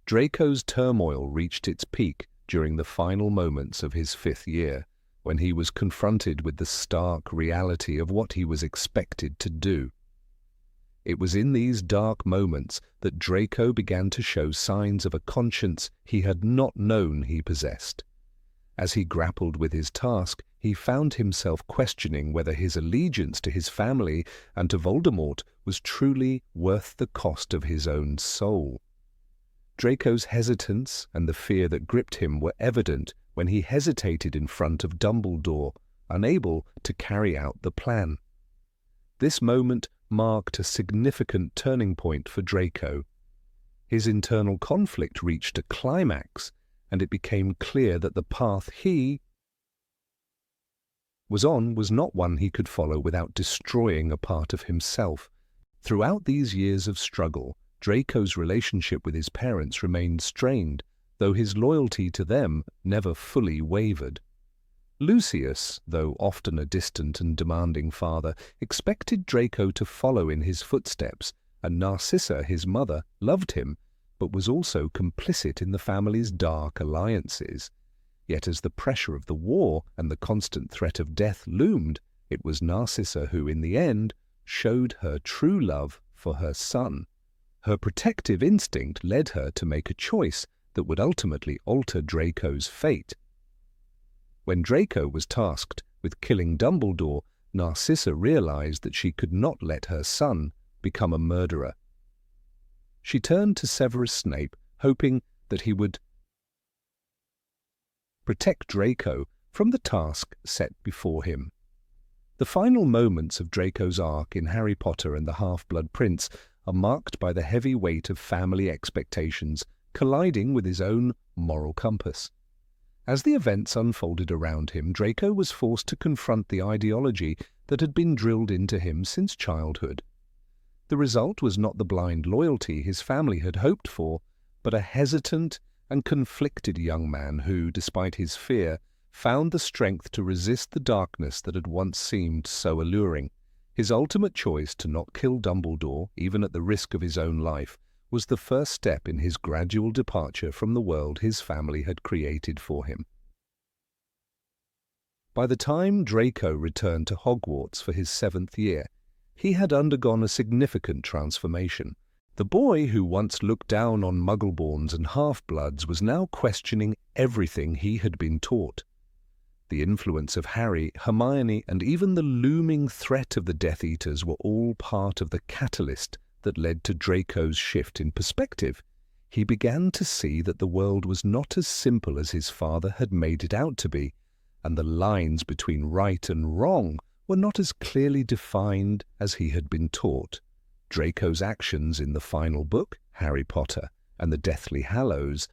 Speaker 1: Draco's turmoil reached its peak during the final moments of his 5th year, when he was confronted with the stark reality of what he was expected to do. It was in these dark moments that Draco began to show signs of a conscience he had not known he possessed. As he grappled with his task, he found himself questioning whether his allegiance to his family and to Voldemort was truly worth the cost of his own soul. Draco's hesitance and the fear that gripped him were evident when he hesitated in front of Dumbledore, unable to carry out the plan. This moment marked a significant turning point for Draco. His internal conflict reached a climax, and it became clear that the path he was on was not one he could follow without destroying a part of himself. Throughout these years of struggle, Draco's relationship with his parents remained strained, though his loyalty to them never fully wavered. Lucius, though often a distant and demanding father, expected Draco to follow in his footsteps, and Narcissa, his mother, loved him, but was also complicit in the family's dark alliances. Yet as the pressure of the war and the constant threat of death loomed, it was Narcissa who, in the end, showed her true love for her son. Her protective instinct led her to make a choice that would ultimately alter Draco's fate. When Draco was tasked with killing Dumbledore, Narcissa realized that she could not let her son become a murderer. She turned to Severus Snape, hoping that he would protect Draco from the task set before him. The final moments of Draco's arc in Harry Potter and the Half-Blood Prince are marked by the heavy weight of family expectations colliding with his own moral compass. As the events unfolded around him, Draco was forced to confront the ideology that had been drilled into him since childhood. The result was not the blind loyalty his family had hoped for, but a hesitant and conflicted young man who, despite his fear, found the strength to resist the darkness that had once seemed so alluring. His ultimate choice to not kill Dumbledore, even at the risk of his own life, was the first step in his gradual departure from the world his family had created for him. By the time Draco returned to Hogwarts for his 7th year, he had undergone a significant transformation. The boy who once looked down on Muggleborns and half-bloods was now questioning everything he had been taught. The influence of Harry, Hermione, and even the looming threat of the Death Eaters were all part of the catalyst that led to Draco's shift in perspective. He began to see that the world was not as simple as his father had made it out to be, and the lines between right and wrong were not as clearly defined as he had been taught. Draco's actions in the final book, Harry Potter and the Deathly Hallows,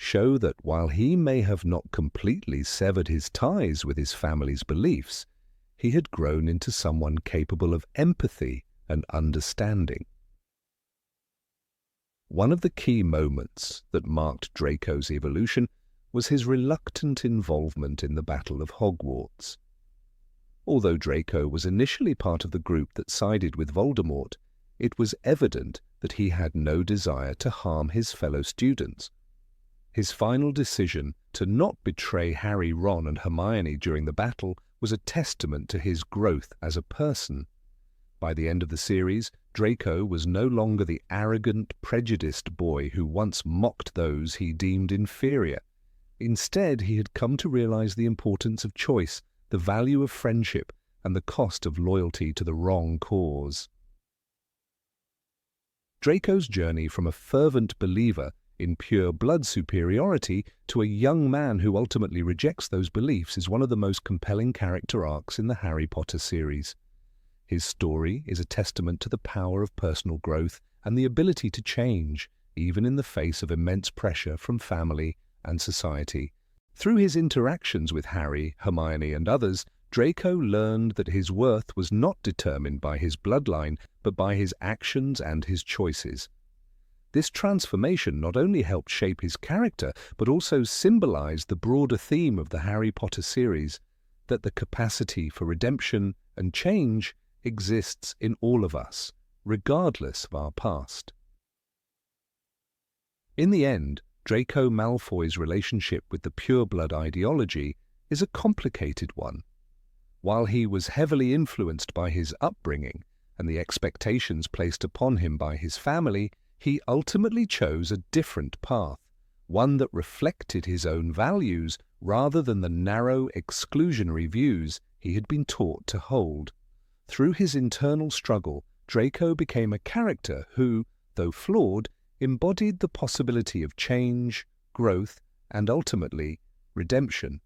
Speaker 1: show that while he may have not completely severed his ties with his family's beliefs, he had grown into someone capable of empathy and understanding. One of the key moments that marked Draco's evolution was his reluctant involvement in the Battle of Hogwarts. Although Draco was initially part of the group that sided with Voldemort, it was evident that he had no desire to harm his fellow students. His final decision to not betray Harry, Ron, and Hermione during the battle was a testament to his growth as a person. By the end of the series, Draco was no longer the arrogant, prejudiced boy who once mocked those he deemed inferior. Instead, he had come to realize the importance of choice, the value of friendship, and the cost of loyalty to the wrong cause. Draco's journey from a fervent believer in pure blood superiority to a young man who ultimately rejects those beliefs is one of the most compelling character arcs in the Harry Potter series. His story is a testament to the power of personal growth and the ability to change, even in the face of immense pressure from family and society. Through his interactions with Harry, Hermione, and others, Draco learned that his worth was not determined by his bloodline, but by his actions and his choices. This transformation not only helped shape his character, but also symbolized the broader theme of the Harry Potter series, that the capacity for redemption and change exists in all of us, regardless of our past. In the end, Draco Malfoy's relationship with the pureblood ideology is a complicated one. While he was heavily influenced by his upbringing and the expectations placed upon him by his family, he ultimately chose a different path, one that reflected his own values rather than the narrow, exclusionary views he had been taught to hold. Through his internal struggle, Draco became a character who, though flawed, embodied the possibility of change, growth, and ultimately, redemption.